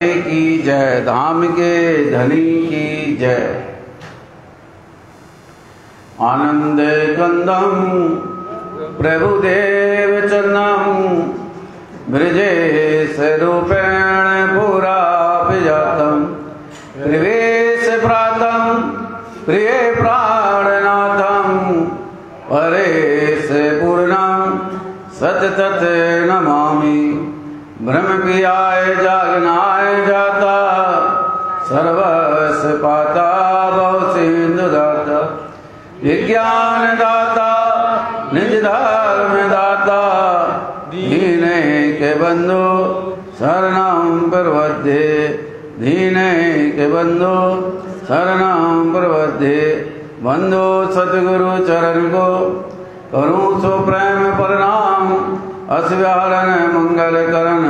की जय, धाम के धनी की जय। आनंद कंदम प्रभुदेव चरणम ब्रजेश रूपेण पुराभिजातम प्रवेश प्रातम प्रिय प्राणनाथम परेश पूर्णम सतत नमामि। ब्रह्म पियाय जागनाय जाता सर्वस पाता बहु सिंधु दाता विज्ञान दाता निज धर्म दाता दीने के बंधु शरणं प्रपद्ये दीने के बंधु शरणं प्रपद्ये। बंधु सतगुरु चरण को करूं सो प्रेम प्रणाम अस्व्याहरण मंगल करण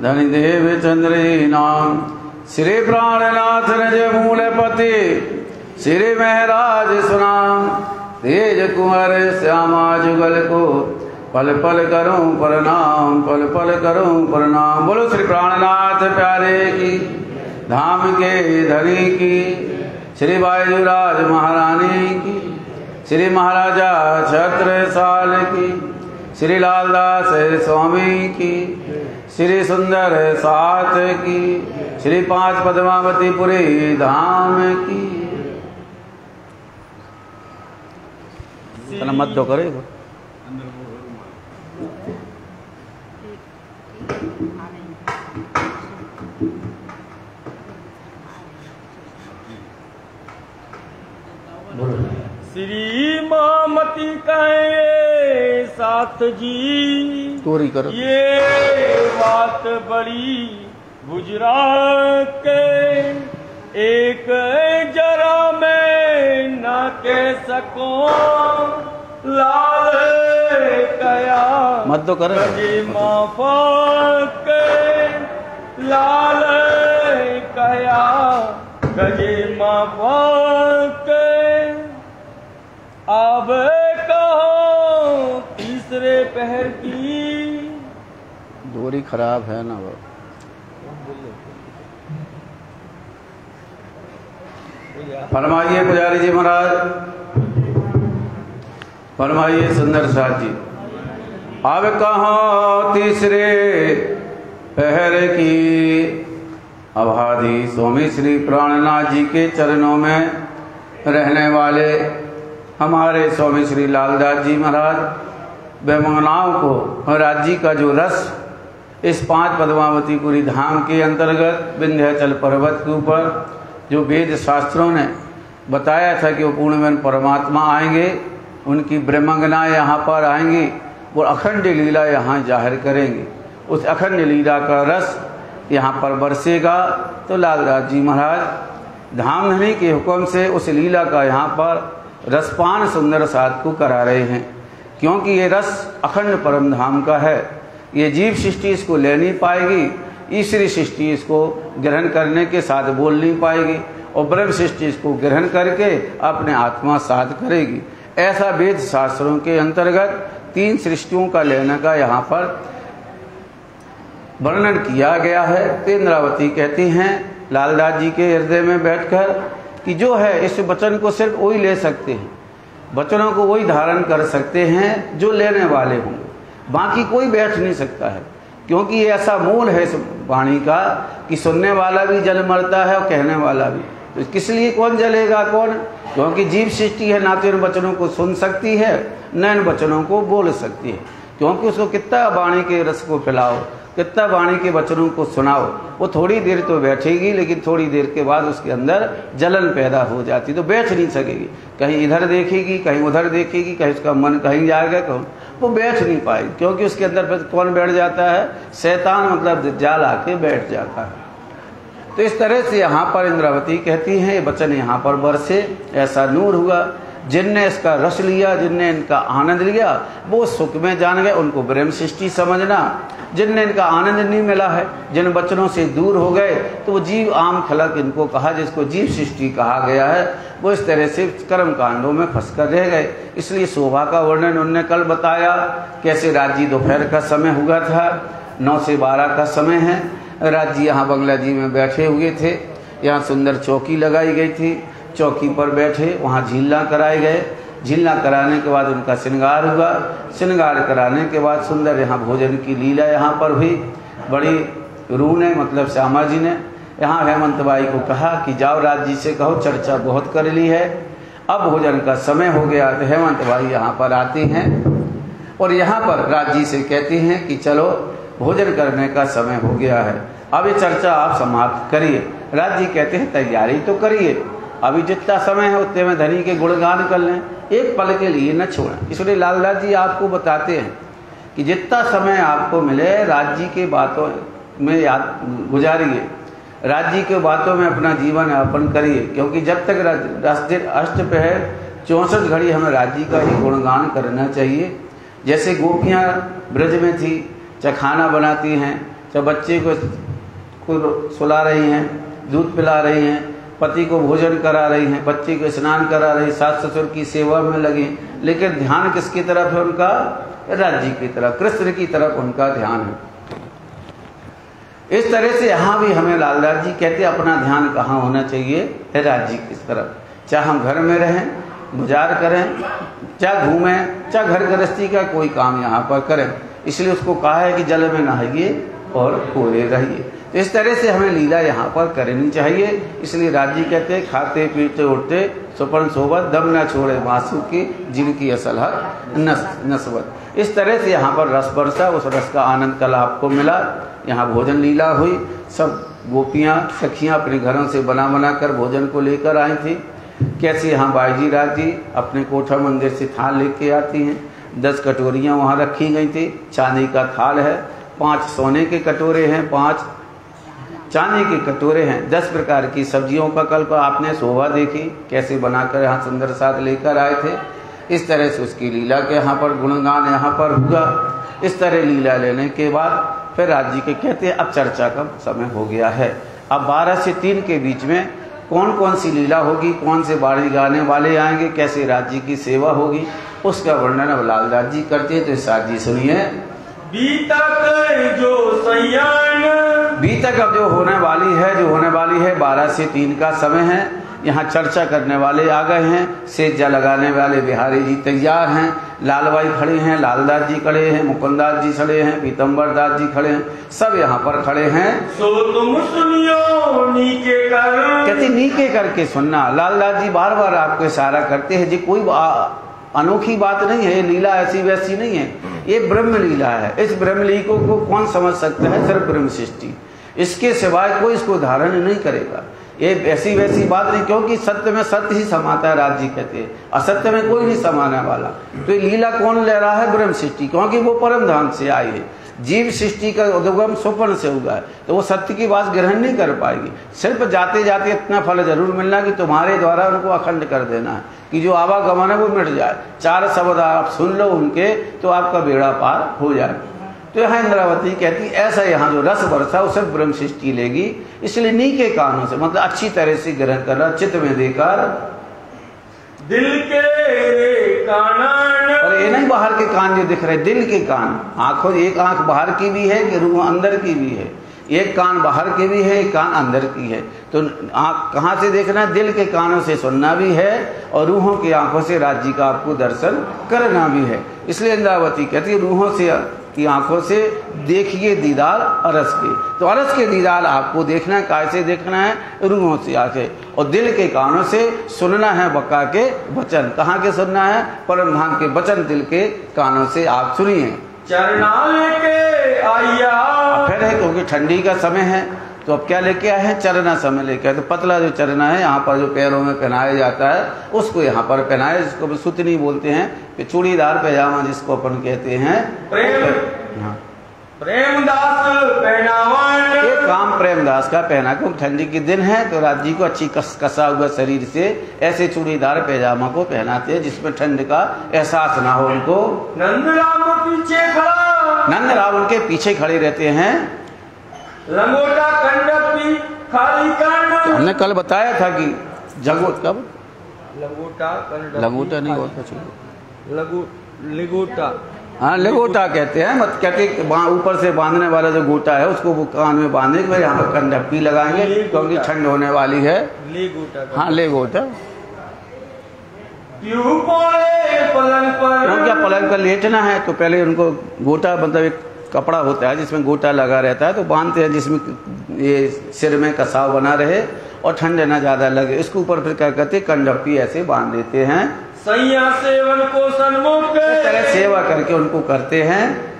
धनि देव चंद्री नाम। श्री प्राणनाथ निज मूलपति श्री महराज सुनाम तेज कुंवर श्यामा जुगल को पल पल करूं प्रणाम पल पल करूं प्रणाम। बोलो श्री प्राणनाथ प्यारे की धाम के धनी की श्री बायजूराज महारानी की श्री महाराजा छत्रसाल की श्री लालदास स्वामी की श्री सुंदर साथ की श्री पांच पद्मावतीपुरी धाम की। मत तो करेगा श्री मामती कहे साथ जी तोरी कर ये बात बड़ी गुजरात के एक जरा मैं न कह सकूं लाल कया मत तो कर माफा के लाल कया गजे माफा के। अब कहो तीसरे पहर की दूरी खराब है ना वो। फरमाइए पुजारी जी महाराज, फरमाइए सुंदर साथ जी। अब कहो तीसरे पहर की अभादी स्वामी श्री प्राणनाथ जी के चरणों में रहने वाले हमारे स्वामी श्री लालदास जी महाराज बेमंगनाओं को राज्य का जो रस इस पांच पद्मावतीपुरी धाम के अंतर्गत विंध्याचल पर्वत के ऊपर जो वेद शास्त्रों ने बताया था कि वो पूर्णवेन परमात्मा आएंगे, उनकी ब्रह्मंगना यहाँ पर आएंगी, वो अखंड लीला यहाँ जाहिर करेंगे। उस अखंड लीला का रस यहाँ पर बरसेगा। तो लालदास जी महाराज धाम धनी के हुक्म से उस लीला का यहाँ पर रसपान सुंदर साध को करा रहे हैं, क्योंकि ये रस अखंड परम धाम का है। ये जीव सृष्टि इसको ले नहीं पाएगी, ईश्वरी सृष्टि इसको ग्रहण करने के साथ बोल नहीं पाएगी, और ब्रह्म सृष्टि इसको ग्रहण करके अपने आत्मा साध करेगी। ऐसा वेद शास्त्रों के अंतर्गत तीन सृष्टियों का लेने का यहाँ पर वर्णन किया गया है। तो इंद्रावती कहती हैं लालदास जी के हृदय में बैठकर कि जो है इस वचन को सिर्फ वही ले सकते हैं, वचनों को वही धारण कर सकते हैं जो लेने वाले होंगे, बाकी कोई बैठ नहीं सकता है। क्योंकि ये ऐसा मूल है इस वाणी का कि सुनने वाला भी जल मरता है और कहने वाला भी। तो किस लिए कौन जलेगा कौन? क्योंकि जीव सृष्टि है, ना तो इन वचनों को सुन सकती है न इन वचनों को बोल सकती है। क्योंकि उसको कितना वाणी के रस को फैलाओ, कितना वाणी के वचनों को सुनाओ, वो थोड़ी देर तो बैठेगी, लेकिन थोड़ी देर के बाद उसके अंदर जलन पैदा हो जाती, तो बैठ नहीं सकेगी। कहीं इधर देखेगी, कहीं उधर देखेगी, कहीं उसका मन कहीं जाएगा, कहूँ वो बैठ नहीं पाएगी। क्योंकि उसके अंदर फिर कौन बैठ जाता है? शैतान, मतलब दज्जाल आके बैठ जाता है। तो इस तरह से यहाँ पर इंद्रावती कहती हैं ये वचन यहाँ पर बरसे, ऐसा नूर हुआ। जिनने इसका रस लिया, जिनने इनका आनंद लिया, वो सुख में जान गए, उनको ब्रह्म सृष्टि समझना। जिनने इनका आनंद नहीं मिला है, जिन वचनों से दूर हो गए, तो वो जीव आम खलक इनको कहा, जिसको जीव सृष्टि कहा गया है, वो इस तरह से कर्म कांडों में फंसकर रह गए। इसलिए शोभा का वर्णन उनने कल बताया, कैसे राज्य दोपहर का समय हुआ था, 9 से 12 का समय है। राज्य यहाँ बंगला जी में बैठे हुए थे। यहाँ सुंदर चौकी लगाई गई थी, चौकी पर बैठे, वहाँ झीलना कराए गए। झीलना कराने के बाद उनका श्रृंगार हुआ। श्रृंगार कराने के बाद सुंदर यहाँ भोजन की लीला यहाँ पर हुई। बड़ी रूह ने मतलब श्यामा जी ने यहाँ हेमंत बाई को कहा कि जाओ राज जी से कहो चर्चा बहुत कर ली है, अब भोजन का समय हो गया। तो हेमंत बाई यहाँ पर आती हैं और यहाँ पर राज जी से कहती हैं कि चलो भोजन करने का समय हो गया है, अब ये चर्चा आप समाप्त करिए। राज जी कहते हैं तैयारी तो करिए, अभी जितना समय है उतने में धनी के गुणगान कर लें, एक पल के लिए न छोड़ें। इसलिए लालदास जी आपको बताते हैं कि जितना समय आपको मिले राज जी के बातों में याद गुजारिए, राज जी के बातों में अपना जीवन यापन करिए, क्योंकि जब तक अष्टपहर 64 घड़ी हमें राज जी का ही गुणगान करना चाहिए। जैसे गोपियाँ ब्रज में थी, चाहे खाना बनाती हैं, चाहे बच्चे को सुला रही हैं, दूध पिला रही हैं, पति को भोजन करा रही हैं, बच्चे को स्नान करा रही, सास ससुर की सेवा में लगी, लेकिन ध्यान किसकी तरफ है उनका? राज जी की तरफ, कृष्ण की तरफ उनका ध्यान है। इस तरह से यहाँ भी हमें लालदास जी कहते अपना ध्यान कहाँ होना चाहिए? राज जी की तरफ। चाहे हम घर में रहें, गुजार करें, चाहे घूमें, चाहे घर गृहस्थी का कोई काम यहाँ पर करें। इसलिए उसको कहा है कि जल में नहाइए और कोरे रहिए। तो इस तरह से हमें लीला यहाँ पर करनी चाहिए। इसलिए राज जी कहते हैं खाते पीते उठते सुपन सोबत दम न छोड़े मासू की जिनकी असल हक नस्बत। इस तरह से यहाँ पर रस बरसा, उस रस का आनंद कल आपको मिला। यहाँ भोजन लीला हुई, सब गोपियाँ सखियाँ अपने घरों से बना कर भोजन को लेकर आई थी। कैसे यहाँ बाईजी राज जी अपने कोठा मंदिर से थाल लेके आती हैं। 10 कटोरियाँ वहाँ रखी गई थी, चांदी का थाल है, 5 सोने के कटोरे हैं, 5 चांदी के कटोरे हैं, 10 प्रकार की सब्जियों का कल को आपने शोभा देखी कैसे बनाकर यहाँ सुंदर साथ लेकर आए थे। इस तरह से उसकी लीला के यहाँ पर गुणगान यहाँ पर हुआ। इस तरह लीला लेने के बाद फिर राज जी के कहते हैं अब चर्चा का समय हो गया है। अब 12 से 3 के बीच में कौन कौन सी लीला होगी, कौन से बाणी गाने वाले आएंगे, कैसे राज जी की सेवा होगी, उसका वर्णन अब लालदास जी करते हैं। तो साथ जी सुनिए। बीतक जो सयान, बीतक अब जो होने वाली है 12 से 3 का समय है। यहाँ चर्चा करने वाले आ गए हैं, सेजा लगाने वाले बिहारी जी तैयार हैं, लालबाई खड़े हैं, लालदास जी खड़े हैं, मुकुंदास जी खड़े हैं, पीतम्बर दास जी खड़े हैं, सब यहाँ पर खड़े हैं। सो तुम सुनियो नीचे कर, कहते नीचे करके सुनना। लालदास जी बार बार आपको इशारा करते हैं जी कोई अनोखी बात नहीं है, ये लीला ऐसी वैसी नहीं है, ये ब्रह्म लीला है। इस ब्रह्म लीला को कौन समझ सकता है? सिर्फ ब्रह्म सृष्टि, इसके सिवाय कोई इसको धारण नहीं करेगा। ये ऐसी वैसी बात नहीं, क्योंकि सत्य में सत्य ही समाता है। राज जी कहते हैं असत्य में कोई नहीं समाने वाला। तो ये लीला कौन ले रहा है? ब्रह्म सृष्टि, क्योंकि वो परम धाम से आई है। जीव सृष्टि का उद्गम स्वप्न से हुआ है, तो वो सत्य की बात ग्रहण नहीं कर पाएगी। सिर्फ जाते जाते इतना फल जरूर मिलना कि तुम्हारे द्वारा उनको अखंड कर देना है, कि जो आवागमन है वो मिट जाए। 4 शब्द आप सुन लो उनके तो आपका बेड़ा पार हो जाए। तो यहाँ इंद्रावती कहती ऐसा यहाँ जो रस बरसा वो सिर्फ ब्रह्म सृष्टि लेगी। इसलिए नीके कानों से मतलब अच्छी तरह से ग्रहण करना, चित्त में देकर दिल के कानन, और ये नहीं बाहर के कान जो दिख रहे, दिल के कान। आंखों, एक आंख बाहर की भी है कि रूह अंदर की भी है, एक कान बाहर के भी है, एक कान अंदर की है। तो आंख कहाँ से देखना? दिल के कानों से सुनना भी है और रूहों की आंखों से राज जी का आपको दर्शन करना भी है। इसलिए इंद्रावती कहती है रूहों से की आंखों से देखिए दीदार अरस के। तो अरस के दीदार आपको देखना है, कैसे देखना है? रूहों से आंखें। और दिल के कानों से सुनना है बका के वचन। कहाँ के सुनना है? परम धाम के वचन दिल के कानों से आप सुनिए। चरना लेके आया, फिर है क्योंकि ठंडी का समय है तो अब क्या लेके आए हैं? चरना समय लेके आए। तो पतला जो चरना है यहाँ पर जो पैरों में पहनाया जाता है उसको यहाँ पर पहनाए, जिसको सुतनी बोलते हैं, चूड़ीदार पैजामा जिसको अपन कहते हैं। प्रेमदास पहनावन, ये काम प्रेमदास का पहना क्यों? ठंडी के दिन है तो राज जी को अच्छी कसा हुआ शरीर से ऐसे चूड़ीदार पैजामा को पहनाते हैं जिसमें ठंड का एहसास ना हो उनको। नंदराम पीछे खड़ा, नंदराम उनके पीछे खड़े रहते हैं। लंगोटा कंडपी खाली कंड, तो हमने कल बताया था कि जगोट कब लंगोटा कंड, लगोटा नहीं होता, लिगोटा हाँ लंगोटा कहते हैं, मत कहते ऊपर से बांधने वाला जो गोटा है उसको वो कान में बांधने के बाद यहाँ पर कंडप्पी लगाएंगे क्योंकि ठंड होने वाली है। हाँ ले गोटा। क्या पलंग पर लेटना है तो पहले उनको गोटा मतलब एक कपड़ा होता है जिसमें गोटा लगा रहता है तो बांधते हैं, जिसमें ये सिर में कसाव बना रहे और ठंड न ज्यादा लगे। इसके ऊपर फिर क्या करते हैं, कंडप्पी ऐसे बांध देते हैं। सैया सेवन को सन्मुख इस तरह सेवा करके उनको करते हैं।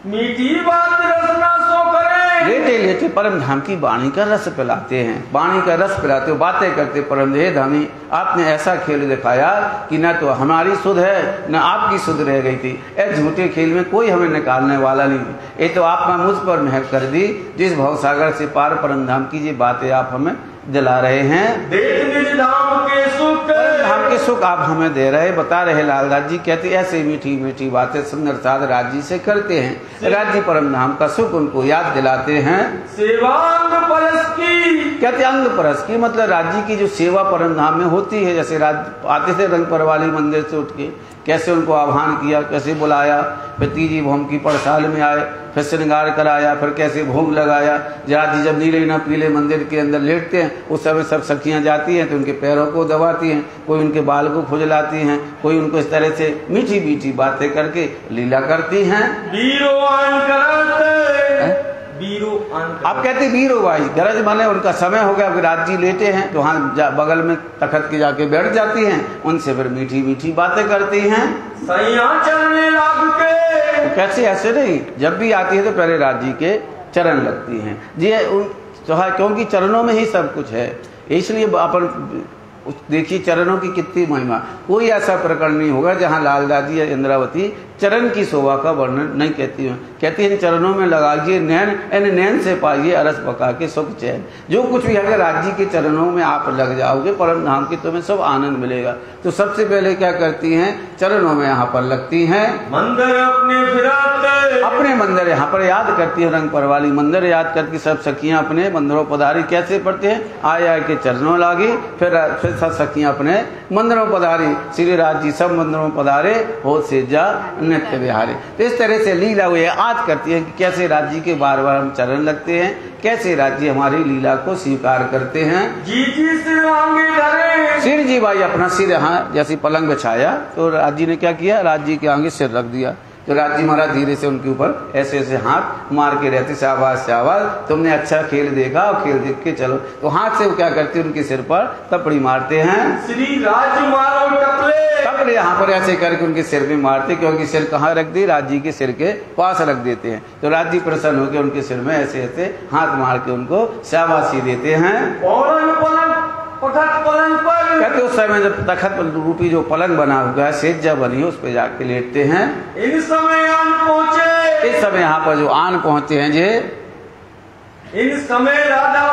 मीठी बात रसना सो करे, लेटे लेटे परम धाम की वाणी का रस पिलाते हैं। वाणी का रस पिलाते हो, बातें करते परम हे धामी आपने ऐसा खेल दिखाया कि न तो हमारी सुध है न आपकी सुध रह गई थी। ऐसे झूठे खेल में कोई हमें निकालने वाला नहीं। ये तो आपने मुझ पर मेहर कर दी, जिस भवसागर से पार परम धाम की ये बातें आप हमें दिला रहे हैं। देख निज धाम के सुख, धाम के सुख आप हमें दे रहे, बता रहे। लालदास जी कहते ऐसे मीठी मीठी बातें सुंदर साध राज जी से करते हैं। राज जी परम धाम का सुख उनको याद दिलाते हैं। सेवा अंग परस की, कहते अंग परस की मतलब राज जी की जो सेवा परम धाम में होती है। जैसे राज आते थे रंग परवाली मंदिर से उठ के, कैसे उनको आह्वान किया, कैसे बुलाया, फिर तीजी भोम की पड़साल में आए, फिर श्रृंगार कराया, फिर कैसे भोग लगाया। राज जी जब नीले न पीले मंदिर के अंदर लेटते हैं उस समय सब सखियां जाती हैं तो उनके पैरों को दबाती हैं, कोई उनके बाल को खुजलाती हैं, कोई उनको इस तरह से मीठी मीठी बातें करके लीला करती हैं। आप कहते वीरो भाई गरज माने उनका समय हो गया, राज जी लेटे हैं तो वहाँ बगल में तखत के जाके बैठ जाती हैं, उनसे फिर मीठी मीठी बातें करती हैं। चलने लग के तो कैसे ऐसे नहीं, जब भी आती है तो पहले राज जी के चरण लगती हैं जी, क्योंकि चरणों में ही सब कुछ है। इसलिए अपन देखिए चरणों की कितनी महिमा। कोई ऐसा प्रकरण नहीं होगा जहाँ लालदास जी या इंद्रावती चरण की शोभा का वर्णन नहीं कहती हैं। कहती है चरणों में लगाइए नैन, इन नैन से पाइए अरस पका के सुख चैन। जो कुछ भी अगर राज जी के चरणों में आप लग जाओगे परम धाम की, तुम्हें सब आनंद मिलेगा। तो सबसे पहले क्या करती हैं, चरणों में यहाँ पर लगती हैं। मंदिर अपने मंदिर यहाँ पर याद करती है, रंग परवाली मंदिर याद करती सब सखियां अपने मंदिरों पधारी। कैसे पढ़ते हैं, आय आय के चरणों लागी, फिर सब सखियां अपने मंदिरों पधारी। श्री राज जी सब मंदिरों पधारे, हो से जा नित्य विहारे। तो इस तरह से लीला वो याद करती है कि कैसे राज जी के बार बार हम चरण लगते हैं, कैसे राज जी हमारी लीला को स्वीकार करते हैं। सिर जी भाई अपना सिर यहाँ जैसे पलंग बिछाया तो राज जी ने क्या किया, राज जी के आगे सिर रख दिया। तो राज जी महाराज धीरे से उनके ऊपर ऐसे ऐसे हाथ मार के रहते, शाबाश शाबाश तुमने अच्छा खेल देखा और खेल देख के चलो। तो हाथ से वो क्या करते हैं, उनके सिर पर तपड़ी मारते हैं। श्री राज मारो टपले यहाँ पर ऐसे करके उनके सिर में मारते, क्योंकि सिर कहाँ रख दी, राज जी के सिर के पास रख देते हैं। तो राज जी प्रसन्न होकर उनके सिर में ऐसे ऐसे हाथ मार के उनको शाबाशी देते हैं। पलंग पर कहते उस समय जब तखत रूपी जो पलंग बना हुआ है, सेज्जा बनी है, उस पे जाके लेटते हैं। इस समय आन पहुंचे, इस समय यहाँ पर जो आन पहुंचे हैं जे, इन समय राधा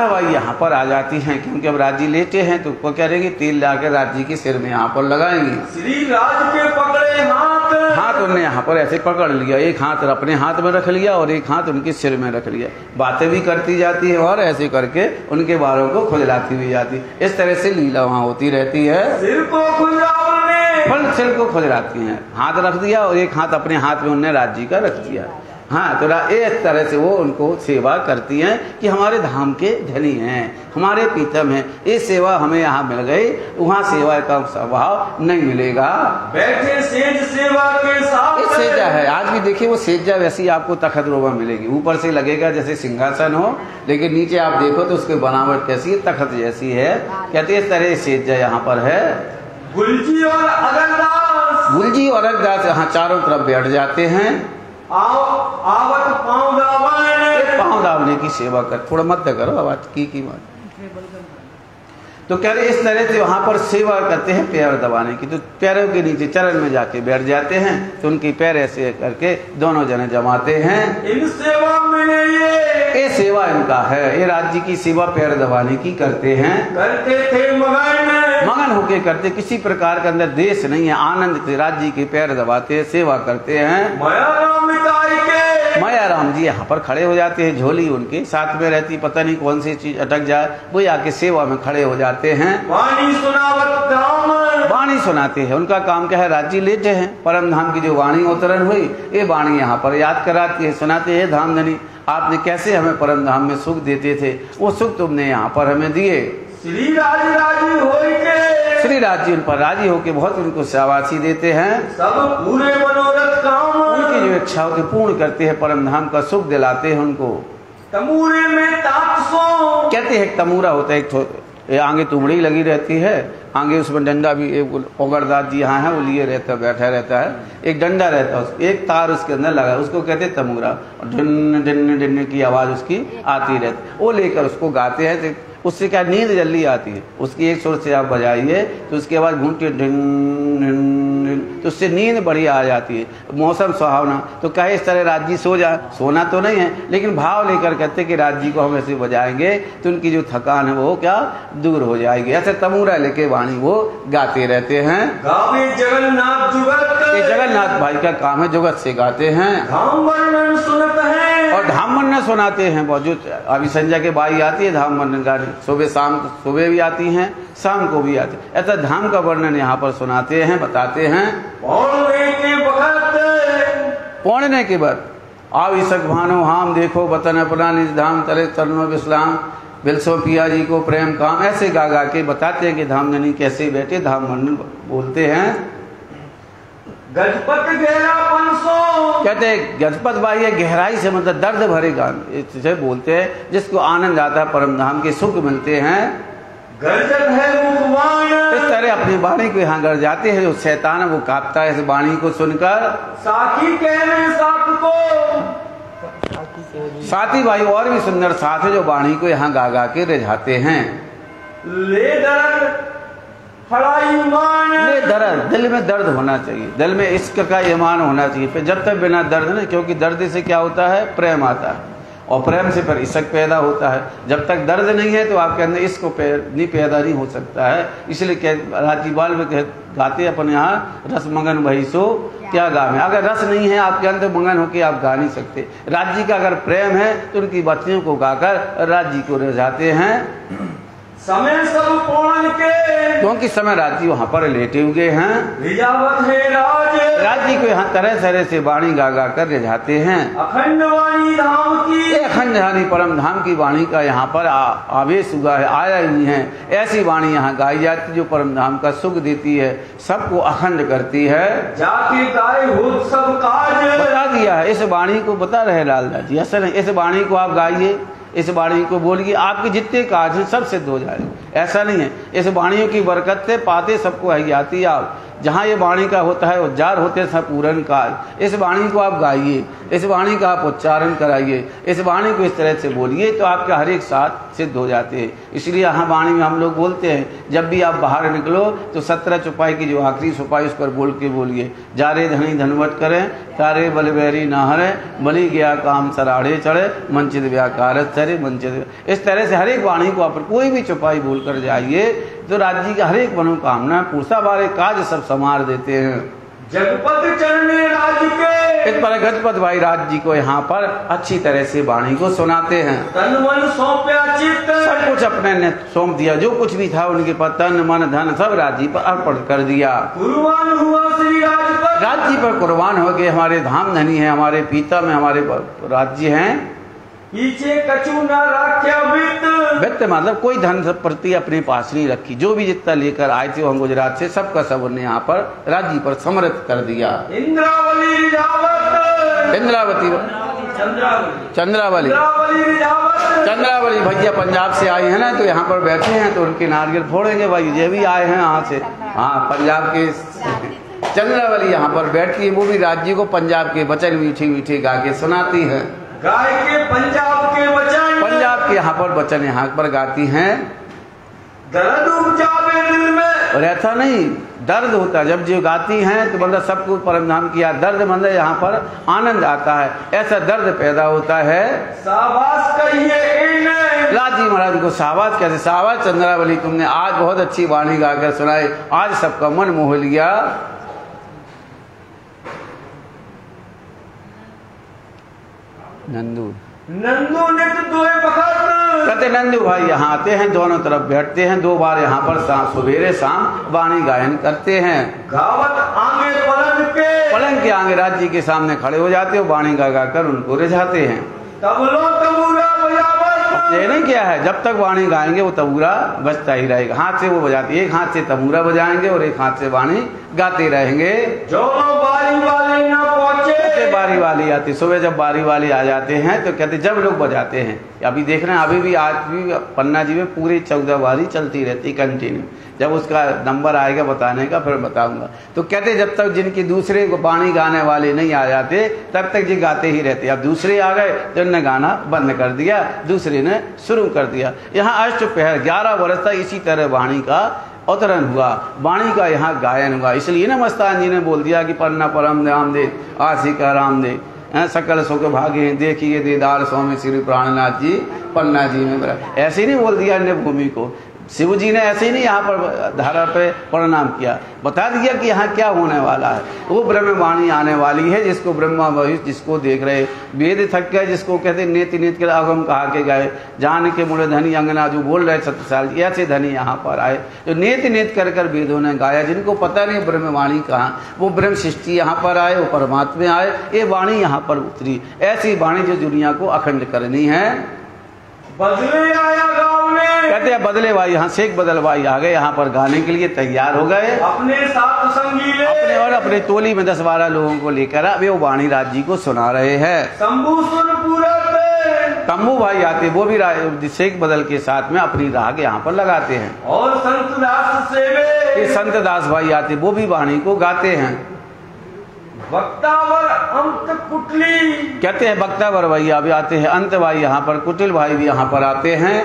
बाई यहाँ पर आ जाती हैं, क्योंकि अब राज जी लेटे हैं तो वो क्या करेंगे, तेल लाकर राज जी के सिर में यहाँ पर लगाएंगे। श्री राज के पकड़े हाथ उन्होंने यहाँ पर ऐसे पकड़ लिया, एक हाथ अपने हाथ में रख लिया और एक हाथ उनके सिर में रख लिया। बातें भी करती जाती है और ऐसे करके उनके बालों को खुजलाती भी जाती। इस तरह से लीला वहाँ होती रहती है। सिर को खुजलाने, सिर को खुजलाती हैं, हाथ रख दिया और एक हाथ अपने हाथ में उन्होंने राज जी का रख दिया। हाँ, तो इस तरह से वो उनको सेवा करती हैं कि हमारे धाम के धनी हैं, हमारे पीतम हैं। ये सेवा हमें यहाँ मिल गई, वहाँ सेवा का स्वभाव नहीं मिलेगा। बैठे सेज सेवा के साथ ये सेजा है। आज भी देखिए वो सेजा वैसी आपको तखत रोबा मिलेगी, ऊपर से लगेगा जैसे सिंहासन हो, लेकिन नीचे आप देखो तो उसकी बनावट कैसी है, तखत जैसी है। कहते इस तरह सेजा यहाँ पर है। गुलजी और अरगदास यहाँ चारों तरफ बैठ जाते हैं। आवत पाँव दाबने की सेवा कर, थोड़ा मत करो आवाज की बात। तो कह रहे इस तरह से वहां पर सेवा करते हैं पैर दबाने की। तो पैरों के नीचे चरण में जाके बैठ जाते हैं, तो उनकी पैर ऐसे करके दोनों जने जमाते हैं। इन सेवा में ये सेवा इनका है, ये राज्य की सेवा पैर दबाने की करते हैं। करते थे मगन होके करते, किसी प्रकार के अंदर देश नहीं है, आनंद से राज्य के पैर दबाते हैं, सेवा करते हैं। माया राम जी यहाँ पर खड़े हो जाते हैं, झोली उनके साथ में रहती, पता नहीं कौन सी चीज अटक जाए, वो आके सेवा में खड़े हो जाते हैं। वाणी सुनावत धाम, वाणी सुनाते हैं। उनका काम क्या है, राज्य लेते हैं, परम धाम की जो वाणी अवतरण हुई ये वाणी यहाँ पर याद कराती है, सुनाते हैं धामधनी आपने कैसे हमें परम धाम में सुख देते थे, वो सुख तुमने यहाँ पर हमें दिए। श्री राजी होके, श्री राजी उन पर राजी होके बहुत उनको शाबाशी देते हैं, सब पूरे मनोरथ काम, उनकी जो इच्छाओं के पूर्ण करते हैं, परम धाम का सुख दिलाते हैं उनको। तमूरे में तापसो, कहते हैं तमूरा होता है, एक आगे तुमड़ी लगी रहती है, आगे उसमें डंडा भी, एक ओगरदास जी यहाँ है वो लिए रहता है, बैठा रहता है, एक डंडा रहता है, एक तार उसके अंदर लगा, उसको कहते हैं तमूरा, और ढिन ढिन ढिन की आवाज उसकी आती रहती, वो लेकर उसको गाते हैं। तो उससे क्या नींद जल्दी आती है, उसकी एक सुर से आप बजाइए तो उसके बाद घूमते तो उससे नींद बढ़िया आ जाती है। मौसम सुहावना, तो कहे इस तरह राज्य सो जाए, सोना तो नहीं है लेकिन भाव लेकर कहते कि राज्य को हम ऐसे बजाएंगे तो उनकी जो थकान है वो क्या दूर हो जाएगी। ऐसे तमूरा लेके वाणी वो गाते रहते हैं। गावे जगन्नाथ जुगत, ये जगन्नाथ भाई का काम है, जुगत से गाते हैं धाम वर्णन सुनत है, और धाम वर्णन सुनाते हैं। जो अभी संजय के बाई आती है धाम वर्णन गाने, सुबह शाम, सुबह भी आती हैं शाम को भी आती है, ऐसा धाम का वर्णन यहाँ पर सुनाते हैं, बताते हैं। पौड़ने के बाद आव इसक भानो हाम देखो वतन अपना निज धाम तले तरनो विश्राम बिलसो पिया जी को प्रेम काम, ऐसे गा गा के बताते हैं कि धामधनी कैसे बैठे धाम वर्णन बोलते हैं। गजपत गहरा पंसो, कहते हैं गजपत भाई है गहराई से, मतलब दर्द भरे गान इसे बोलते हैं जिसको आनंद आता है, परम धाम के सुख मिलते हैं। गर्जन है मुखवाण, इस तरह अपनी वाणी को यहाँ गर जाते हैं, जो शैतान है वो कांपता है इस वाणी को सुनकर। साखी कहने साथ को, साथी भाई और भी सुंदर साथ है जो वाणी को यहाँ गा गा के रिझाते हैं। ले दर्द खड़ा ईमान, ले दर्द, दिल में दर्द होना चाहिए, दिल में इश्क का ईमान होना चाहिए। फिर जब तक बिना दर्द ना, क्योंकि दर्द से क्या होता है, प्रेम आता है, और प्रेम से फिर इश्क पैदा होता है। जब तक दर्द नहीं है तो आपके अंदर इश्क नहीं पैदा नहीं हो सकता है। इसलिए राजीवाल में गाते अपन यहाँ रस मगन वही सो क्या गावे। अगर रस नहीं है आपके अंदर मगन होकर आप गा नहीं सकते। राज्य का अगर प्रेम है तो उनकी बच्चियों को गाकर राज्य को रिझाते हैं। समय सब पौन के, क्योंकि समय राज्य वहाँ पर लेटे हुए हैं, रिजावत है राज, राज्य को यहाँ तरह तरह से वाणी गा गा कर रिझाते हैं। अखंड वाणी धाम की, अखंड यानी परम धाम की वाणी का यहाँ पर आवेश हुआ है, आया हुई है। ऐसी वाणी यहाँ गाई जाती जो परम धाम का सुख देती है, सबको अखंड करती है। जाके गाय हो सब काज, बता दिया है, इस वाणी को बता रहे लालदास जी। ऐसा नहीं, इस वाणी को आप गाइए, इस वाणी को बोलिए, आपके जितने काज हैं सब सिद्ध हो जाएंगे। ऐसा नहीं है, इस वाणियों की बरकत से पाते सबको है आती है। आप जहाँ ये वाणी का होता है उच्चार होते हैं सब पूरन काज। इस वाणी को आप गाइए, इस वाणी का आप उच्चारण कराइए, इस वाणी को इस तरह से बोलिए तो आपके हर एक साथ सिद्ध हो जाते हैं। इसलिए यहाँ वाणी में हम लोग बोलते हैं, जब भी आप बाहर निकलो तो 17 चौपाई की जो आखिरी चौपाई उस पर बोल के बोलिए। जारे धनी धनवट करें, तारे बलबैरी नाहरे, बलि गया काम सराड़े चढ़े, मंचित व्याकारत चरे मंचित। इस तरह से हर एक वाणी को आप कोई भी चौपाई बोल कर जाइए तो राज्य की हर एक मनोकामना पूर्सा बारे काज सब समार देते हैं। जगपत चरणे राज्य के, इस पर गजपत भाई राज्य को यहाँ पर अच्छी तरह से वाणी को सुनाते हैं। तन मन सौंपया चित्त, सब कुछ अपने ने सौंप दिया, जो कुछ भी था उनके पास तन मन धन सब राज्य पर अर्पण कर दिया। कुर्बान हुआ श्री राजपत, राज्य पर कुर्बान हो गए। हमारे धाम धनी है, हमारे पीता में हमारे राज्य हैं। पीछे कछु न राख्या वित्त, वित्त मतलब कोई धन प्रति अपने पास नहीं रखी, जो भी जितना लेकर आए थे वहाँ गुजरात से सबका सब उन्हें यहाँ पर राज्य पर समर्पित कर दिया। इंद्रावली रिजावत, इंद्रावती चंद्रावली चंद्रावली भैया पंजाब से आए हैं ना, तो यहाँ पर बैठे हैं तो उनके नारियल फोड़ेंगे भाई, ये भी आए हैं यहाँ से, हाँ पंजाब के चंद्रावली यहाँ पर बैठती है। वो भी राज्य को पंजाब के वचन मीठे मीठे गा के सुनाती है। गाय के पंजाब के वचन, पंजाब के यहाँ पर वचन यहाँ पर गाती हैं। दर्द उपजावे दिल में, और ऐसा नहीं दर्द होता है, जब जो गाती हैं तो मतलब सबको परम धाम किया, दर्द मतलब यहाँ पर आनंद आता है, ऐसा दर्द पैदा होता है। शाबाश कहिए लाजी महाराज को शाबाश कैसे, शाबाश चंद्रावली तुमने आज बहुत अच्छी वाणी गाकर सुनाई, आज सबका मन मोह लिया। नंदू नंदू नित दोए बखत, कहते नंदू भाई यहाँ आते हैं, दोनों तरफ बैठते हैं, 2 बार यहाँ पर सवेरे शाम वाणी गायन करते हैं। गावत आगे पलंग के आगे राज जी के सामने खड़े हो जाते हो, वाणी गा गा कर उनको रिझाते हैं। तबलो तबूरा बजावत, ये नहीं क्या है, जब तक वाणी गाएंगे वो तबूरा बजता ही रहेगा। हाथ से वो बजाती, एक हाथ से तबूरा बजाएंगे और एक हाथ से वाणी गाते रहेंगे। जो बारी वाले ना पहुंचे, बारी वाली आती, सुबह जब बारी वाली आ जाते हैं तो कहते जब लोग बजाते हैं, अभी देख रहे हैं अभी भी आज भी पन्ना जी में पूरी 14 बारी चलती रहती कंटिन्यू। जब उसका नंबर आएगा बताने का फिर बताऊंगा। तो कहते जब तक जिनकी दूसरे वाणी गाने वाले नहीं आ जाते तब तक जी गाते ही रहते। अब दूसरे आ गए तो उन्होंने गाना बंद कर दिया, दूसरे ने शुरू कर दिया। यहाँ अष्टपहर 11 वर्ष तक इसी तरह वाणी का अवतरण हुआ, वाणी का यहाँ गायन हुआ। इसलिए ना मस्तान जी ने बोल दिया कि पन्ना परम नाम दे आशिका राम दे, सकल सुख भागे देखिए दीदार स्वामी श्री प्राणनाथ जी पन्ना जी में। ऐसे ही नहीं बोल दिया अन्य भूमि को, शिव जी ने ऐसे ही नहीं यहाँ पर धारा पे प्रणाम किया, बता दिया कि यहाँ क्या होने वाला है। वो ब्रह्मवाणी आने वाली है जिसको ब्रह्मा भविष्य जिसको देख रहे, वेद थक गए जिसको कहते नेति नेत के अगम कहा के गए, जान के मुड़े धनी अंगना जो बोल रहे सत्यसाल जी, ऐसे धनी यहाँ पर आए जो नेति नेत कर कर वेदों ने गाया। जिनको पता नहीं ब्रह्मवाणी कहाँ, वो ब्रह्म सृष्टि यहाँ पर आए, वो परमात्मा आए, ये वाणी यहाँ पर उतरी। ऐसी वाणी जो दुनिया को अखंड करनी है। बदले आया गाँव में, कहते हैं बदले भाई, यहाँ शेख बदल भाई आ गए, यहाँ पर गाने के लिए तैयार हो गए। अपने साथ संगीले, अपने और अपने टोली में 10-12 लोगों को लेकर वे वो वाणी राज जी को सुना रहे हैं। शंभू सुरपुरा तम्बू भाई आते, वो भी शेख बदल के साथ में अपनी राग यहाँ पर लगाते हैं। और संत दास सेवे, संत दास भाई आते, वो भी वाणी को गाते हैं। वक्तावर अंत कुटली, कहते हैं वक्तावर भाई भी आते हैं, अंत भाई यहाँ पर, कुटिल भाई भी यहाँ पर आते हैं।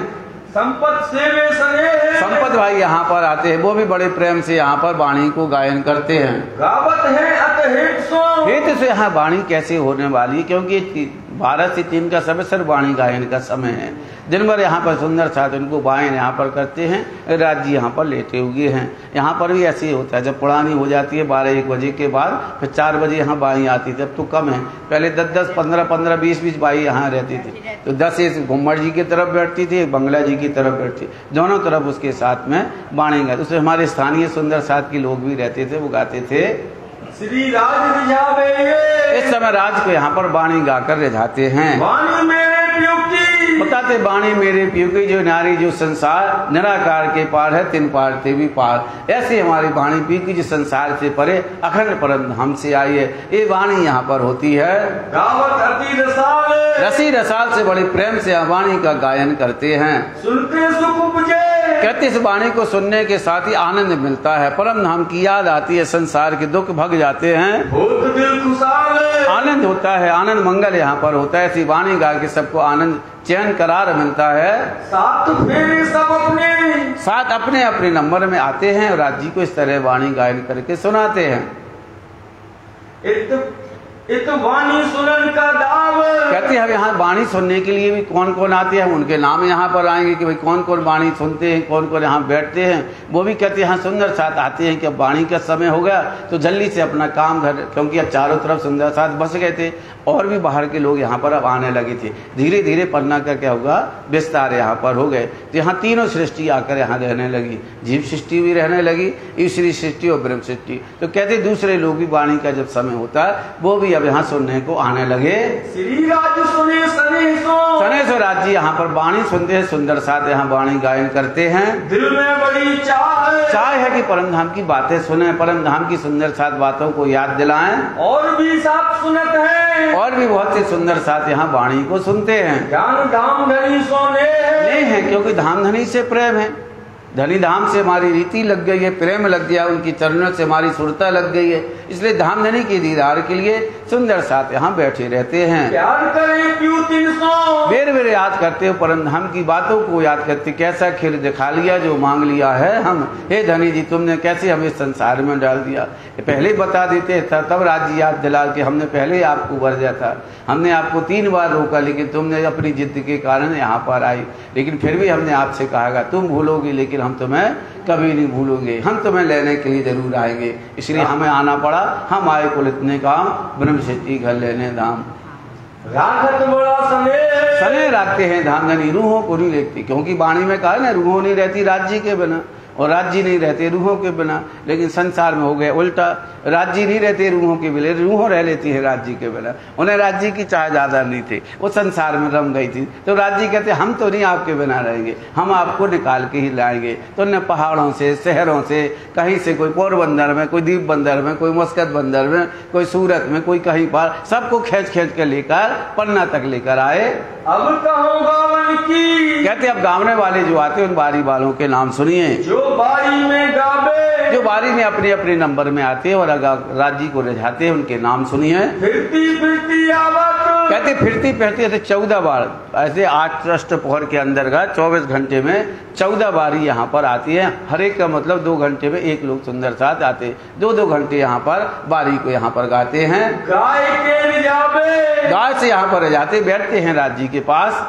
संपत सेवे सने, संपत भाई यहाँ पर आते हैं, वो भी बड़े प्रेम से यहाँ पर वाणी को गायन करते हैं। गावत है अत हेत सो, हेत से यहाँ वाणी कैसे होने वाली, क्योंकि 12 से 3 का समय सिर्फ वाणी गायन का समय है। दिन भर यहाँ पर सुंदर साथ उनको वायन यहाँ पर करते हैं, राज जी यहाँ पर लेटे हुए हैं। यहाँ पर भी ऐसे ही होता है, जब पुरानी हो जाती है 12-1 बजे के बाद, फिर 4 बजे यहाँ बाई आती थी। अब तो कम है, पहले 10-10, 15-15, 20-20 बाई यहाँ रहती थी। तो 10 इस घुम्मर जी की तरफ बैठती थी, एक बंगला जी की तरफ बैठती, दोनों तरफ उसके साथ में वाणी गाते। उसमें हमारे स्थानीय सुंदर साथ के लोग भी रहते थे, वो गाते थे श्री राज रिझावे। इस समय राज को यहाँ पर वाणी गाकर रिझाते हैं। वाणी मेरे प्युकी, बताते वाणी मेरे प्युकी, जो नारी जो संसार निराकार के पार है, 3 पार ते भी पार। ऐसे हमारी वाणी प्युकी जो संसार से परे अखंड परम धाम से आई है, ये वाणी यहाँ पर होती है। गावत अति रसाल, रसी रसाल से बड़े प्रेम से वाणी का गायन करते हैं। सुनते सुख उपजे, कहते इस वाणी को सुनने के साथ ही आनंद मिलता है, परम धाम की याद आती है, संसार के दुख भग जाते हैं, भूत दिल खुशाल, आनंद होता है, आनंद मंगल यहाँ पर होता है। ऐसी वाणी गा के सबको आनंद चैन करार मिलता है। सात फेरे सब अपने, साथ अपने अपने नंबर में आते हैं और राज जी को इस तरह वाणी गायन करके सुनाते हैं। इत वाणी सुनन का दाव, कहते हैं अब यहाँ वाणी सुनने के लिए भी कौन कौन आते हैं, उनके नाम यहाँ पर आएंगे कि भाई कौन कौन वाणी सुनते हैं, कौन कौन यहाँ बैठते हैं। वो भी कहते हैं यहाँ सुंदर साथ आते हैं कि अब वाणी का समय हो गया तो जल्दी से अपना काम घर, क्योंकि अब चारों तरफ सुंदर साथ बस गए थे और भी बाहर के लोग यहाँ पर अब आने लगे थे। धीरे धीरे पन्ना का क्या होगा, विस्तार यहाँ पर हो गए। तो यहाँ तीनों सृष्टि आकर यहाँ रहने लगी, जीव सृष्टि भी रहने लगी, ईश्वरी सृष्टि और ब्रह्म सृष्टि। तो कहते दूसरे लोग भी वाणी का जब समय होता है वो भी अब यहाँ सुनने को आने लगे। श्री राज सुने सनेश्वर राज जी यहाँ पर वाणी सुनते हैं, सुंदर साथ यहाँ वाणी गायन करते हैं। दिल में बड़ी चाह है कि परम धाम की बातें सुने, परम धाम की सुंदर साथ बातों को याद दिलाएं। और भी साथ सुनत है, और भी बहुत से सुंदर साथ यहाँ वाणी को सुनते हैं। ज्ञान धाम धनी सोने नहीं है, क्योंकि धाम धनी से प्रेम है, धनी धाम से हमारी रीति लग गई है, प्रेम लग गया, उनकी चरणों से हमारी सुरता लग गई है। इसलिए धाम धनी के दीदार के लिए सुंदर साथ यहाँ बैठे रहते हैं। प्यार करें क्यों 300, बेर बेर याद करते हो, परम धाम की बातों को याद करते, कैसा खीर दिखा लिया जो मांग लिया है हम। हे धनी जी, तुमने कैसे हमें संसार में डाल दिया, पहले बता देते था तब राज याद दिला के हमने पहले ही आपको भर दिया था। हमने आपको 3 बार रोका, लेकिन तुमने अपनी जिद के कारण यहाँ पर आई। लेकिन फिर भी हमने आपसे कहा तुम भूलोगे, लेकिन हम तुम्हें कभी नहीं भूलोगे, हम तुम्हें लेने के लिए जरूर आएंगे। इसलिए हमें आना पड़ा, हम आए कुल इतने काम, ब्रह्म सृष्टि घर लेने धाम। राखत बड़ा सने रखते हैं धामधनी, रूहों को नहीं लेती, क्योंकि वाणी में कहा ना रूहों नहीं रहती राज्य के बिना, और राज्य नहीं रहते रूहों के बिना। लेकिन संसार में हो गया उल्टा, राज्य नहीं रहते रूहों के बिना, रूहों रह लेती है राज्य के बिना। उन्हें राज्य की चाह ज्यादा नहीं थी, वो संसार में रम गई थी। तो राज्य कहते हम तो नहीं आपके बिना रहेंगे, हम आपको निकाल के ही लाएंगे। तो उन्हें पहाड़ों से, शहरों से, कहीं से, कोई पोरबंदर में, कोई दीप बंदर में, कोई मस्कत बंदर में, कोई सूरत में, कोई कहीं पर, सबको खींच खींच के लेकर पन्ना तक लेकर आए। अब कहूँ गावन की, कहते अब गावने वाले जो आते उन बारी वालों के नाम सुनिए, जो बारी में गावे, जो बारी में अपने अपने नंबर में आते हैं और राज्य को रिझाते हैं, उनके नाम सुनिए। फिरती फिरती आवत, कहते फिरती फिरती ऐसे 14 बार, ऐसे 8 अष्टप्रहर के अंतर्गत 24 घंटे में 14 बारी यहाँ पर आती है। हर एक का मतलब 2 घंटे में एक लोग सुंदर साथ आते, 2-2 घंटे यहाँ पर बारी को यहाँ पर गाते हैं। गाय के रिझावे, गाय से यहाँ पर रिझाते, बैठते हैं राज्य के पास।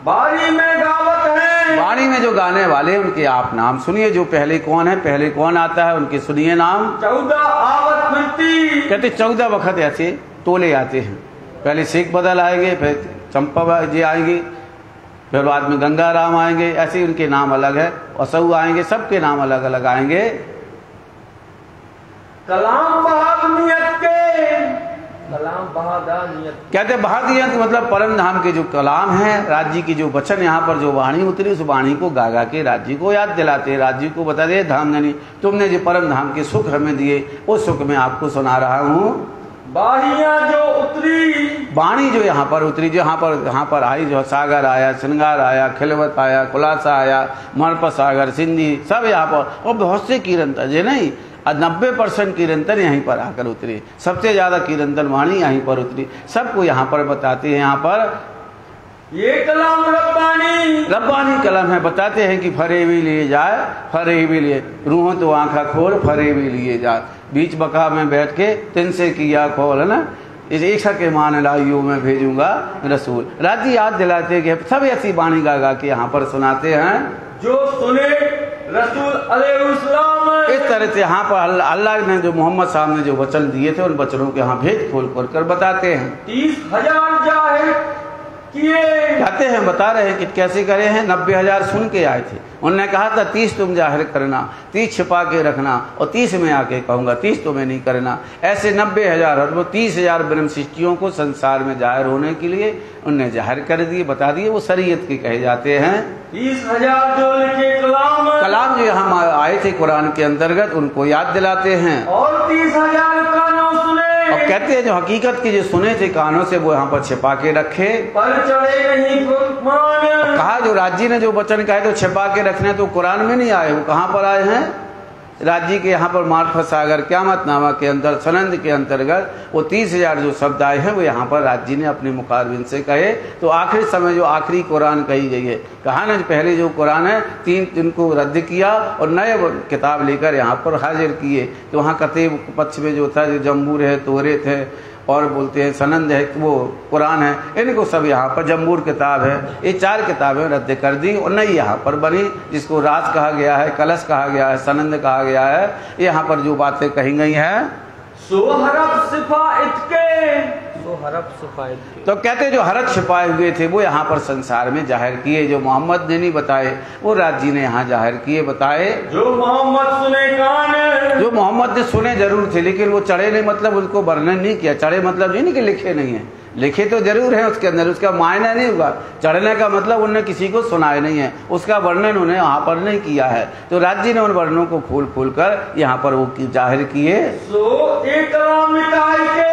बारी में गावत है, वाणी में जो गाने वाले उनके आप नाम सुनिए। जो पहले कौन है, पहले कौन आता है, उनके सुनिए नाम। 14 आवत फिरती, कहते 14 वक्त ऐसे तोले आते हैं। पहले शेख बदल आएंगे, फिर चंपा जी आएंगे, फिर बाद में गंगा राम आएंगे, ऐसे उनके नाम अलग है। असऊ आएंगे, सबके नाम अलग अलग आएंगे। कलाम बहादुनियत के, कलाम बहादुनियत, कहते बहादियत मतलब परम धाम के जो कलाम है, राज्य की जो वचन यहाँ पर जो वाणी उतरी, उस वाणी को गा गा के राज्य को याद दिलाते, राज्य को बता दे धामधनी तुमने जो परम धाम के सुख हमें दिए, उस सुख में आपको सुना रहा हूँ। बारियां जो उतरी, वाणी जो यहाँ पर उतरी, जो यहाँ पर आई, जो सागर आया, श्रृंगार आया, खिलवत आया, खुलासा आया, मर्प सागर, सिंधी, सब यहाँ पर, और बहुत से कीर्तन ये नहीं, 90% कीर्तन यहीं पर आकर उतरी, सबसे ज्यादा कीर्तन वाणी यहीं पर उतरी। सबको यहाँ पर बताते हैं, यहाँ पर ये कलाम रब्बानी कलम है। बताते हैं कि फरे भी लिए जाए, फरे भी लिए, रूहों तो आंखा खोल, फरे भी लिए जाए। बीच बका में बैठ के तिन से किया खोल, है ना, इस ईशा के मान लाइयो में भेजूंगा रसूल। राज्य याद दिलाते कि सब ऐसी वाणी गा गा के यहाँ पर सुनाते हैं। जो सुने रसूल अलैहिस्सलाम, इस तरह से यहाँ पर अल्लाह ने जो मोहम्मद साहब ने जो वचन दिए थे, उन वचनों के यहाँ भेद खोल खोल कर बताते हैं। 30,000 जाहिर किए, कहते हैं, बता रहे हैं कि कैसे करे हैं। 90,000 सुन के आए थे, उन्होंने कहा था 30 तुम जाहिर करना, 30 छिपा के रखना, और 30 में आके कहूंगा, 30 तुम्हें नहीं करना। ऐसे 90,000 और वो 30,000 ब्रह्म सृष्टियों को संसार में जाहिर होने के लिए उनने जाहिर कर दिए, बता दिए। वो शरीयत के कहे जाते हैं। 30,000 जो लिखे कलाम जो हम आए थे कुरान के अंतर्गत, उनको याद दिलाते हैं। और 30,000 कानों सुने, और कहते हैं जो हकीकत के जो सुने थे कानों से, वो यहाँ पर छिपा के रखे, पर चढ़े नहीं फुरमान। कहा जो राज्य ने जो वचन कहे तो छिपा के रखने, तो कुरान में नहीं आए, वो कहाँ पर आए हैं, राज्य के यहाँ पर मार्फत सागर क़यामत नामा के अंदर सनंद के अंतर्गत वो 30,000 जो शब्द आए हैं, वो यहाँ पर राज्य ने अपने मुखारबिन से कहे। तो आखिरी समय जो आखिरी कुरान कही गई है, कहा ना पहले जो कुरान है 3 दिन को रद्द किया और नए किताब लेकर यहाँ पर हाजिर किए। तो वहाँ कतीब पक्ष में जो था, जो जम्बूर है, तोरेत है, और बोलते हैं सनंद है, वो कुरान है, इनको सब यहाँ पर जम्बूर किताब है, ये 4 किताबें रद्द कर दी और नई यहाँ पर बनी, जिसको राज कहा गया है, कलश कहा गया है, सनंद कहा गया है। यहाँ पर जो बातें कही गई हैं, सो हरफ सिफाइत के, तो कहते जो हरत छिपाए हुए थे वो यहाँ पर संसार में जाहिर किए। जो मोहम्मद ने नहीं बताए, वो राज्य ने यहाँ जाहिर किए, बताए। जो मोहम्मद सुने कान, जो मोहम्मद ने सुने जरूर थे, लेकिन वो चढ़े नहीं, मतलब उनको वर्णन नहीं किया। चढ़े मतलब ये नहीं कि लिखे नहीं है, लिखे तो जरूर है उसके अंदर, उसका मायना नहीं होगा। चढ़ने का मतलब उन्होंने किसी को सुनाए नहीं है, उसका वर्णन उन्हें यहाँ पर नहीं किया है। तो राज्य ने उन वर्णों को खोल खोल कर यहाँ पर वो जाहिर किए। सो एक कलाम के,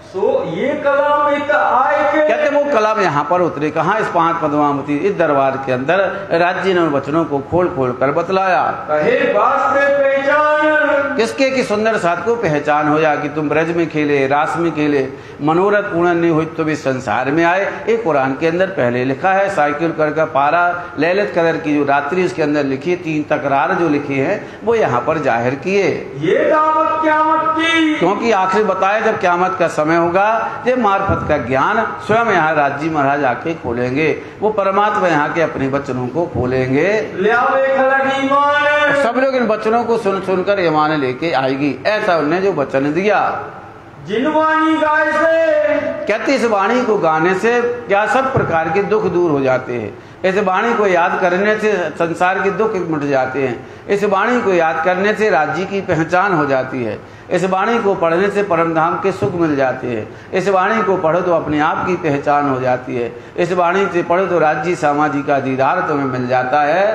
सो ये कलाम आए के, कहते वो कलाम यहाँ पर उतरे कहाँ, इस 5 पद्मावती इस दरबार के अंदर राज्य ने उन वचनों को खोल खोल कर बतलाया। कहे वास्ते पहचान, किसके की सुंदर साथ को पहचान हो जा कि तुम ब्रज में खेले, रास में खेले, मनोरथ पूर्ण नहीं हुई तो भी संसार में आए। एक कुरान के अंदर पहले लिखा है, साइकिल कर का पारा लैलत कदर की जो रात्रि उसके अंदर लिखी, 3 तकरार जो लिखे हैं वो यहाँ पर जाहिर किए। ये दावत क़यामत की, क्योंकि आखिर बताया जब क़यामत का समय होगा, ये मार्फत का ज्ञान स्वयं यहाँ राज्य महाराज आके खोलेंगे, वो परमात्मा यहाँ के अपने वचनों को खोलेंगे। सब लोग इन वचनों को सुन सुनकर ईमान लेके आएगी, ऐसा उन्हें जो वचन दिया। जिनवानी गाय से, कहते इस वाणी को गाने से क्या सब प्रकार के दुख दूर हो जाते हैं। इस वाणी को याद करने से संसार के दुख मिट जाते हैं। इस वाणी को याद करने से राज्य की पहचान हो जाती है। इस वाणी को पढ़ने से परम धाम के सुख मिल जाते हैं। इस वाणी को पढ़ो तो अपने आप की पहचान हो जाती है। इस वाणी से पढ़ो तो राज्य सामाजिक का दीदार तुम्हें मिल जाता है।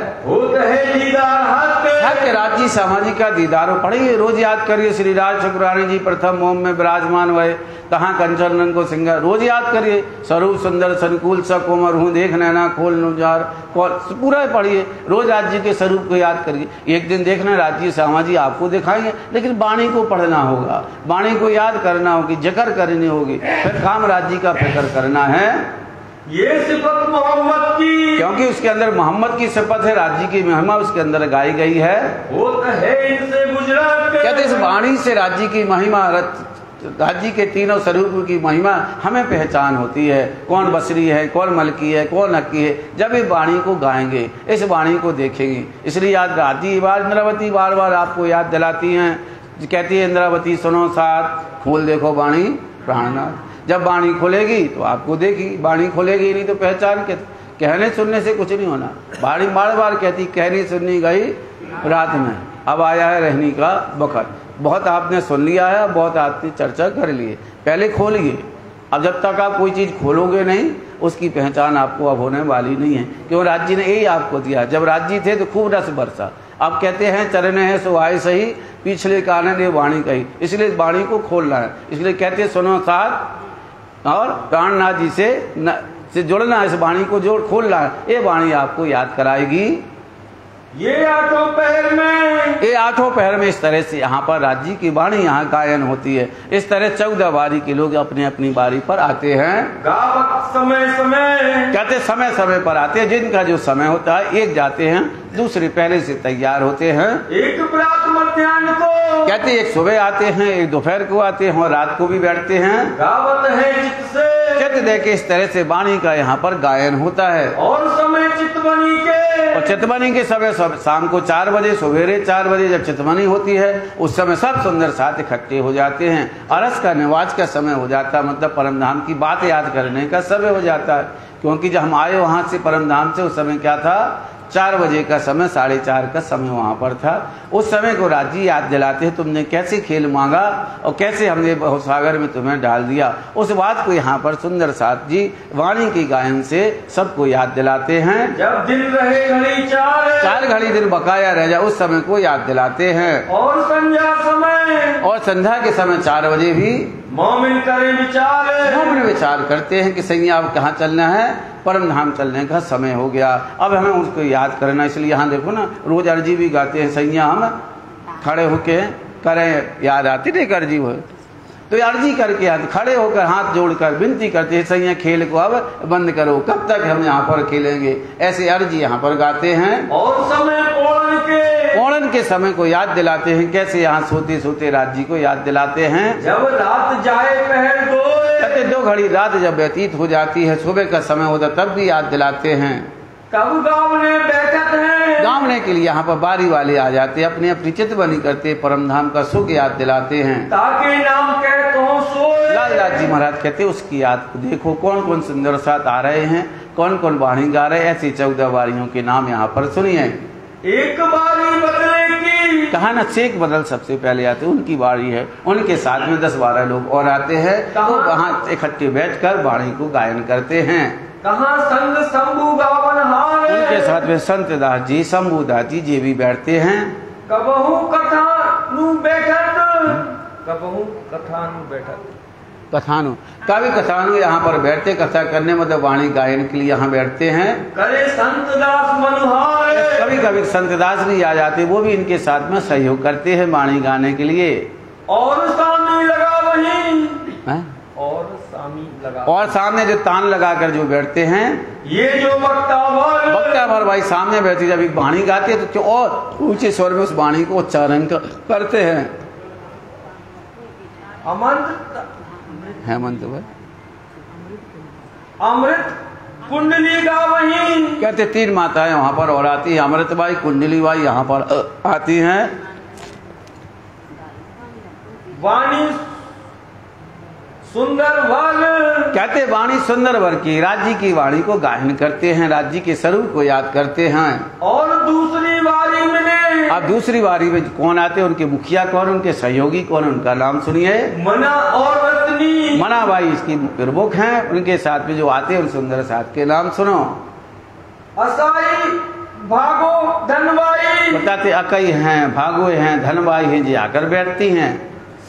हक राज्य सामाजिक का दीदार पढ़िए, रोज याद करिए। श्री राज शुक्राणी जी प्रथम मोम में विराजमान हुए, कहाँ कंचन को सिंगर, रोज याद करिए। स्वरूप सुंदर संकुल सकोमर हूँ, देख नैना खोल नुजार, पूरा पढ़िए। रोज राज्य के स्वरूप को याद करिए। एक दिन देखना राज्य सामाजी आपको दिखाएंगे, लेकिन वाणी को पढ़ना होगा, वाणी को याद करना होगी, जिक्र करनी होगी, फिर काम राज्य का फिक्र करना है। ये सिफत मोहम्मद की, क्योंकि उसके अंदर मोहम्मद की सिफत है, राज्य की महिमा उसके अंदर गाई गई है। वो है इनसे गुजरात के, कहते इस वाणी से राज्य की महिमा, राज्य के तीनों स्वरूप की महिमा हमें पहचान होती है। कौन बसरी है, कौन मलकी है, कौन अक्की है, जब ये वाणी को गाएंगे, इस वाणी को देखेंगे। इसलिए याद राज्य बार इंद्रावती बार बार आपको याद दिलाती हैं। कहती है इंद्रावती सुनो साथ, खोल देखो वाणी प्राणनाथ। जब वाणी खोलेगी तो आपको देखी, वाणी खोलेगी नहीं तो पहचान के। कहने सुनने से कुछ नहीं होना। वाणी बार बार कहती कहनी सुननी गई रात में, अब आया है रहने का वक्त। बहुत आपने सुन लिया है, बहुत आपने चर्चा कर ली है, पहले खोलिए। अब जब तक आप कोई चीज़ खोलोगे नहीं, उसकी पहचान आपको अब होने वाली नहीं है। क्यों राज्य ने यही आपको दिया। जब राज्य थे तो खूब रस बरसा। अब कहते हैं चरने हैं सो आए सही, पिछले काने ने वाणी कही, इसलिए वाणी को खोलना है। इसलिए कहते हैं सुनो साथ और प्राणनाथ जी से जुड़ना, इस वाणी को जोड़ खोलना है। ये वाणी आपको याद कराएगी। ये आठों पहर में इस तरह से यहाँ पर राज्य की वाणी यहाँ गायन होती है। इस तरह 14 बारी के लोग अपने अपनी बारी पर आते हैं। समय कहते समय समय पर आते हैं। जिनका जो समय होता है, एक जाते हैं, दूसरे पहले से तैयार होते हैं। एक प्रातः मध्याह्न को, कहते एक सुबह आते हैं, एक दोपहर को आते हैं और रात को भी बैठते हैं। गावत है चित्त से, चित्त दे के इस तरह से वाणी का यहाँ पर गायन होता है। और समय चितवनी के, और चितवनी के समय शाम को 4 बजे, सवेरे 4 बजे जब चितवनी होती है, उस समय सब सुंदर साथ इकट्ठे हो जाते हैं। अरस का निवाज का समय हो जाता है, मतलब परम धाम की बात याद करने का समय हो जाता है। क्योंकि जब हम आए वहां से परम धाम से, उस समय क्या था, 4 बजे का समय, 4:30 का समय वहां पर था। उस समय को राज्य याद दिलाते हैं, तुमने कैसे खेल मांगा और कैसे हमने सागर में तुम्हें डाल दिया। उस बात को यहाँ पर सुंदर साथ जी वाणी की गायन से सबको याद दिलाते हैं। जब दिन रहे घड़ी 4 घड़ी दिन बकाया रह जाए, उस समय को याद दिलाते हैं। और संध्या समय, और संध्या के समय 4 बजे भी मोमिन करे विचार, मोमिन विचार करते हैं कि सैया अब कहाँ चलना है, परम धाम चलने का समय हो गया, अब हमें उसको याद करना। इसलिए यहाँ देखो ना, रोज अर्जी भी गाते हैं, सैया हम खड़े होके करें, याद आती नहीं अर्जी हो तो अर्जी करके याद, खड़े होकर हाथ जोड़कर विनती करते हैं, सैया खेल को अब बंद करो, कब तक हम यहाँ पर खेलेंगे, ऐसे अर्जी यहाँ पर गाते हैं। और समय ओणन के समय को याद दिलाते हैं। कैसे यहाँ सोते सोते राज्य को याद दिलाते हैं। जब रात जाए पहर 2, कहते 2 घड़ी रात जब व्यतीत हो जाती है, सुबह का समय होता तब भी याद दिलाते हैं। तब गाँवने बैठत है, गाँवने के लिए यहाँ पर बारी वाले आ जाते हैं, अपनी अपनी चितवनी करते, परम धाम का सुख याद दिलाते हैं। ताकि नाम कह तो सोए, लालदास जी महाराज कहते उसकी याद को देखो, कौन कौन सुंदर साथ आ रहे हैं, कौन कौन वाणी गा रहे हैं। ऐसी 14 वारियों के नाम यहाँ पर सुनिए। एक बारी बदले की, कहा ना, शेख बदल सबसे पहले आते, उनकी बारी है, उनके साथ में 10-12 लोग और आते हैं, तो वहाँ इकट्ठे बैठकर वाणी को गायन करते हैं। कहाँ संग शंभू गावन हारे, उनके साथ में संत दास जी, शंभू दास जी ये भी बैठते हैं। कबहू कथानु बैठत, कबहू कथानु बैठत, कथानु कवि कथानु यहाँ पर बैठते, कथा करने मतलब वाणी गायन के लिए यहाँ बैठते हैं। करे संत दास मनुहारे, कभी कभी संत दास भी आ जाते, वो भी इनके साथ में सहयोग करते हैं वाणी गाने के लिए। और सामी लगा वहीं, और सामने जो तान लगाकर जो बैठते हैं, ये जो वक्ता भर भाई सामने बैठे, जब एक वाणी गाती है तो और ऊंचे स्वर में उस वाणी को उच्चारण करते हैं। हेमंत भाई अमृत कुंडली गा वहीं, कहते 3 माताएं वहां पर और आती है, अमृत बाई, कुंडली बाई यहाँ पर आती हैं। वाणी सुंदर वर, कहते वाणी सुंदर वर की, राज्य की वाणी को गायन करते हैं, राज्य के स्वरूप को याद करते हैं। और दूसरी बारी में, अब दूसरी बारी में कौन आते हैं, उनके मुखिया कौन, उनके सहयोगी कौन, उनका नाम सुनिए। मना और रत्नी, मना बाई इसकी प्रमुख हैं, उनके साथ में जो आते हैं उन सुंदर साथ के नाम सुनो। असाई भागो धनबाई, बताते अकई हैं, भागो हैं, धनबाई हैं, जी आकर बैठती हैं।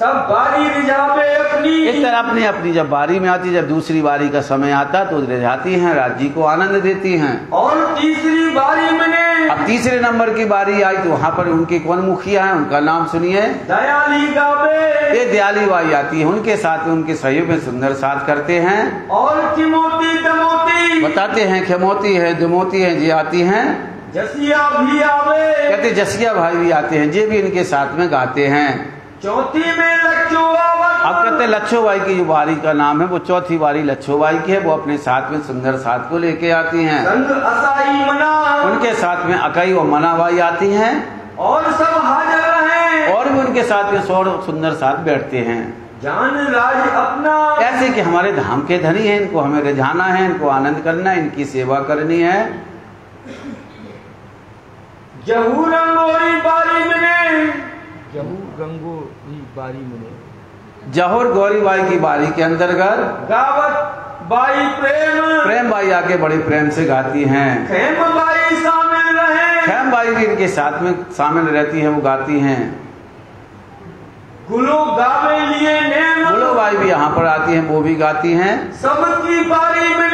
सब बारी रिझावे अपनी, इस तरह अपनी अपनी जब बारी में आती, जब दूसरी बारी का समय आता तो रिझाती हैं, राज्य को आनंद देती हैं। और तीसरी बारी में, अब तीसरे नंबर की बारी आई तो वहाँ पर उनके कौन मुखिया हैं, उनका नाम सुनिए। दयाली गावे, ये दयाली बाई आती है, उनके साथ में उनके सहयोग में सुंदर साथ करते हैं। और खिमोती दमोती, बताते हैं खेमोती है, दमोती है, जी आती हैं। जसिया भी आवे, कहते जसिया भाई भी आते हैं, ये भी इनके साथ में गाते हैं। चौथी में लच्छो आवत, अब कहते लच्छो बाई की जो बारी का नाम है वो चौथी बारी लच्छो बाई की है, वो अपने साथ में सुंदर साथ को लेके आती हैं। संग असाई मना, उनके साथ में अकई और मना बाई आती हैं, और सब हाजिर रहे, और भी उनके साथ में सौ सुंदर साथ बैठते हैं। जान राज अपना, ऐसे कि हमारे धाम के धनी हैं, इनको हमें रिझाना है, इनको आनंद करना है, इनकी सेवा करनी है। जहू रंगोरी बारी में, जहू गंगो ही बारी मुने, जहूर गौरी बाई की बारी के अंतर्गत गावत बाई प्रेम, प्रेम बाई आके बड़े प्रेम से गाती हैं। खेम बाई शामिल रहे, खेम बाई भी इनके साथ में शामिल रहती है, वो गाती हैं। गुलो गावे लिए नेम, गुलो बाई भी यहाँ पर आती हैं, वो भी गाती हैं। सबकी बारी में,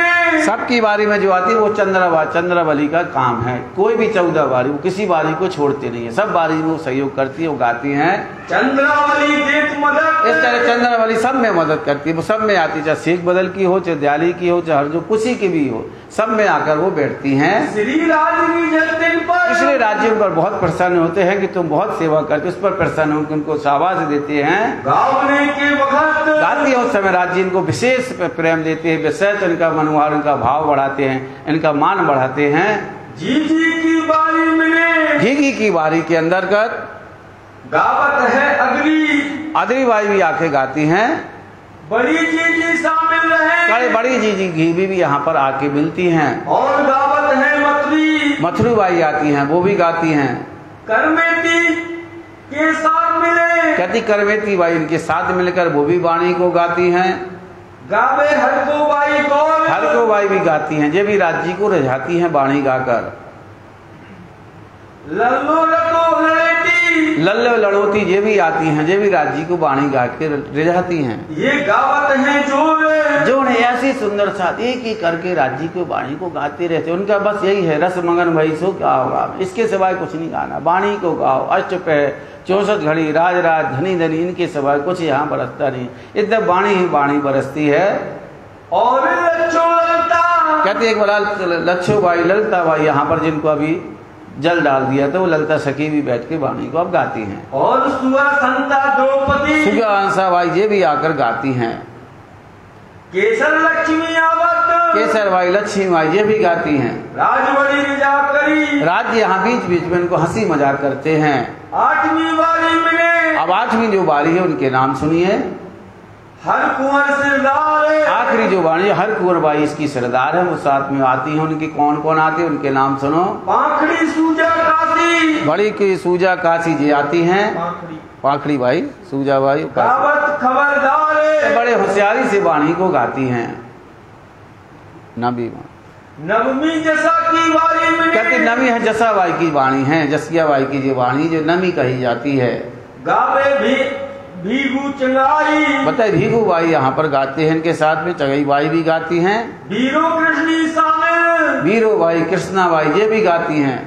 सबकी बारी में जो आती है वो चंद्रावली का काम है। कोई भी 14 बारी वो किसी बारी को छोड़ते नहीं है, सब बारी में वो सहयोग करती है, वो गाती हैं। चंद्रावली देत मदद, इस तरह चंद्रावली सब में मदद करती है, वो सब में आती है, चाहे शेख बदल की हो, चाहे दयाली की हो, चाहे जो किसी की भी हो, सब में आकर वो बैठती हैं। श्री राजनी जतिन पर, इसलिए राज्य उन पर बहुत प्रसन्न होते हैं कि तुम बहुत सेवा करते, उस पर प्रसन्न होकर उनको शाबाश देते हैं। गावने के वक्त, गाती है उस समय राज्य इनको विशेष प्रेम देते हैं, विशेष इनका मनोहार, इनका भाव बढ़ाते हैं, इनका मान बढ़ाते हैं। जीजी की बारी में, घीघी की बारी के अंतर्गत गावत है अगली, अदरी बाई भी आके गाती हैं। बड़ी जीजी शामिल रहे, बड़ी जीजी घीबी भी यहाँ पर आके मिलती हैं। और गावत है मथुरी, मथुरी बाई आती हैं, वो भी गाती हैं। करमेती के साथ मिले, कहती करवेती बाई इनके साथ मिलकर वो भी वाणी को गाती हैं। गावे हरको बाई गौर, हरको बाई भी गाती हैं, ये भी राज्य को रिझाती हैं वाणी गाकर। लल्लो लतो लड़ेती, लल्लो लड़ोती ये भी आती हैं, ये भी राज्य को वाणी गा के रिझाती हैं। ये गावत है जो ने ऐसी सुंदर साथ एक ही करके राज्य को वाणी को गाते रहते, उनका बस यही है रस मगन भई सो क्या होगा, इसके सिवाय कुछ नहीं गाना, वाणी को गाओ, अष्टपहर 64 घड़ी राज राज धनी धनी, इनके सिवाय कुछ यहाँ बरसता नहीं, इधर वाणी ही वाणी बरसती है। और लच्छो ललता, कहते एक बार लच्छो बाई ललता बाई यहाँ पर जिनको अभी जल डाल दिया तो वो ललता सखी भी बैठ के वाणी को अब गाती हैं। और सुअसंता द्रौपदी, सुगहंसा बाई ये भी आकर गाती हैं। केसर लक्ष्मी आवत, केसर बाई लक्ष्मी बाई ये भी गाती हैं। राजवड़ी रिजा करी, राज्य यहाँ बीच बीच में इनको हंसी मजाक करते हैं। 8वीं बारी में, अब 8वीं जो बारी है उनके नाम सुनिए। हर कुंवर सिरदार, आखिरी जो बाणी हर कुंवर बाई इसकी सरदार है, वो साथ में आती हैं। उनकी कौन कौन आती है उनके नाम सुनो। पाखड़ी सूजा काशी, बड़ी की सूजा काशी जी आती हैं। पाखड़ी बाई सूजा बाई गावत खबरदार, बड़े होशियारी से वाणी को गाती हैं। नवमी जसा की बारी में, कहते नवी है जसा बाई की वाणी है, जसिया बाई की जो वाणी जो नवी कही जाती है। गावे भी भीगू चंगाई, बताए भीगू बाई यहाँ पर गाते हैं, इनके साथ में चगई बाई भी गाती हैं। वीरो कृष्णी शामिल, वीरो बाई कृष्णा बाई ये भी गाती हैं।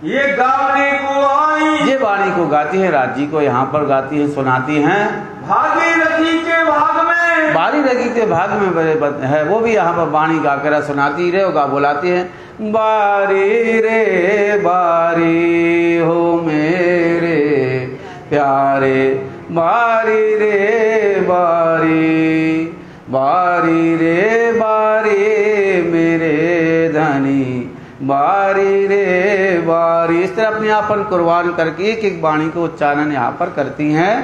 ये गावने को आई, ये वाणी को गाती है, राज्य को यहाँ पर गाती है, सुनाती हैं। भागीरथी के भाग में, भागीरथी के भाग में है, वो भी यहाँ पर वाणी गाकर सुनाती रहे होगा, बुलाती है। बारी रे बारी हो मेरे प्यारे, बारी रे बारी, बारी रे बारी मेरे धनी, बारी रे बारी। इस तरह अपने आपन कुर्बान करके एक एक वाणी को उच्चारण यहाँ पर करती हैं।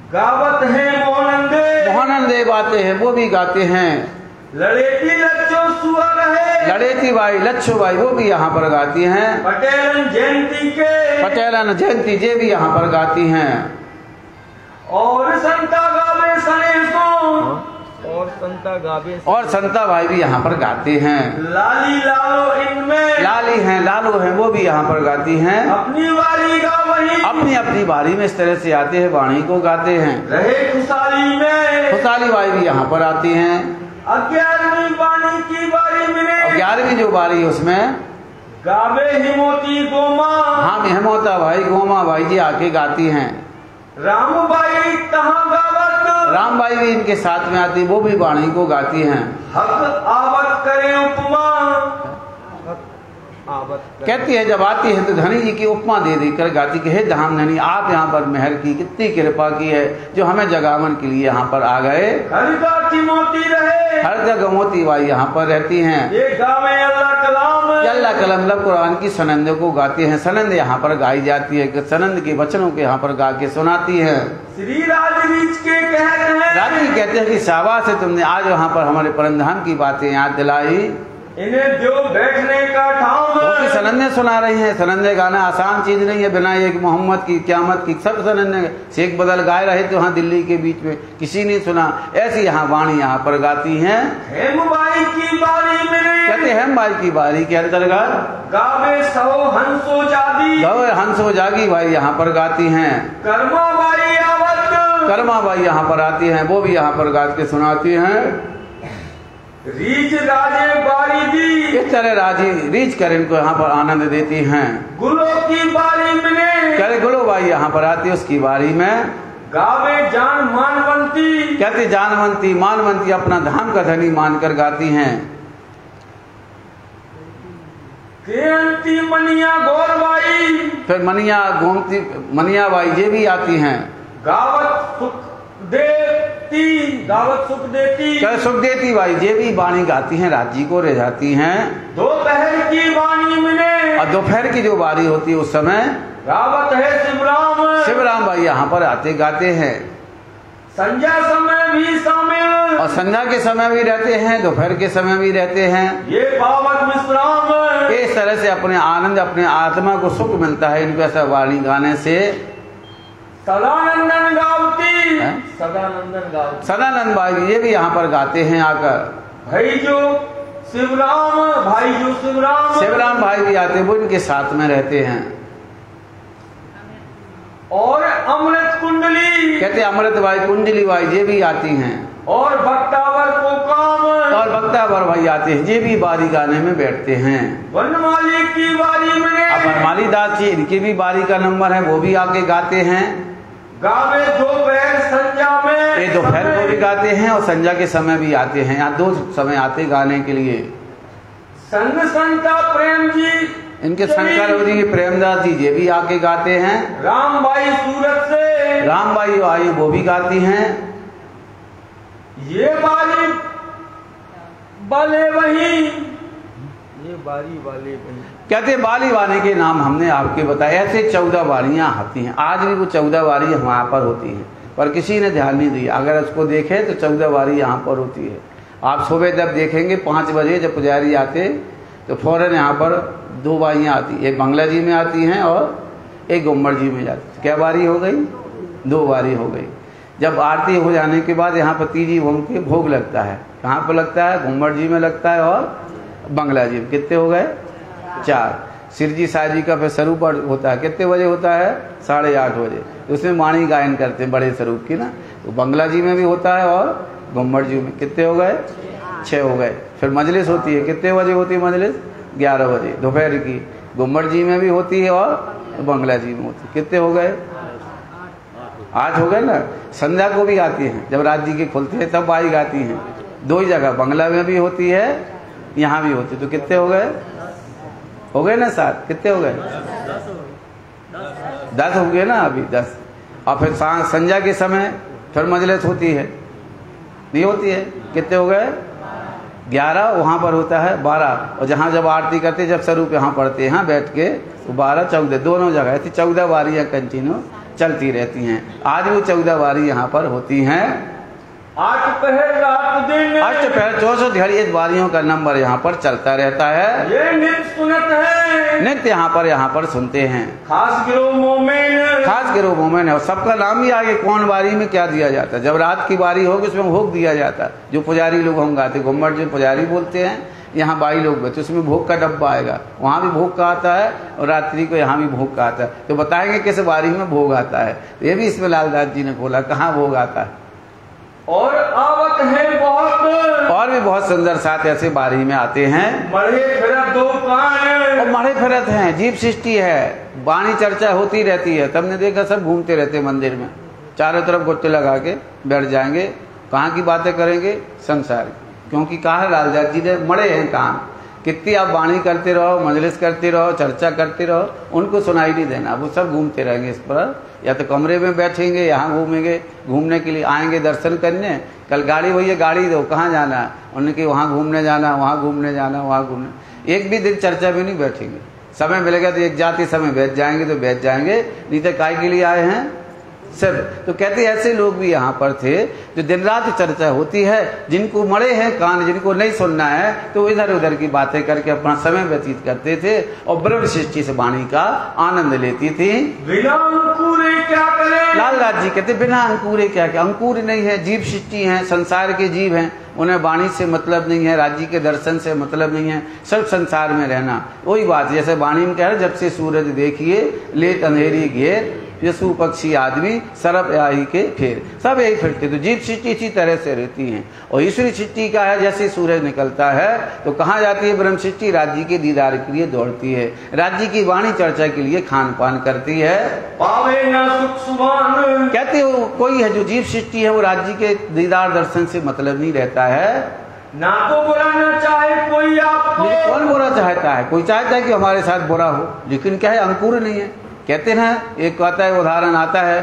गावत है मोहनंदे, मोहनंदे बाते हैं, वो भी गाते हैं। लड़ेती लच्छो सुअर है, लड़ेती बाई लच्छो बाई वो भी यहाँ पर गाती हैं। पटेलन जयंती के, पटेलन जयंती जे भी यहाँ पर गाती हैं। और संता गावे सनेसो, और संता गावे, और संता भाई भी यहाँ पर गाते हैं। लाली लालो इनमें, लाली हैं लालू हैं वो भी यहाँ पर गाती हैं। अपनी बारी गा वही, अपनी अपनी बारी में इस तरह से आते हैं, वाणी को गाते हैं। रहे खुशहाली में, खुशहाली बाई भी यहाँ पर आती हैं। 11वीं बाणी की बारी में, और 11वीं जो बारी है उसमें गावे हिमोती गोमा, हम हेमोता भाई गोमा भाई जी आके गाती हैं। रामबाई तहाँ गावत, रामबाई भी इनके साथ में आती, वो भी वाणी को गाती हैं। हक आवत करे उपमा, आवत कहती है जब आती है तो धनी जी की उपमा दे देकर गाती कि हे धाम धनी आप यहाँ पर मेहर की, कितनी कृपा की है जो हमें जगावन के लिए यहाँ पर आ गए। हरिदासी मोती रहे, हर जगह मोती बाई यहाँ पर रहती हैं। ये गावे अल्लाह कलाम, अल्लाह कलम मतलब कुरान की सनंद को गाती हैं। सनंद यहाँ पर गाई जाती है, सनंद के वचनों को यहाँ पर गा के सुनाती है। श्री राजरीच के कह रहे हैं, राजी कहते हैं कि शाबाश है तुमने आज वहाँ पर हमारे परमधाम की बातें याद दिलाई। इन्हें जो बैठने का ठाम, क्योंकि सनंदे सुना रही हैं। सनंदे गाना आसान चीज नहीं है, बिना एक मोहम्मद की क्यामत की सब सनंदे शेख बदल गाए रहे थे वहाँ दिल्ली के बीच में, किसी ने सुना। ऐसी यहाँ वाणी यहाँ पर गाती हैं। हेमबाई की बारी में, कहते हेमबाई की बारी के अंतर्गत गावे सो हंसो जादी, गौर हंसो जागी भाई यहाँ पर गाती हैं। कर्मा बाई आवत, कर्मा बाई यहाँ पर आती हैं, वो भी यहाँ पर गा के सुनाती हैं। रीच राजे बारी दी, इस तरह राजी रीच कर इनको यहाँ पर आनंद देती हैं। गुलो की बारी में, करे गुलो बाई यहाँ पर आती है उसकी बारी में। गावे जान मानवंती, कहते जानवंती मानवंती अपना धाम का धनी मानकर गाती हैं। केंती मनिया गौरबाई, फिर मनिया गोमती मनिया बाई ये भी आती हैं। गावत सुख देती, गावत सुख देती, क्या सुख देती बाई ये भी वाणी गाती हैं, राज्य को रह जाती हैं। दोपहर की वाणी में, और दोपहर की जो बारी होती है उस समय गावत है शिवराम, शिवराम भाई यहाँ पर आते गाते हैं। संध्या समय भी शामिल, और संध्या के समय भी रहते हैं, दोपहर के समय भी रहते हैं। ये पावक विश्राम, इस तरह से अपने आनंद अपने आत्मा को सुख मिलता है इनको ऐसा वाणी गाने से। सदानंदन गावती, सदानंदन गावती, सदानंद भाई ये भी यहाँ पर गाते हैं आकर। भाई जो शिवराम, भाई जो शिवराम, शिवराम भाई भी आते वो इनके साथ में रहते हैं। और अमृत कुंडली, कहते अमृत भाई कुंडली भाई ये भी आती हैं। और भक्तावर को काम, और भक्तावर भाई आते हैं ये भी बारी गाने में बैठते हैं। वनमाली की बारी में, अब वनमाली दास जी इनकी भी बारी का नंबर है, वो भी आके गाते हैं। गावे दोपहर संध्या में, ये दोपहर को भी गाते हैं और संध्या के समय भी आते हैं। यहाँ दो समय आते गाने के लिए। संग संता प्रेम जी, इनके शंकर जी प्रेमदास जी ये भी आके गाते हैं। रामबाई सूरत से, रामबाई आई वो भी गाती हैं। ये बारी वाले वही, ये बारी वाले वही। कहते बाली वाणी के नाम हमने आपके बताए। ऐसे 14 बारियां आती हैं, आज भी वो 14 बारी वहाँ पर होती हैं, पर किसी ने ध्यान नहीं दिया। अगर उसको देखें तो 14 बारी यहाँ पर होती है। आप सुबह जब देखेंगे 5 बजे जब पुजारी आते तो फौरन यहाँ पर 2 बारियाँ आती, एक बंगला जी में आती हैं और एक गुम्मड़ जी में जाती। क्या बारी हो गई? 2 बारी हो गई। जब आरती हो जाने के बाद यहाँ पर तीजी भोग के भोग लगता है। कहाँ पर लगता है? गुम्मड़ जी में लगता है और बंगला जी में। कितने हो गए? 4। सिरजी साहब जी का फिर स्वरूप होता है, कितने बजे होता है? 8:30 बजे। तो उसमें वाणी गायन करते हैं बड़े स्वरूप की ना, तो बंगला जी में भी होता है और गुम्मड़ जी में। कितने हो गए? 6 हो गए। फिर मजलिस होती है, कितने बजे होती है मजलिस? 11 बजे दोपहर की। गुम्मड़ जी में भी होती है और बंगला जी में होती है। कितने हो गए? 8 हो गए ना। संध्या को भी आती हैं, जब रात जी के खुलते हैं तब बाई गाती हैं। 2 ही जगह, बंगला में भी होती है, यहाँ भी होती है। तो कितने हो गए? हो गए ना 7। कितने हो गए? 10 हो गए ना अभी 10। और फिर संध्या के समय फिर मजलिस होती है, नहीं होती है? कितने हो गए? 11। वहाँ पर होता है 12। और जहाँ जब आरती करते जब स्वरूप यहाँ पढ़ते हैं बैठ के, तो 12 14 दोनों जगह ऐसी 14 बारियाँ कंटिन्यू चलती रहती हैं। आज भी 14 बारी यहाँ पर होती हैं। 8 पहर रात दिन 8 पहर 64 घड़ी इस बारियों का नंबर यहाँ पर चलता रहता है। ये नित्य सुनत है, नित्य यहाँ पर सुनते हैं। खास गिरोह मोमेन है और सबका नाम भी आगे कौन बारी में क्या दिया जाता है। जब रात की बारी होगी उसमें भोग दिया जाता है। जो पुजारी लोग हम गाते घुम्मट जो पुजारी बोलते हैं, यहाँ बाई लोग बचे, उसमें भोग का डब्बा आएगा, वहाँ भी भोग का आता है और रात्रि को यहाँ भी भोग का आता है। तो बताएंगे किस बारी में भोग आता है। तो ये भी इसमें लालदास जी ने बोला कहाँ भोग आता है। और आवत है बहुत, और भी बहुत सुंदर साथ ऐसे बारी में आते हैं। मढ़े फिरत 2 कान और मढ़े फिरत हैं, जीव सृष्टि है, वाणी चर्चा होती रहती है। तुमने देखा सब घूमते रहते मंदिर में, चारों तरफ गुट्टे लगा के बैठ जाएंगे। कहाँ की बातें करेंगे? संसार की। क्योंकि कहा है लालदास जी ने मड़े हैं कान, कितनी आप वाणी करते रहो, मजलिस करते रहो, चर्चा करते रहो, उनको सुनाई नहीं देना। वो सब घूमते रहेंगे इस पर, या तो कमरे में बैठेंगे, यहाँ घूमेंगे, घूमने के लिए आएंगे दर्शन करने। कल गाड़ी भैया गाड़ी दो, कहाँ जाना है? उनके वहाँ घूमने जाना, वहाँ घूमने जाना, वहाँ घूमने। एक भी दिन चर्चा में नहीं बैठेंगे। समय मिलेगा तो एक जाते समय बैठ जाएंगे तो बैठ जाएंगे, नहीं तो काय के लिए आए हैं सब। तो कहते ऐसे लोग भी यहाँ पर थे जो दिन रात चर्चा होती है, जिनको मड़े हैं कान, जिनको नहीं सुनना है तो इधर उधर की बातें करके अपना समय व्यतीत करते थे और ब्रह्म सृष्टि से वाणी का आनंद लेती थी। बिना अंकुरे क्या करें? लालदास जी कहते बिना अंकुरे क्या क्या? अंकुर नहीं है, जीव सृष्टि है, संसार के जीव हैं, उन्हें वाणी से मतलब नहीं है, राज्य के दर्शन से मतलब नहीं है, सब संसार में रहना। वही बात जैसे वाणी में कह रहे, जब से सूरज देखिए लेत अंधेरी घेर, यशु पक्षी आदमी सरप आई के फेर, सब यही फिरते। तो जीव सृष्टि इसी तरह से रहती हैं। और ईश्वरी सृष्टि का है, जैसे सूरज निकलता है तो कहाँ जाती है? ब्रह्म सृष्टि राज्य के दीदार के लिए दौड़ती है, राज्य की वाणी चर्चा के लिए खान पान करती है। पावे ना सुख सुभान, कहते हो कोई है जो जीव सृष्टि है वो राज्य के दीदार दर्शन से मतलब नहीं रहता है। ना तो बुरा ना चाहे कोई आपको, कौन बुरा चाहता है? कोई चाहता है कि हमारे साथ बुरा हो, लेकिन क्या है? अंकुर नहीं है। कहते हैं एक कहता है, उदाहरण आता है,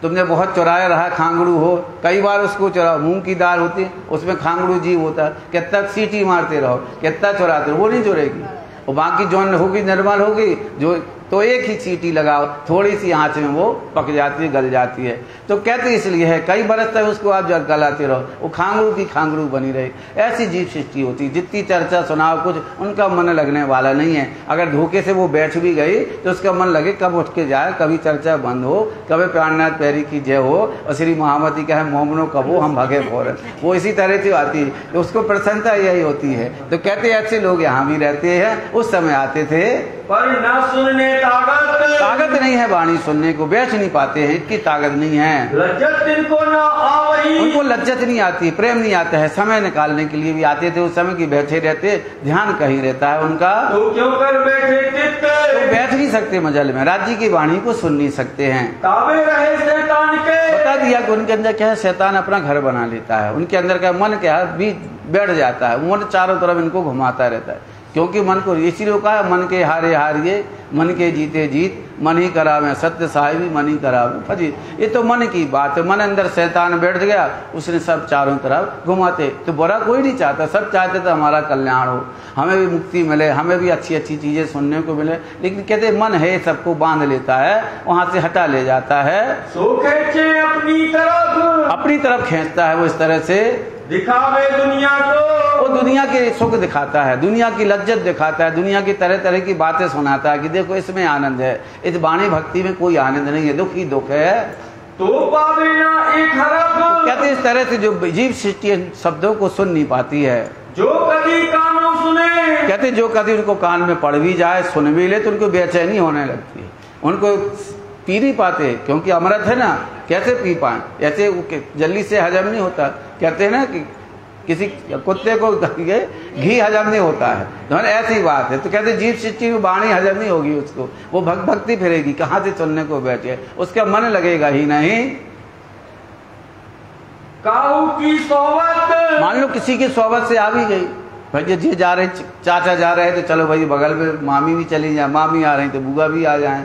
तुमने बहुत चुराया रहा, खांगड़ू हो, कई बार उसको चुराओ, मूंग की दाल होती है उसमें खांगड़ू जीव होता है, कितना सीटी मारते रहो, कितना चुराते रहो, वो नहीं चुरेगी। और बाकी जो होगी निर्मल होगी, जो तो एक ही सीटी लगाओ, थोड़ी सी आंच में वो पक जाती है, गल जाती है। तो कहते इसलिए है कई बरस तक उसको आप जब गलाते रहो, वो खांगड़ू की खांगड़ू बनी रहे। ऐसी जीव सृष्टि होती, जितनी चर्चा सुनाओ कुछ उनका मन लगने वाला नहीं है। अगर धोखे से वो बैठ भी गई तो उसका मन लगे कब उठ के जाए, कभी चर्चा बंद हो, कभी प्राणनाथ पैरी की जय हो और श्री महामती का है मोमनो कबो हम भगे फौरन, वो इसी तरह से आती है। तो उसको प्रसन्नता यही होती है। तो कहते ऐसे लोग यहाँ भी रहते हैं, उस समय आते थे। पर ना सुनने ताकत नहीं है, वाणी सुनने को बैठ नहीं पाते हैं, इतनी ताकत नहीं है। लज्जत इनको ना आवही, उनको लज्जत नहीं आती, प्रेम नहीं आता है। समय निकालने के लिए भी आते थे, उस समय की बैठे रहते, ध्यान कहीं रहता है उनका। तो क्यों कर बैठे चित्त, तो बैठ नहीं सकते मजल में, राज्य की वाणी को सुन नहीं सकते हैं। ताबे रहे शैतान के, बता दिया कि उनके अंदर क्या है, शैतान अपना घर बना लेता है। उनके अंदर का मन क्या है, भी बैठ जाता है, मन चारों तरफ इनको घुमाता रहता है। क्योंकि मन को इसीलिए कहा मन के हारे हारिए, मन के जीते जीत, मन ही करावे सत्य साहिबी, मन ही करावे फजीत। ये तो मन की बात है। मन अंदर शैतान बैठ गया, उसने सब चारों तरफ घुमाते। तो बुरा कोई नहीं चाहता, सब चाहते तो हमारा कल्याण हो, हमें भी मुक्ति मिले, हमें भी अच्छी अच्छी चीजें सुनने को मिले। लेकिन कहते मन है सबको बांध लेता है, वहां से हटा ले जाता है, अपनी तरफ खींचता है। वो इस तरह से दिखावे दुनिया को, वो दुनिया के सुख दिखाता है, दुनिया की लज्जत दिखाता है, दुनिया की तरह तरह की बातें सुनाता है कि देखो इसमें आनंद है। इस वाणी भक्ति में कोई आनंद नहीं है, दुख ही दुख है। तो पावे ना एक हरफ, कहते इस तरह से जो जीव सृष्टि शब्दों को सुन नहीं पाती है, जो कभी कानों सुने, कहते जो कभी उनको कान में पड़ भी जाए, सुन भी ले, तो उनको बेचैनी होने लगती है, उनको पी नहीं पाते। क्योंकि अमृत है ना, कैसे पी पाए, ऐसे जल्दी से हजम नहीं होता। कहते हैं ना कि किसी कुत्ते को घी हजम नहीं होता है, तो ऐसी बात है। तो कहते जीव सृष्टि में वाणी हजम नहीं होगी उसको, वो भक्ति फिरेगी, कहाँ से सुनने को बैठे, उसका मन लगेगा ही नहीं। काऊ की सोबत, मान लो किसी की सोबत से आ भी गई, भाई जी जा रहे, चाचा जा रहे तो चलो भाई बगल में मामी भी चली जाए, मामी आ रही तो बुआ भी आ जाए,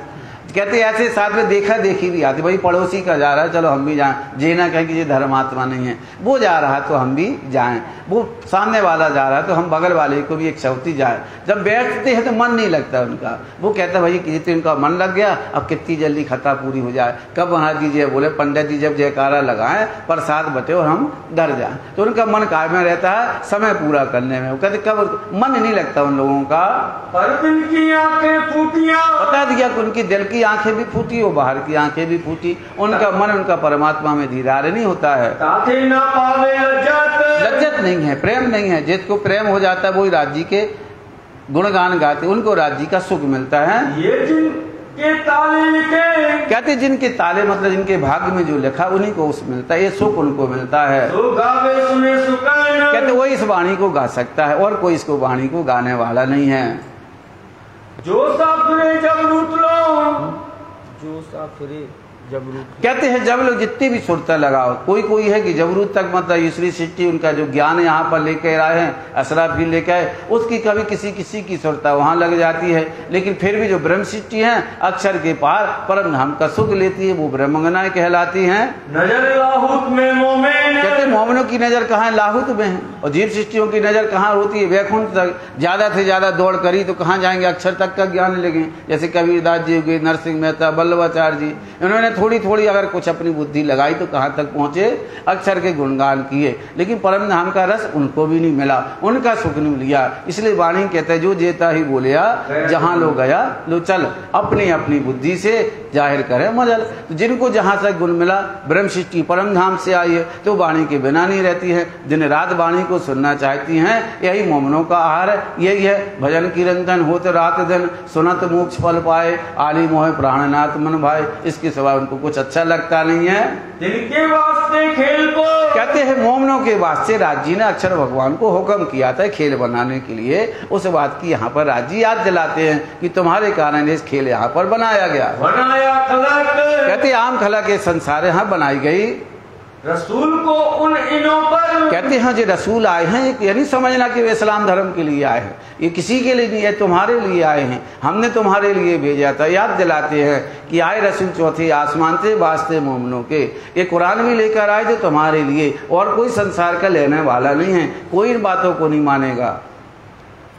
कहते ऐसे साथ में देखा देखी भी आती, भाई पड़ोसी का जा रहा है चलो हम भी जाएं, ये ना कहें कि ये धर्मात्मा नहीं है, वो जा रहा है तो हम भी जाएं, वो सामने वाला जा रहा है तो हम बगल वाले को भी एक शौती जाए। जब बैठते हैं तो मन नहीं लगता उनका, वो कहता भाई कि इनका मन लग गया, अब कितनी जल्दी खत्ता पूरी हो जाए, कब बना दीजिए, बोले पंडित जी जब जयकारा लगाएं प्रसाद बटे और हम घर जाएं, तो उनका मन कायम में रहता है समय पूरा करने में। वो कहते कब मन नहीं लगता उन लोगों का। पर दिल की आंखें फूटियां, बता दिया कि उनकी दिल की आंखें भी फूटी और बाहर की आंखें भी फूटी, उनका मन उनका परमात्मा में दीदार नहीं होता है, ताकि ना पावे लज्जत नहीं है, प्रेम नहीं है। जिसको प्रेम हो जाता है वही राज्य के गुणगान गाते, उनको राज्य का सुख मिलता है। ये जिनके ताले लिखे, कहते जिनके ताले मतलब जिनके भाग्य में जो लिखा उन्हीं को उस मिलता है, ये सुख उनको मिलता है। तो गावे सुने सुकाना, कहते वही इस वाणी को गा सकता है और कोई इसको वाणी को गाने वाला नहीं है। जो साफरे जब लूट लो, जो साफरे जबरूत, कहते हैं जब लोग जितनी भी सुरता लगाओ, कोई कोई है कि जबरूत तक मतलब ईश्वरी सृष्टि उनका जो ज्ञान यहाँ पर लेकर आए हैं, असराफ भी लेकर आए, उसकी कभी किसी किसी की सुरता वहाँ लग जाती है, लेकिन फिर भी जो ब्रह्म सृष्टि है अक्षर के पार परम धाम का सुख लेती है, वो ब्रह्मंगनाएं कहलाती हैं। नजर लाहुत में मोमिन, कहते मोमिनों की नजर कहाँ है, लाहुत में है, और जीव सृष्टियों की नजर कहाँ होती है, वैकुंठ तक। ज्यादा से ज्यादा दौड़ करी तो कहाँ जाएंगे, अक्षर तक का ज्ञान लेंगे। जैसे कबीरदास जी हो गए, नरसिंह मेहता, वल्लभाचार्य जी, इन्होंने थोड़ी थोड़ी अगर कुछ अपनी बुद्धि लगाई तो कहाँ तक पहुंचे, अक्षर के गुणगान किए, लेकिन परम धाम का रस उनको भी नहीं मिला, उनका सुख नहीं लिया। इसलिए वाणी कहते हैं जो जेता ही बोलिया, जहां लो गया लो चल, अपनी अपनी बुद्धि से जाहिर करे मजल। तो जिनको जहां तक गुण मिला, ब्रह्म सृष्टि परम धाम से आई है तो वाणी के बिना नहीं रहती है, दिन रात वाणी को सुनना चाहती हैं। यही मोमनों का आहार है, यही है भजन कीर्तन होत रात दिन, सुनत मोक्ष फल पाए, आली मोह प्राणनाथ मन भाई। इसके सिवा उनको कुछ अच्छा लगता नहीं है। जिनके वास्ते खेल को, कहते हैं मोमनों के वास्ते राज्य ने अक्षर भगवान को हुक्म किया था खेल बनाने के लिए, उस बात की यहाँ पर राज्य याद दिलाते हैं कि तुम्हारे कारण इस खेल यहाँ पर बनाया गया, बनाया खलक। कहते आम खला के संसार यहाँ बनाई गई। रसूल को उन इनों पर, कहते हैं जो रसूल आए हैं ये नहीं समझना कि वे इस्लाम धर्म के लिए आए हैं, ये किसी के लिए नहीं है, तुम्हारे लिए आए हैं, हमने तुम्हारे लिए भेजा था। याद दिलाते हैं कि आए रसूल चौथे आसमान से वास्ते मोमनों के, ये कुरान भी लेकर आए थे तुम्हारे लिए, और कोई संसार का लेने वाला नहीं है, कोई इन बातों को नहीं मानेगा।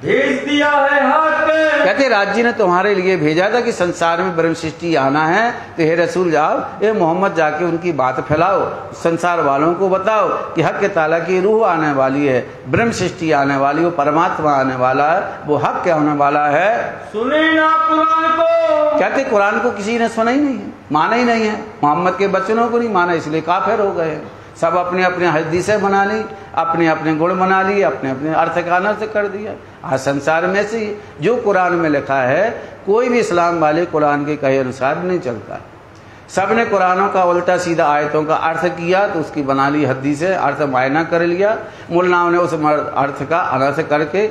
भेज दिया है हक, कहते राज्य ने तुम्हारे लिए भेजा था कि संसार में ब्रह्म सृष्टि आना है, तो हे रसूल जाओ, ये मोहम्मद जाके उनकी बात फैलाओ, संसार वालों को बताओ कि हक के ताला की रूह आने वाली है, ब्रह्म सृष्टि आने वाली, वो परमात्मा आने वाला है, वो हक क्या होने वाला है। सुने ना कुरान को, कहते कुरान को किसी ने सुना ही नहीं है, माना ही नहीं है, मोहम्मद के वचनों को नहीं माना, इसलिए काफिर हो गए। सब अपने अपने हदीसें बना ली, अपने अपने गुण बना लिए, अपने अपने अर्थ का अनर्थ कर दिया। आज संसार में से जो कुरान में लिखा है, कोई भी इस्लाम वाले कुरान के कहे अनुसार नहीं चलता। सब ने कुरानों का उल्टा सीधा आयतों का अर्थ किया, तो उसकी बना ली हदीसें, अर्थ मायना कर लिया। मुल्लाओं ने उस अर्थ का अनर्थ करके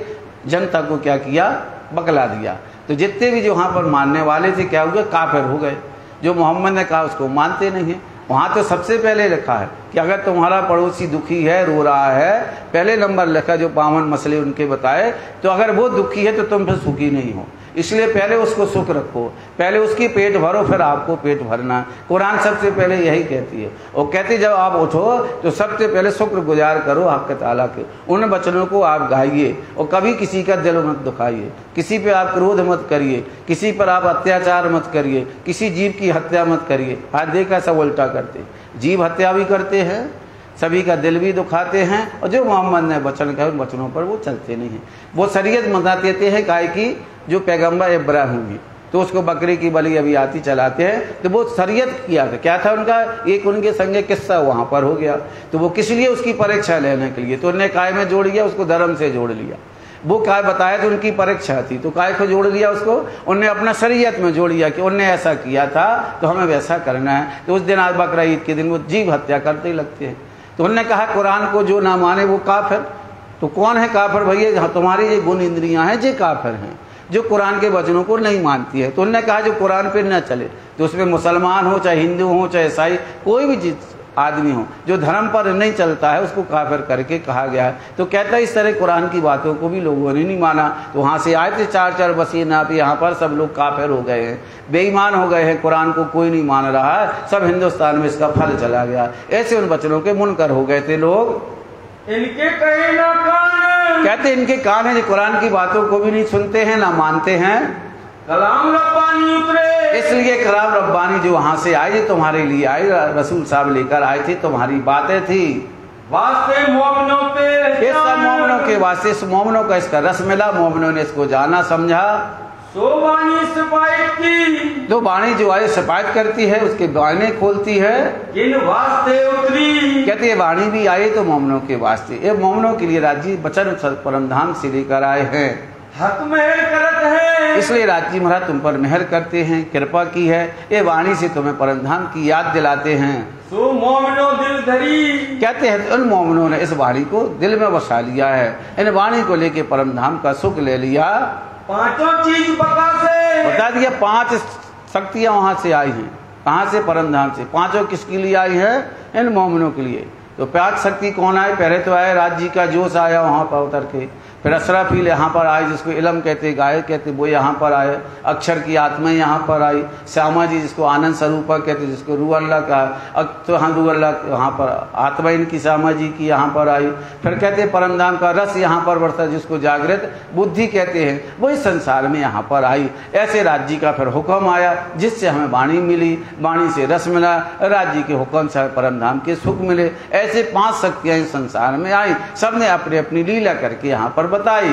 जनता को क्या किया, बकला दिया। तो जितने भी जो वहाँ पर मानने वाले थे क्या हुए, काफिर हो गए। जो मोहम्मद ने कहा उसको मानते नहीं है। वहाँ तो सबसे पहले लिखा है कि अगर तुम्हारा पड़ोसी दुखी है, रो रहा है, पहले नंबर लिखा जो पावन मसले उनके बताए, तो अगर वो दुखी है तो तुम फिर सुखी नहीं हो, इसलिए पहले उसको सुख रखो, पहले उसकी पेट भरो, फिर आपको पेट भरना। कुरान सबसे पहले यही कहती है। और कहती जब आप उठो तो सबसे पहले शुक्र गुजार करो हक ताला के, उन वचनों को आप गाइए, और कभी किसी का दिल मत दुखाइए, किसी पे आप क्रोध मत करिए, किसी पर आप अत्याचार मत करिए, किसी जीव की हत्या मत करिए। आज देखा सब उल्टा करते, जीव हत्या भी करते हैं, सभी का दिल भी दुखाते हैं, और जो मोहम्मद ने वचन कहे उन वचनों पर वो चलते नहीं हैं। वो शरीयत मना देते हैं काय की, जो पैगंबर इब्राहिम भी, तो उसको बकरी की बलि अभी आती चलाते हैं, तो वो शरीयत किया था। क्या था उनका, एक उनके संगे किस्सा वहाँ पर हो गया, तो वो किस लिए, उसकी परीक्षा लेने के लिए, तो उन्हें काय में जोड़ लिया, उसको धर्म से जोड़ लिया। वो काय बताया तो उनकी परीक्षा थी, तो काय को जोड़ लिया उसको, उनने अपना शरीयत में जोड़ लिया कि उनने ऐसा किया था तो हमें वैसा करना है। तो उस दिन आज बकरा ईद के दिन वो जीव हत्या करते ही लगते हैं। तो उन्होंने कहा कुरान को जो ना माने वो काफिर। तो कौन है काफिर भैया, तुम्हारी ये गुण इंद्रियां हैं जो काफिर हैं, जो कुरान के वचनों को नहीं मानती है। तो उन्होंने कहा जो कुरान पे न चले, तो उसमें मुसलमान हो चाहे हिंदू हो चाहे ईसाई, कोई भी चीज आदमी हो, जो धर्म पर नहीं चलता है उसको काफिर करके कहा गया है। तो कहता है इस तरह कुरान की बातों को भी लोगों ने नहीं माना, तो वहाँ से आए थे 4-4 वसीना, आप यहाँ पर सब लोग काफिर हो गए हैं, बेईमान हो गए हैं, कुरान को कोई नहीं मान रहा है, सब हिंदुस्तान में इसका फल चला गया। ऐसे उन बचनों के मुनकर हो गए थे लोग। इनके कहे ना कान, कहते इनके कान है जो कुरान की बातों को भी नहीं सुनते हैं ना मानते हैं। कलाम रब्बानी उतरे, इसलिए कलाम रब्बानी जो वहां से आई, जो तुम्हारे लिए आई, रसूल साहब लेकर आए थे, तुम्हारी बातें थी, वास्ते मोमिनों पे ये सब मोमिनों के वास्ते, इस मोमिनों का इसका रस मिला, मोमिनों ने इसको जाना समझा। सो बानी सिपाहित की, तो बाणी जो आई सिपाहित करती है, उसके बाने खोलती है, जिन वास्ते उतरी, कहती है वाणी भी आई तो मोमिनों के वास्ते, ये मोमिनों के लिए राजी वचन परम धाम से लेकर आए हैं। हक मेहर करत है, इसलिए राजी महाराज तुम पर मेहर करते हैं, कृपा की है, ये वाणी से तुम्हें परम धाम की याद दिलाते हैं। सो मोमिनो दिल धरी, कहते हैं उन मोमिनों ने इस वाणी को दिल में बसा लिया है, इन वाणी को लेके परम धाम का सुख ले लिया। पांचों चीज बका से बता दिया 5 शक्तियां वहां से आई हैं, कहां से? परम धाम से। 5 किसके लिए आई है? इन मोमिनों के लिए। तो 5 शक्ति कौन आए? पहले तो आए राज्य का जोश आया वहां पर उतर के, फिर असराफील यहाँ पर आए जिसको इलम कहते, गायक कहते, वो यहाँ पर आए, अक्षर की आत्मा यहाँ पर आई, श्यामा जी जिसको आनंद स्वरूपा कहते, जिसको रूह अल्लाह का, तो हाँ रूह अल्लाह यहाँ पर आत्मा इनकी श्यामा जी की यहाँ पर आई। फिर कहते परमधाम का रस यहाँ पर बढ़ता जिसको जागृत बुद्धि कहते हैं, वही संसार में यहाँ पर आई। ऐसे राज्य का फिर हुक्म आया जिससे हमें वाणी मिली, वाणी से रस मिला, राज्य के हुक्म से परमधाम के सुख मिले। ऐसे 5 शक्तियां इस संसार में आई, सबने अपनी अपनी लीला करके यहाँ पर बताई।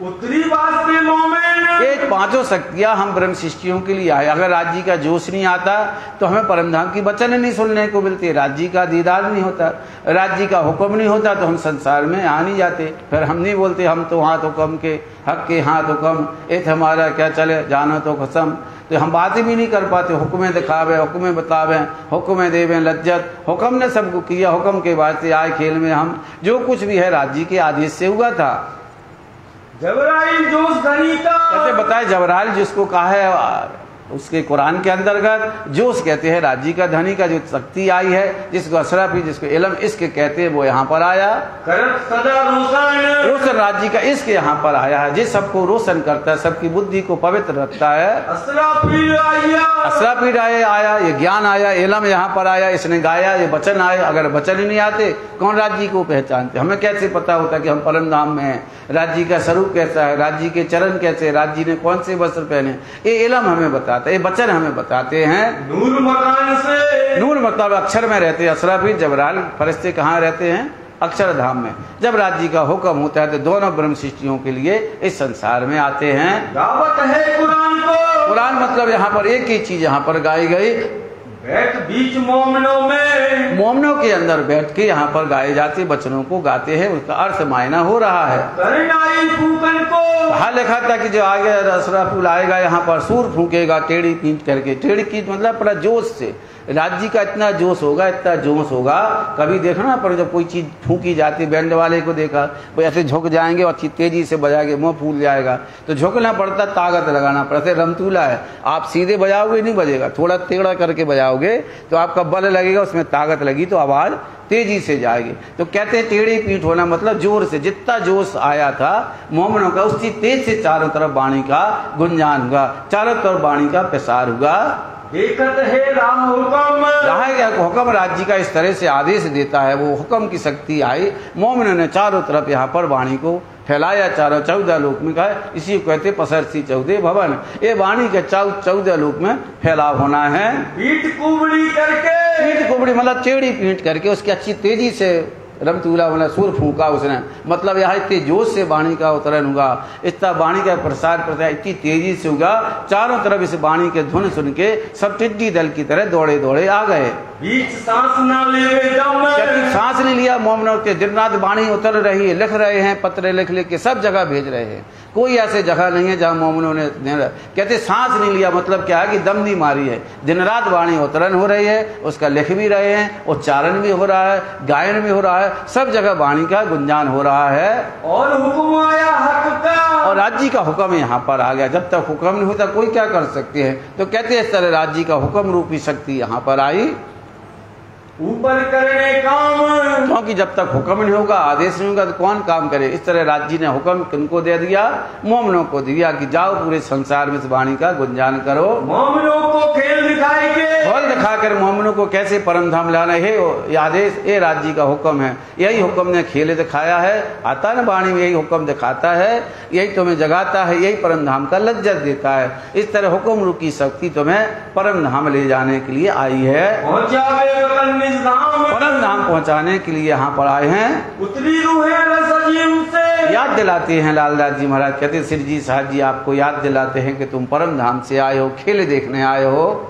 उत्तरी वास्ते मोमिन, ये 5 शक्तियां हम ब्रह्म सृष्टियों के लिए आए। अगर राज्य का जोश नहीं आता तो हमें परमधाम की वचन नहीं सुनने को मिलती, राज्य का दीदार नहीं होता, राज्य का हुक्म नहीं होता तो हम संसार में आ नहीं जाते। फिर हम नहीं बोलते हम तो हाथ हुक्म के, हक के हाथ हुक्म, एक हमारा क्या चले जानो तो कसम, तो हम बातें भी नहीं कर पाते। हुक्म दिखावे, हुक्म बतावे, हुक्म देवे लज्जत, हुक्म ने सबको किया, हुक्म के बाद से आए खेल में हम। जो कुछ भी है राज्य के आदेश से हुआ था। जबराइल जोश धनी का, कहते बताए जबराइल जिसको कहा है उसके कुरान के अंतर्गत जोश कहते हैं, राज्य का धनी का जो शक्ति आई है, जिसको असराफी, जिसको इलम इसके कहते हैं, वो यहाँ पर आया। करत सदा रोशन, रोशन राज्य का इसके यहाँ पर आया है, जिस सबको रोशन करता है, सबकी बुद्धि को पवित्र रखता है। असराफील आया, असराफील आया, ये ज्ञान आया, इलम यहाँ पर आया, इसने गाया, ये वचन आए। अगर वचन ही नहीं आते कौन राज्य को पहचानते? हमें कैसे पता होता कि हम परमधाम में हैं? राज्य का स्वरूप कैसा है, राज्य के चरण कैसे, राज्य ने कौन से वस्त्र पहने, ये इलम हमें बताता है, ये वचन हमें बताते हैं। नूर मकान से, नूर मतलब अक्षर में रहते हैं। असराफील जबराइल फरिश्ते कहाँ रहते हैं? अक्षरधाम में। जब राज्य का हुक्म होता है तो दोनों ब्रह्म सृष्टियों के लिए इस संसार में आते हैं। दावत है कुरान को, कुरान मतलब यहाँ पर एक ही चीज यहाँ पर गाई गई, बैठ बीच मोमिनों में, मोमिनों के अंदर बैठ के यहाँ पर गाए जाते वचनों को गाते हैं, उसका अर्थ मायना हो रहा है। करनाई फूकन को, कहा लिखा था कि जो आगे असराफील आएगा यहाँ पर सूर फूकेगा टेढ़ी पीठ करके। टेढ़ी पीठ मतलब बड़ा जोश से, राज्य का इतना जोश होगा, इतना जोश होगा। कभी देखना पर जब कोई चीज फूकी जाती, बैंड वाले को देखा वो ऐसे झुक जाएंगे और तेजी से बजाएंगे, मुंह फूल जाएगा, तो झुकना पड़ता, ताकत लगाना पड़ता है। रमतूला है, आप सीधे बजाओगे नहीं बजेगा, थोड़ा टेढ़ा करके बजाओगे तो आपका बल लगेगा, उसमें ताकत लगी तो आवाज तेजी से जाएगी। तो कहते हैं टेढ़ी पीठ होना मतलब जोर से, जितना जोश आया था मोमिनों का उसी तेज से चारों तरफ वाणी का गुंजान होगा, चारों तरफ वाणी का प्रसार होगा। देखत है राम हुक्म, हुक्म राज्य का इस तरह से आदेश देता है, वो हुक्म की शक्ति आई। मोमिनों ने चारों तरफ यहाँ पर वाणी को फैलाया, चारों 14 लोक में कहा, इसी को कहते पसरसी 14 भवन। ये वाणी के 14 लोक में फैलाव होना है। पीठ कुबड़ी करके, पीठ कुबड़ी मतलब टेढ़ी पीठ करके, उसकी अच्छी तेजी से रमतूला वाला सुर फूका उसने, मतलब यहाँ इतने जोश से वाणी का उतरन होगा, इतना वाणी का प्रसार प्रसार इतनी तेजी से होगा, चारों तरफ इस वाणी के धुन सुन के सब टिड्डी दल की तरह दौड़े दौड़े आ गए। बीच सांस न ले दम, सांस नहीं लिया मोमिनों के, दिन रात वाणी उतर रही है, लिख रहे हैं, पत्र लिख लिख के सब जगह भेज रहे हैं। कोई ऐसे जगह नहीं है जहाँ मोमिनों ने कहते सांस नहीं लिया, मतलब क्या है कि दम नहीं मारी है। दिन रात वाणी उतरन हो रही है, उसका लिख भी रहे हैं, उच्चारण भी हो रहा है, गायन भी हो रहा है, सब जगह वाणी का गुंजान हो रहा है। और हुक्म आया हक का, और राज्य का हुक्म यहाँ पर आ गया। जब तक हुक्म नहीं होता कोई क्या कर सकते हैं? तो कहते हैं इस तरह राज्य का हुक्म रूपी शक्ति यहाँ पर आई। ऊपर करने काम, क्योंकि जब तक हुक्म नहीं होगा, आदेश नहीं होगा, तो कौन काम करे। इस तरह राज्य जी ने हुक्म किनको दे दिया? मोमनों को दिया कि जाओ पूरे संसार में इस वाणी का गुंजान करो। मोमनों को खेल दिखाएंगे, खेल दिखाकर मोमनों को कैसे परम धाम लाना है, ये आदेश ये राज्य जी का हुक्म है। यही हुक्म ने खेल दिखाया है, आता है ना वाणी में, यही हुक्म दिखाता है, यही तुम्हें जगाता है, यही परम धाम का लज्जत देता है। इस तरह हुक्म रूपी शक्ति तुम्हें परम धाम ले जाने के लिए आई है। परम धाम पहुंचाने के लिए यहाँ पर आए हैं। उतरी रूहें से याद दिलाते हैं लालदास जी महाराज, कहते सिर जी साहब जी आपको याद दिलाते हैं कि तुम परम धाम से आए हो, खेल देखने आए हो।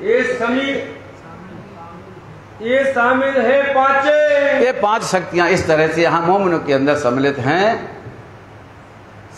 ये शामिल है पांचे, ये 5 शक्तियां इस तरह से यहाँ मोमनों के अंदर सम्मिलित हैं।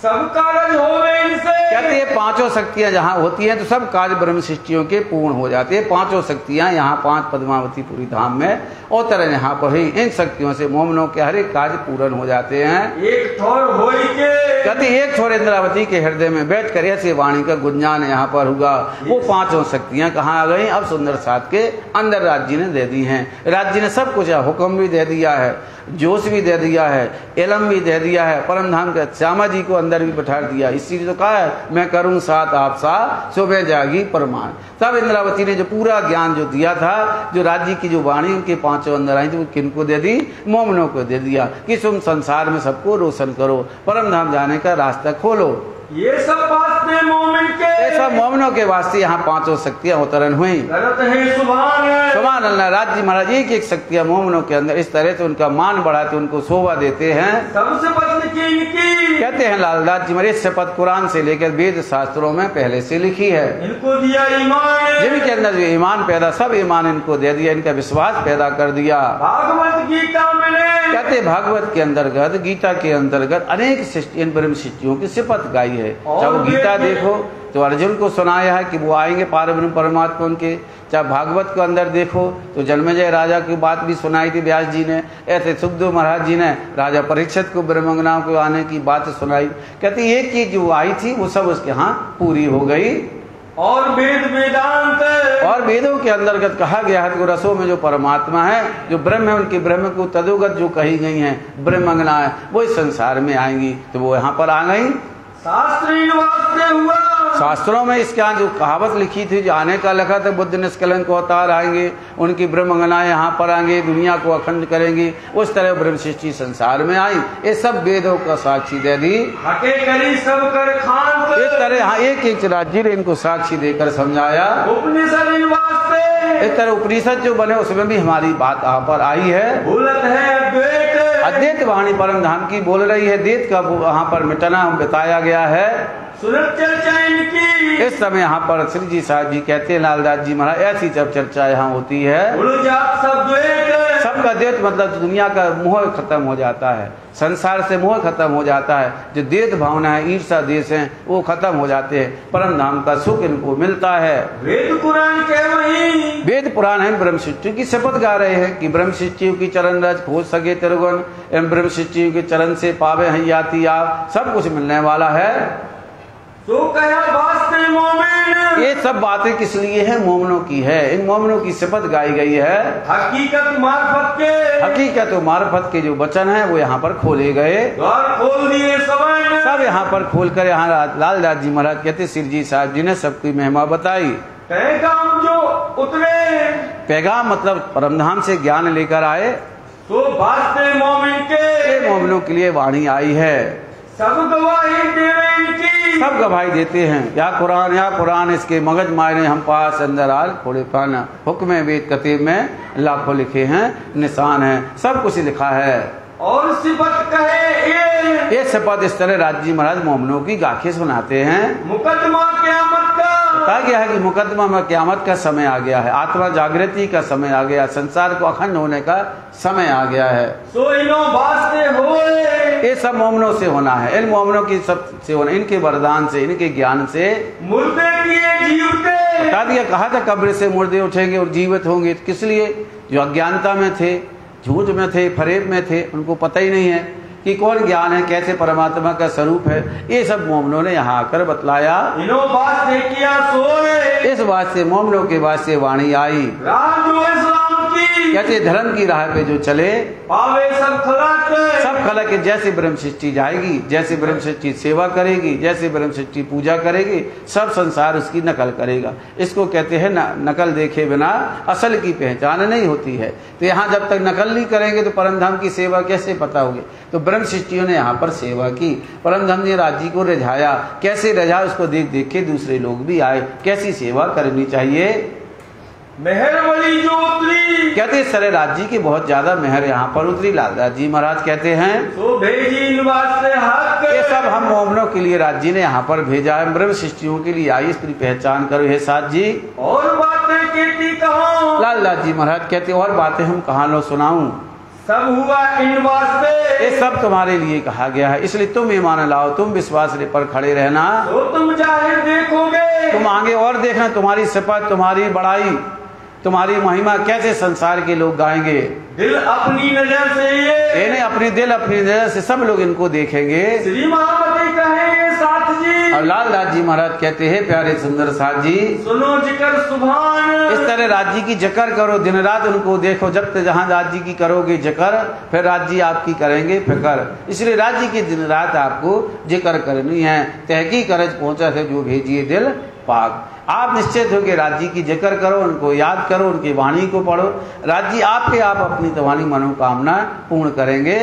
सब कार्य होवे इनसे, कहते हैं 5 शक्तियां जहाँ होती हैं तो सब कार्य ब्रह्म सृष्टियों के पूर्ण हो जाते हैं। 5 शक्तियां यहाँ 5 पद्मावती पुरी धाम में और तरह यहाँ पर ही इन शक्तियों से मोमनों के हर एक कार्य पूर्ण हो जाते हैं। एक ठोर होई के, कहते एक छोर इंद्रावती के हृदय में बैठ कर ऐसे वाणी का गुंजान यहाँ पर होगा। वो 5 शक्तियां कहाँ आ गई? अब सुंदर साथ के अंदर राज्य ने दे दी हैं। राज्य ने सब कुछ हुक्म भी दे दिया है, जोश भी दे दिया है, इलम भी दे दिया है, परम धाम के श्यामा जी को अंदर भी बैठा दिया। इसीलिए तो कहा है मैं करूं साथ आप सा सुबह जागी परमान। तब इंद्रावती ने जो पूरा ज्ञान जो दिया था, जो राज्य की जो वाणी उनके 5 अंदर आई थी, वो किनको दे दी? मोमनों को दे दिया कि तुम संसार में सबको रोशन करो, परम धाम जाने का रास्ता खोलो। ये सब वास्ते मोमिन के, सब मोमनों के वास्ते यहाँ 5 शक्तियां अवतरण हुई। सुभान अल्लाह। राज्य महाराज एक एक शक्तियां मोमनों के अंदर इस तरह से उनका मान बढ़ाते, उनको शोभा देते हैं। सबसे पत्नी की इनकी, कहते हैं लालदास जी महाराज शपथ कुरान से लेकर वेद शास्त्रों में पहले से लिखी है। इनको दिया ईमान, जिनके अंदर जो ईमान पैदा, सब ईमान इनको दे दिया, इनका विश्वास पैदा कर दिया। भागवत गीता में कहते भागवत के अंतर्गत, गीता के अंतर्गत अनेक इन ब्रह्म सृष्टियों की शपथ गाई है। चाहे गीता देखो तो अर्जुन को सुनाया है कि वो आएंगे पारब्रह्म परमात्मा उनके। चाहे भागवत के अंदर देखो तो जन्मेजय राजा की बात भी सुनाई थी व्यास जी ने। ऐसे सुखदेव महाराज जी ने राजा परीक्षित को ब्रह्मंगनाओं को आने की बात सुनाई। कहते एक चीज जो आई थी वो सब उसके यहाँ पूरी हो गई। और वेद वेदांत, और वेदों के अंतर्गत कहा गया है कि रसों में जो परमात्मा है, जो ब्रह्म है, उनकी ब्रह्म को तदोगत जो कही गई है ब्रह्मंगना है, वो इस संसार में आएंगी। तो वो यहाँ पर आ गई। शास्त्रों में इसके यहाँ जो कहावत लिखी थी, जो आने का लिखा था, बुद्ध निष्कलंक अवतार आएंगे, उनकी ब्रह्मंगनाएं यहाँ पर आएंगे, दुनिया को अखंड करेंगी। उस तरह ब्रह्म सृष्टि संसार में आई। ये सब वेदों का साक्षी दे दी। सब कर खान, इस तरह यहाँ एक एक राज्य ने इनको साक्षी देकर समझाया। इस तरह उपनिषद जो बने उसमें भी हमारी बात यहाँ पर आई है। अद्वैत वाणी परम धाम की बोल रही है। द्वैत का यहाँ पर मिटना बताया गया है। चर्चा इनकी, इस समय यहाँ पर श्री जी साहब जी कहते हैं लालदास जी महाराज, ऐसी जब चर्चा यहाँ होती है, सबका द्वैत मतलब दुनिया का मोह खत्म हो जाता है, संसार से मोह खत्म हो जाता है। जो द्वैत भावना है, ईर्षा देश है, वो खत्म हो जाते हैं। परम धाम का सुख इनको मिलता है। वेद पुराण के वही, वेद पुराण है ब्रह्म सृष्टि की शपथ गा रहे हैं कि ब्रह्म सृष्टियों की चरण रज खोज सके तिरुगुण, एवं ब्रह्म सृष्टियों के चरण से पावे हैं याति आप, सब कुछ मिलने वाला है। तो कहा वास्ते मोमिन, ये सब बातें किस लिए है? मोमनों की है। इन मोमनों की शपथ गाई गई है। हकीकत मार्फत के, हकीकत और मार्फत के जो वचन है वो यहाँ पर खोले गए, द्वार खोल दिए सब यहाँ पर खोल कर यहाँ लालदास जी महाराज कहते सिर जी साहब जी ने सबकी महिमा बताई। पैगाम जो उतरे, पैगाम मतलब परमधाम से ज्ञान लेकर आए, तो वास्ते मोमिन के, मोमिनों के लिए वाणी आई है। सब गवाही देवे इनकी, सब गवाही देते हैं। या कुरान इसके मगज मायने हम पास अंदर आल थोड़े पाना, हुक्म वेद कतीब में लाखों लिखे हैं, निशान है, सब कुछ लिखा है। और सिफत कहे ये शपथ इस तरह राज्य महाराज मोमनों की गाखें सुनाते हैं। मुकदमा क़यामत का, कहा गया है कि मुकदमा में क़यामत का समय आ गया है, आत्मा जागृति का समय आ गया, संसार को अखंड होने का समय आ गया है। सो इनो वास्ते होए, ये सब मोमनों से होना है। इन मोमनों की सब से होना, इनके वरदान से, इनके ज्ञान से। मुर्दे किए जीवते, बता दिया, कहा था कब्र से मुर्दे उठेंगे और जीवित होंगे। किस लिए? जो अज्ञानता में थे, झूठ में थे, फरेब में थे, उनको पता ही नहीं है कि कौन ज्ञान है, कैसे परमात्मा का स्वरूप है, ये सब मोमनों ने यहाँ आकर बतलाया। इस बात से मोमनों के बाद से वाणी आई, कहते धर्म की राह पे जो चले पावे सब खलक जैसे ब्रह्म सृष्टि जाएगी, जैसे ब्रह्म सृष्टि सेवा करेगी, जैसे ब्रह्म सृष्टि पूजा करेगी, सब संसार उसकी नकल करेगा। इसको कहते हैं नकल देखे बिना असल की पहचान नहीं होती है। तो यहाँ जब तक नकल नहीं करेंगे तो परम धाम की सेवा कैसे पता होगी। तो ब्रह्म सृष्टियों ने यहाँ पर सेवा की, परम धाम ने राज्य को रिझाया। कैसे रिझा उसको देख देख के दूसरे लोग भी आए, कैसी सेवा करनी चाहिए। मेहर वाली जो उतरी, कहते सरे राज्य की बहुत ज्यादा मेहर यहाँ पर उतरी। लालदास जी महाराज कहते हैं तो भेजी हक, ये सब हम मोमनों के लिए राज्य ने यहाँ पर भेजा है, ब्रह्म सृष्टियों के लिए आई, इसकी पहचान करो हे साथ जी। और बातें कहती कहाँ, लालदास जी महाराज कहते और बातें हम कहाँ लो सुनाऊं, सब हुआ इन वास्ते, ये सब तुम्हारे लिए कहा गया है, इसलिए तुम ईमान लाओ, तुम विश्वास पर खड़े रहना। तो तुम चाहे देखोगे, तुम आगे और देखना, तुम्हारी सिफत, तुम्हारी बड़ाई, तुम्हारी महिमा कैसे संसार के लोग गाएंगे। दिल अपनी नजर से ये नहीं, अपनी दिल अपनी नजर से सब लोग इनको देखेंगे। श्री महापति कहेंगे साथ जी, और लालदास जी महाराज कहते हैं प्यारे सुंदर साथ जी सुनो जिक्र सुभान, इस तरह राज्य की जिक्र करो, दिन रात उनको देखो। जब तक जहाँ राज्य की करोगे जिक्र, फिर राज्य आपकी करेंगे फिक्र। इसलिए राज्य की दिन रात आपको जिक्र करनी है। तहकीक करज पहुंचा है जो भेजिए दिल पाक। आप निश्चित हो कि राज्य की जिक्र करो, उनको याद करो, उनकी वाणी को पढ़ो, राज्य आपके आप अपनी तुम्हारी मनोकामना पूर्ण करेंगे।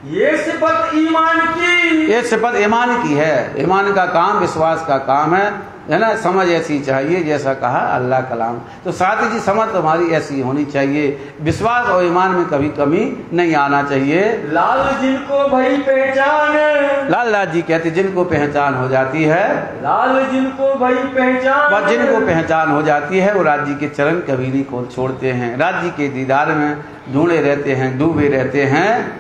ये सिफत ईमान की, ये सिफत ईमान की है। ईमान का काम विश्वास का काम है ना। समझ ऐसी चाहिए जैसा कहा अल्लाह कलाम। तो साथ ही समझ तुम्हारी ऐसी होनी चाहिए, विश्वास और ईमान में कभी कमी नहीं आना चाहिए। लाल जिनको भाई पहचान, लालदास जी कहते जिनको पहचान हो जाती है, लाल जिनको भाई पहचान, वह जिनको पहचान हो जाती है वो राज्य के चरण कभी नहीं खोल छोड़ते हैं, राज्य के दीदार में ढूंढे रहते हैं, डूबे रहते हैं।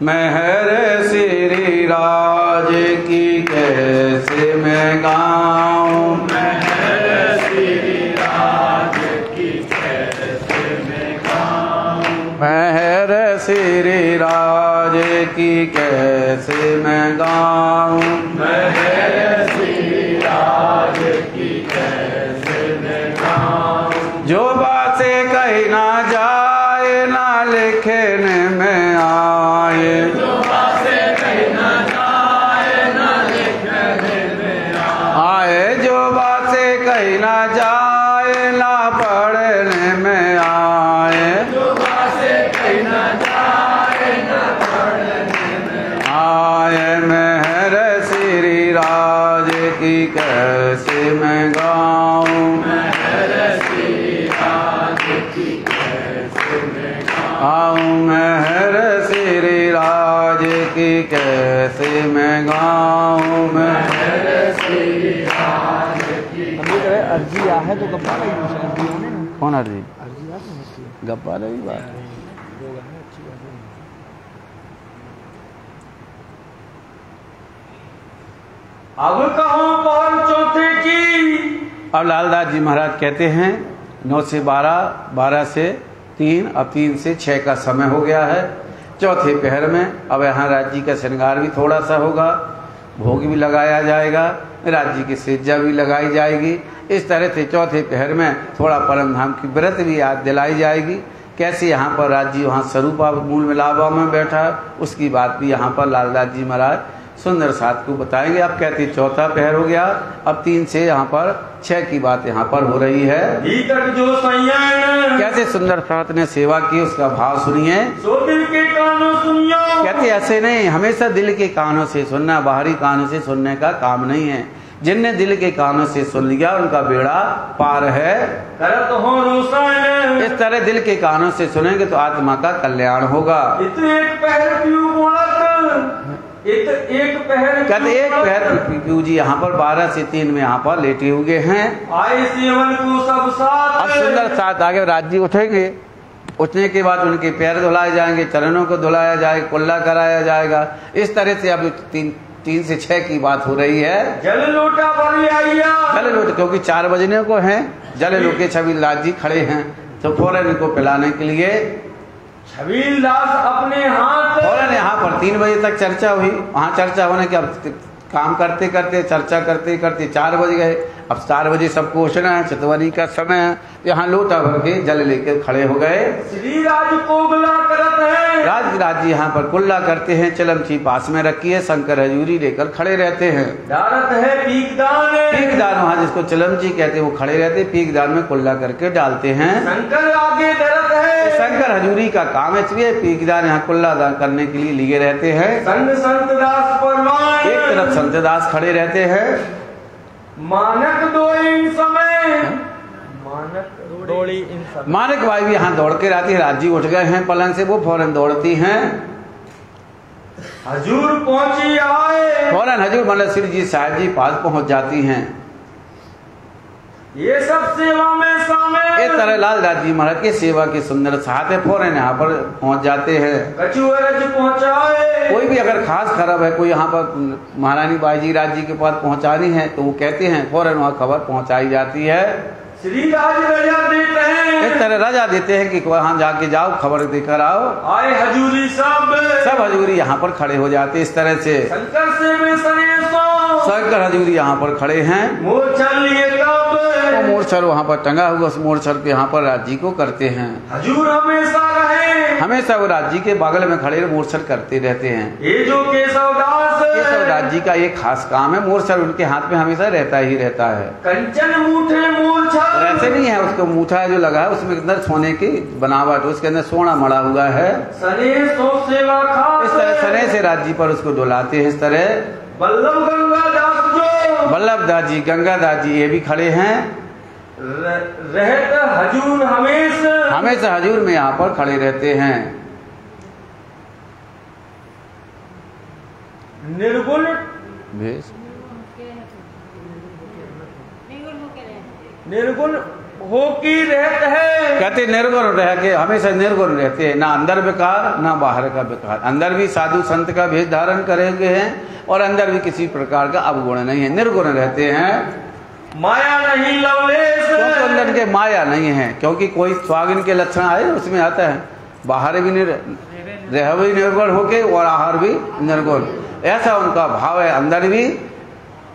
मेहर श्री राज की कैसे मैं गाऊं, मेहर श्री राज की कैसे मैं गाऊं, मेहर श्री राज की कैसे मैं गाऊं, मेहर श्री राज की कैसे मैं गाऊं। जो बातें कही ना जाए ना लिखने में आए, जो बातें कही ना जाए ना लिखने में आए, जो बातें कही ना जाए ना पढ़ने में आए, जो बातें कही ना जाए ना पढ़ने में आए। मेहर श्री राज की कैसे मैं गाऊं, मेहर श्री राज की कैसे मैं आऊं, मेहर श्री राज की कैसे मैं गाऊं, मेहर श्री राज की। अर्जी आ है तो गप्पा लगी दूसरा होने ना, कौन अर्जी अर्जी आ तो गप्पा लगी बात है। अच्छी बात है। अब कहो पहर चौथे की, अब लालदास जी महाराज कहते हैं 9 से 12, 12 से 3, अब 3 से 6 का समय हो गया है। चौथे पहर में अब यहाँ राज्य का श्रृंगार भी थोड़ा सा होगा, भोग भी लगाया जाएगा, राज्य की सेजा भी लगाई जाएगी। इस तरह से चौथे पहर में थोड़ा परम धाम की व्रत भी याद दिलाई जाएगी। कैसे यहाँ पर राज्य वहाँ स्वरूप मूल मिलावा में बैठा, उसकी बात भी यहाँ पर लालदास जी महाराज सुंदर साथ को बताएंगे। अब कहते चौथा पहर हो गया, अब 3 से यहाँ पर 6 की बात यहाँ पर हो रही है। जो संयन कैसे सुंदर साथ ने सेवा की, उसका भाव सुनिए। सो दिल के कानों सुनियो, कहते ऐसे नहीं, हमेशा दिल के कानों से सुनना, बाहरी कानों से सुनने का काम नहीं है। जिनने दिल के कानों से सुन लिया उनका बेड़ा पार है। करत हो रोशन, इस तरह दिल के कानों से सुनेंगे तो आत्मा का कल्याण होगा। इतने एक पहर क्यों बोलत, एक पहर कहते एक पहर पीयू जी यहाँ पर 12 से 3 में यहाँ पर लेटे हुए हैं। आए सेवन को सब साथ, अब सुंदर साथ आगे राज्य उठेंगे, उठने के बाद उनके पैर धुलाए जाएंगे, चरणों को धुलाया जाएगा, कुल्ला कराया जाएगा। इस तरह से अब 3 से 6 की बात हो रही है। जल लोटा भर आइया, जल लोट क्योंकि 4 बजने को है, जल लोटे छवि लाल जी खड़े हैं, तो फौरन इनको पिलाने के लिए छबील दास अपने हाथ फौरन यहाँ पर 3 बजे तक चर्चा हुई। वहाँ चर्चा होने के अब काम करते करते चर्चा करते करते 4 बज गए। अब 4 बजे सबको उठना है, चतवनी का समय है। यहाँ लोटा भर के जल लेकर खड़े हो गए। श्री राज कोगला करत है, राज जी यहाँ पर कुल्ला करते हैं। चिलमची पास में रखी है, शंकर हजूरी लेकर खड़े रहते हैं। डालत है पीकदान, पीकदान वहाँ जिसको चिलमची कहते हैं वो खड़े रहते, पीकदान में कुल्ला करके डालते हैं। शंकर आगे डरत है, शंकर हजूरी का काम है, इसलिए पीकदान यहाँ कुल्ला करने के लिए लिए रहते हैं। संग संत दास परवान, एक तरफ संत दास खड़े रहते हैं। मानक दौड़ी समय, मानक दौड़ी इन समय, मानक भाई भी यहाँ दौड़ के आती है। राजी उठ गए हैं पलंग से, वो फौरन दौड़ती हैं। हजूर पहुंची आए, फौरन हजूर मतलब श्री जी साहब जी पास पहुंच जाती हैं। ये सब सेवा में शामिल, इस तरह लालदास जी महाराज की सेवा की सुंदर साथ है। फौरन यहाँ पर पहुंच जाते हैं। कछुअरज पहुंचाए, कोई भी अगर खास खबर है, कोई यहाँ पर महारानी बाई राज जी के पास पहुंचानी है तो वो कहते हैं, फौरन वहाँ खबर पहुंचाई जाती है। श्री राज रजा देते हैं, इस तरह रजा देते हैं कि वहाँ जाके जाओ, खबर देकर आओ। आए हजूरी सब हजूरी यहाँ पर खड़े हो जाते। इस तरह से शंकर से में सनेसो, शंकर हजूरी यहाँ पर खड़े हैं। मोर्चा लिए कब, मोर्चर वहाँ पर टंगा हुआ, उस मोर्चर पे यहाँ पर राज जी को करते हैं। हजूर हमेशा रहे, हमेशा वो राज जी के बगल में खड़े मोर्चर करते रहते हैं। ये जो केशवदास, केशव राज जी का ये खास काम है, मोर्चर उनके हाथ में हमेशा रहता ही रहता है। कंचन मूठे मूर्छा, ऐसे नहीं है, उसको मूठा जो लगा है उसमें अंदर सोने की बनावट, उसके अंदर सोना मड़ा हुआ है। सने सो सेवा खास, इस तरह सने से राज जी पर उसको डुलाते हैं। इस तरह बल्लभ गंगा दास जो, बल्लभ दास जी, गंगा दास जी ये भी खड़े हैं। रहत हजूर हमेशा हजूर में यहाँ पर खड़े रहते हैं। निर्गुण निर्गुण हो की रहत है, कहते निर्गुण रह के हमेशा निर्गुण रहते हैं, ना अंदर बेकार ना बाहर का बेकार। अंदर भी साधु संत का भेष धारण करे हुए हैं और अंदर भी किसी प्रकार का अवगुण नहीं है, निर्गुण रहते हैं। माया नहीं लवलेश, क्योंकि अंदर के माया नहीं है, क्योंकि कोई स्वागिन के लक्षण आए उसमें आता है, बाहर भी रह भी निर्गुण होके और आहार भी निर्गुण, ऐसा उनका भाव है। अंदर भी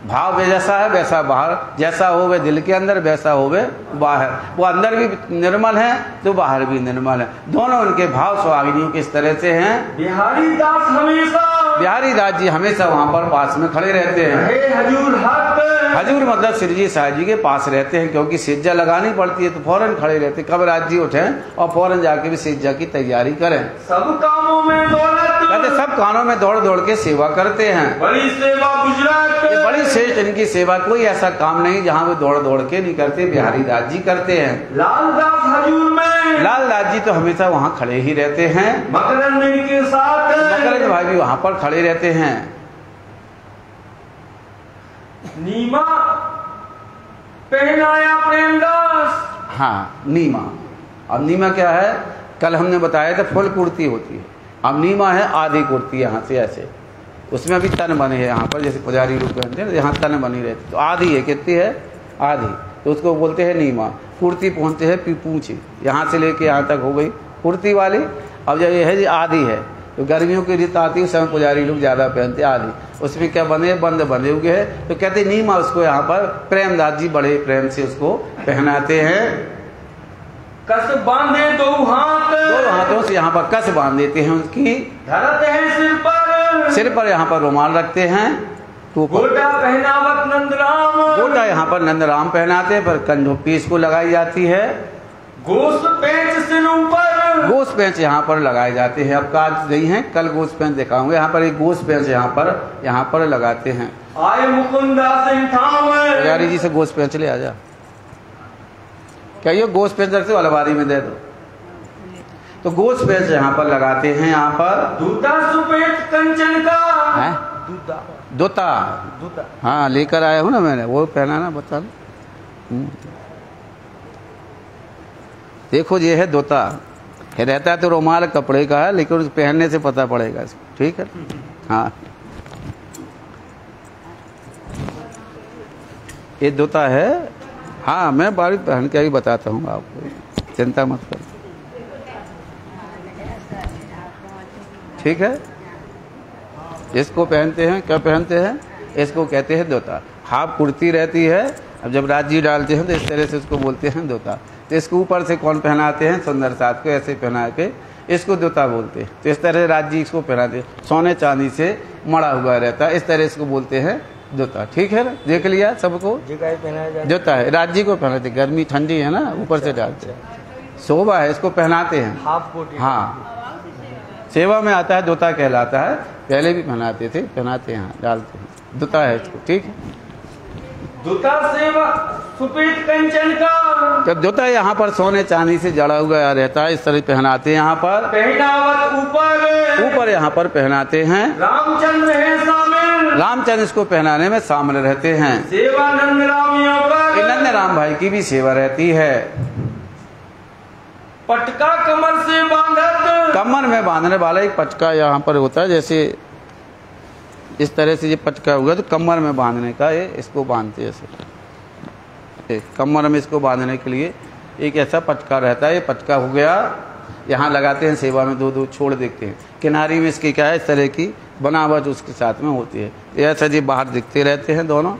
भाव जैसा है वैसा बाहर, जैसा हो वे दिल के अंदर वैसा हो वे बाहर। वो अंदर भी निर्मल है तो बाहर भी निर्मल है, दोनों उनके भाव स्वागिनियों किस तरह से हैं। बिहारी दास हमेशा, बिहारी दास जी हमेशा वहाँ पर पास में खड़े रहते हैं। हजूर हक, हजूर मतलब श्री जी साहब जी के पास रहते हैं, क्योंकि सिज्जा लगानी पड़ती है तो फौरन खड़े रहते। कब राज जी उठे और फौरन जाके भी सिज्जा की तैयारी करें। सब कामों में दौलत, कहते सब कानों में दौड़ दौड़ के सेवा करते हैं। बड़ी सेवा गुजरात, बड़ी श्रेष्ठ इनकी सेवा, कोई ऐसा काम नहीं जहाँ वे दौड़ दौड़ के नहीं करते, बिहारी दास जी करते हैं। लालदास हजूर में, लालदास जी तो हमेशा वहाँ खड़े ही रहते हैं। मकरंद के साथ, मकरंद भाई भी वहाँ पर खड़े रहते हैं। नीमा पहनाया प्रेमदास, हाँ नीमा। अब नीमा क्या है, कल हमने बताया था फुल कुर्ती होती है, अब नीमा है आधी कुर्ती यहाँ से ऐसे, उसमें अभी तन बने हैं यहाँ पर, जैसे पुजारी लोग पहनते हैं यहाँ तन बनी रहती, तो आधी है, कितनी है आधी, तो उसको बोलते हैं नीमा। कुर्ती पहुँचते हैं पूंछी, यहाँ से लेके यहाँ तक हो गई कुर्ती वाली। अब जब ये है जी आधी है, तो गर्मियों की ऋतु आती है उस समय पुजारी लोग ज्यादा पहनते हैं आधी, उसमें क्या बंद बने हुए हैं, तो कहते नीमा। उसको यहाँ पर प्रेमदास जी बड़े प्रेम से उसको पहनाते हैं। कस बांधे दो हाथों से यहाँ पर कस बांध देते हैं उसकी, धरते हैं सिर पर यहाँ पर रुमाल रखते हैं। तो गोटा पहनावत नंदराम, गोटा यहाँ पर नंदराम पहनाते हैं, पर कंधों पे इसको लगाई जाती है। गोस पेंच सिरों पर, गोस पेंच यहाँ पर लगाए जाते हैं। अब काज नहीं है, कल गोस पेंच दिखाऊंगे। यहाँ पर एक गोस पेंच यहाँ पर लगाते हैं। आए मुकुंदा सिंह ठाम, पुजारी जी से गोस पेंच ले आ जा, कहिए गोस पेंच रखते अलमारी में दे दो। तो गोस पेंच यहाँ पर लगाते हैं। यहाँ पर दूता सुपेट कंचन का है, दूता हाँ लेकर आया हूँ ना मैंने, वो पहना ना बता। देखो ये है दोता, ये रहता है तो रुमाल कपड़े का है, लेकिन उस पहनने से पता पड़ेगा इसको, ठीक है। हाँ ये दोता है, हाँ मैं बारी पहन के ही बताता हूँ आपको। चिंता मत करो, ठीक है। इसको पहनते हैं, क्या पहनते हैं, इसको कहते हैं दोता। हाफ कुर्ती रहती है, अब जब राजी डालते हैं तो इस तरह से इसको बोलते हैं दोता। तो इसको ऊपर से कौन पहनाते हैं, सुंदर साथ को ऐसे पहना के इसको दोता बोलते हैं। तो इस तरह राजी इसको पहनाते हैं, सोने चांदी से मड़ा हुआ रहता है, इस तरह इसको बोलते हैं दोता, ठीक है ना। देख लिया सबको, दोता है राजी को पहनाते, गर्मी ठंडी है ना, ऊपर से डालते हैं, शोभा है, इसको पहनाते हैं। हाँ, सेवा में आता है, दोता कहलाता है। पहले भी पहनाते थे, पहनाते हैं, डालते हैं, दोता है इसको, ठीक है। दोता सेवा सुपीत कंचन का, जब दोता यहाँ पर सोने चांदी से जड़ा हुआ रहता है, इस तरह पहनाते हैं। यहाँ पर पहनावत ऊपर यहाँ पर पहनाते हैं। रामचंद्र है शामिल, रामचंद्र इसको पहनाने में शामिल रहते हैं। सेवा नंद रामियों पर, नंद राम भाई की भी सेवा रहती है। पटका कमर से बांधत, कमर में बांधने वाला एक पटका यहाँ पर होता है, जैसे इस तरह से ये पटका हुआ तो कमर में बांधने का, ये इसको बांधते हैं ऐसे, कमर में इसको बांधने के लिए एक ऐसा पटका रहता है। ये पटका हो गया, यहाँ लगाते हैं सेवा में, दो छोड़ देखते हैं। किनारी में इसकी क्या है, इस तरह की बनावट उसके साथ में होती है। ऐसा जी बाहर दिखते रहते हैं दोनों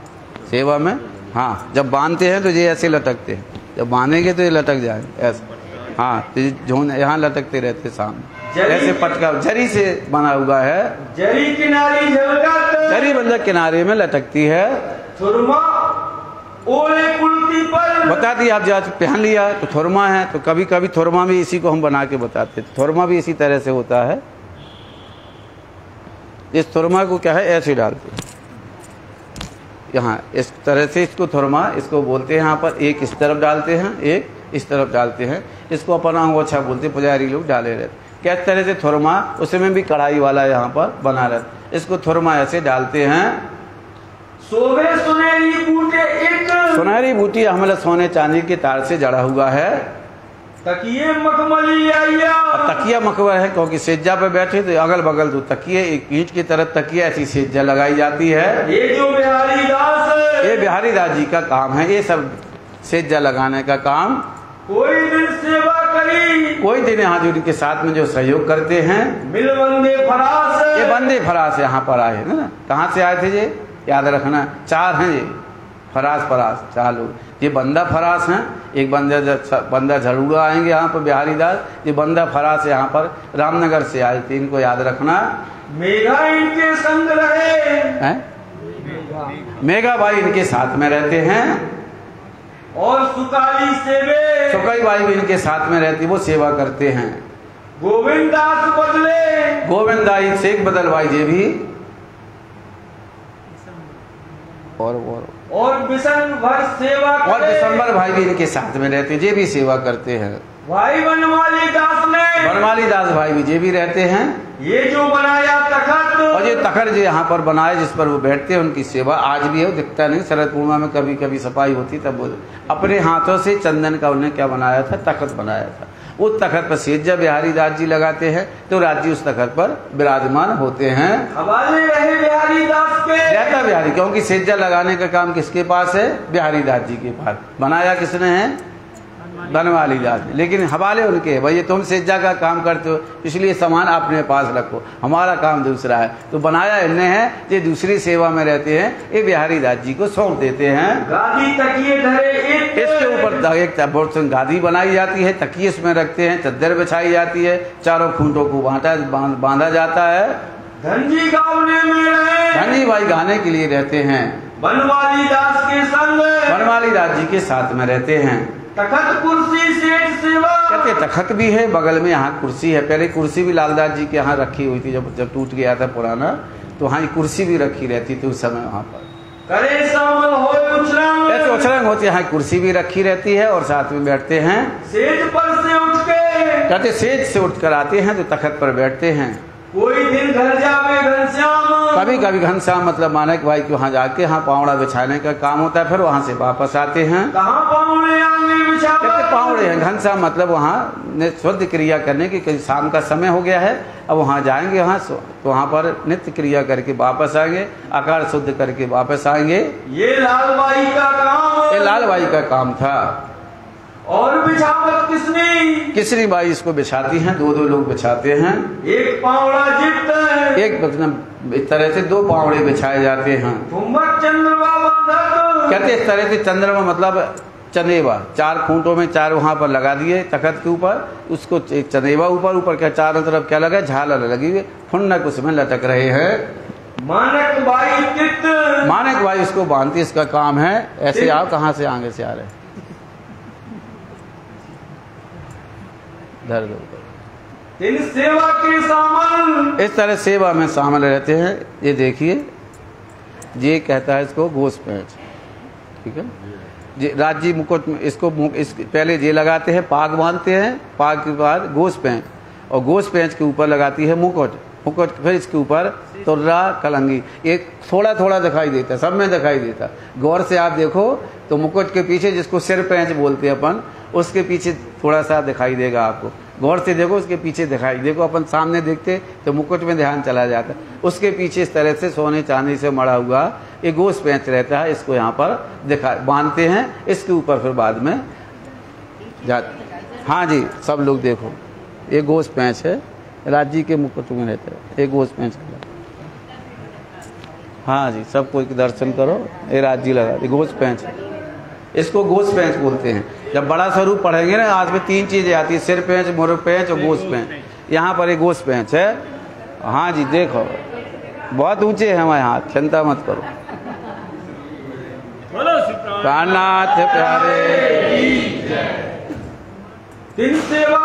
सेवा में। हाँ, जब बांधते हैं तो ये ऐसे लटकते हैं, जब बांधेंगे तो ये लटक जाएंगे ऐसे। हाँ, तो यहाँ लटकते रहते सामने, ऐसे पटका जरी से बना हुआ है। जरी किनारी झलकत, जरी बंधक किनारे में लटकती है। थुरमा ओले कुलती पर, बता दी आप, जब पहन लिया तो थुरमा है, तो कभी कभी थुरमा भी इसी को हम बना के बताते हैं। थुरमा भी इसी तरह से होता है। इस थुरमा को क्या है, ऐसे डालते हैं यहाँ, इस तरह से इसको थुरमा इसको बोलते हैं। यहाँ पर एक इस तरफ डालते हैं, एक इस तरफ डालते हैं। इसको अपना अंगोछा बोलते, पुजारी लोग डाले रहते। किस तरह से थुरमा, उसमें भी कढ़ाई वाला यहाँ पर बना रहता, इसको थुरमा ऐसे डालते हैं। सोवे सुनहरी बूटे एक, सुनहरी बूटी हमारे सोने चांदी के तार से जड़ा हुआ है। तकिए मखमली आया, तकिया मखमल है, क्योंकि सेज्जा पे बैठे तो अगल बगल तो तकिए, एक ईंट की तरफ तकिया ऐसी सेज्जा लगाई जाती है। ये जो बिहारी दास, ये बिहारी दास जी का काम है, ये सब सेज्जा लगाने का काम। कोई दिन सेवा करी, कोई दिन यहाँ जो इनके साथ में जो सहयोग करते हैं। मिल बंदे फरास, ये बंदे फरास यहाँ पर आए ना, कहाँ से आए थे ये याद रखना, 4 हैं ये, फरास 4 लोग। ये बंदा फरास हैं, एक बंदा झड़ूड़ा आएंगे यहाँ पर बिहारी दास, ये बंदा फरास यहाँ पर रामनगर से आए थे, इनको याद रखना। मेघा इनके संग रहे, मेघा भाई इनके साथ में रहते हैं। और सुकाली सेवे, सुकाई भाई भी इनके साथ में रहती, वो सेवा करते हैं। गोविंद दास बदले, गोविंद दास शेख बदल भाई जी भी, और बिशंबर सेवा, और दिसंबर भाई भी इनके साथ में रहते, ये भी सेवा करते हैं। भाई बनमाली दास ने, बनमाली दास भाई भी ये भी रहते हैं। ये जो बनाया तखत, और ये तखत जो यहाँ पर बनाए जिस पर वो बैठते हैं, उनकी सेवा आज भी है, वो दिखता नहीं। शरद पूर्णिमा में कभी कभी सफाई होती, तब वो अपने हाथों से चंदन का उन्हें क्या बनाया था, तखत बनाया था। वो तखत पर सेज्जा बिहारी दास जी लगाते हैं, तो राज्य उस तखत पर विराजमान होते हैं। हवाले रहे बिहारी दास के, रहता बिहारी, क्योंकि सेज्जा लगाने का काम किसके पास है, बिहारी दास जी के पास। बनाया किसने है, बनवाली दास, लेकिन हवाले उनके है। भाई तुम सेज्जा का काम करते हो, इसलिए सामान अपने पास रखो, हमारा काम दूसरा है। तो बनाया इन्हें है, ये दूसरी सेवा में रहते हैं, ये बिहारी दास जी को सौंप देते हैं। गादी तकिए धरे एक, इसके ऊपर एक गादी बनाई जाती है, तकिए इसमें रखते हैं, चद्दर बिछाई जाती है, चारों खूंटों को बांधा जाता है। धनजी गावने में रहे, धनजी भाई गाने के लिए रहते हैं। बनवाली दास के संग, बनवाली दास जी के साथ में रहते हैं। तखत कुर्सी सेठ सेवा, कहते तखत भी है, बगल में यहाँ कुर्सी है। पहले कुर्सी भी लालदास जी के यहाँ रखी हुई थी, जब टूट गया था पुराना, तो वहाँ कुर्सी भी रखी रहती थी उस समय वहाँ पर। करे शामिल हो उछरंग, ऐसे उछरंग होती है, यहाँ कुर्सी भी रखी रहती है और साथ में बैठते हैं। सेज पर से उठ के, कहते सेज से उठ कर आते हैं तो तखत पर बैठते हैं। कोई दिन घर जावे घनश्याम, कभी कभी घनश्याम मतलब माने कि भाई कि वहाँ जाके यहाँ पावड़ा बिछाने का काम होता है, फिर वहाँ से वापस आते हैं। कहाँ पावड़े आंगने बिछा, कहते पावड़े हैं, घनश्याम मतलब वहाँ शुद्ध क्रिया करने की, शाम का समय हो गया है, अब वहाँ जाएंगे, वहाँ तो वहाँ पर नित्य क्रिया करके वापस आएंगे, आकार शुद्ध करके वापस आएंगे। ये लालबाई का काम, ये लालबाई का काम था। और बिछावत किसनी बाई इसको बिछाती हैं, 2 लोग बिछाते हैं। एक पावड़ा जित एक इस तरह से 2 पावड़े बिछाए जाते हैं। चंद्रमा कहते इस तरह से चंद्रमा मतलब चनेवा, 4 खूंटों में 4 वहां पर लगा दिए तखत के ऊपर, उसको एक चनेवा ऊपर क्या चारों तरफ क्या लगा, झालर लगी हुई, फुन्नक उसमें लटक रहे हैं। मानक बाई इसको बांधती, इसका काम है। ऐसे आप कहाँ से आगे से आ रहे इन सेवा के सामान, इस तरह सेवा में शामिल रहते हैं। ये देखिए, ये कहता है इसको घोष पैंच, ठीक है। राज्य मुकुट में इसको पहले ये लगाते हैं, पाग बांधते हैं, पाग के बाद घोष पैंच, और घोष पैंच के ऊपर लगाती है मुकुट, फिर इसके ऊपर तुर्रा कलंगी। एक थोड़ा थोड़ा दिखाई देता है, सब में दिखाई देता। गौर से आप देखो तो मुकुट के पीछे, जिसको सिर पैंच बोलते हैं अपन, उसके पीछे थोड़ा सा दिखाई देगा आपको। गौर से देखो, उसके पीछे दिखाई, देखो अपन सामने देखते तो मुकुट में ध्यान चला जाता, उसके पीछे इस तरह से सोने चांदी से मड़ा हुआ एक गोश पैंच रहता है। इसको यहाँ पर दिखा बांधते हैं, इसके ऊपर फिर बाद में जाते। हाँ जी, सब लोग देखो, ये गोश पैंच है, राज्य के मुकुट में रहता है, एक गोश पैंच। हाँ जी, सब कोई दर्शन करो, ये राज्य लगा गोश पैंच, इसको गोश पैंच बोलते हैं। जब बड़ा स्वरूप पढ़ेंगे ना, आज में 3 चीजें आती है, सिर पैंच, मोर पैंच और गोश पैंच। यहाँ पर एक गोश पैंच है। हाँ जी, देखो बहुत ऊंचे हैं हमारे हाथ, चिंता मत करो। प्राणनाथ प्यारे दिन सेवा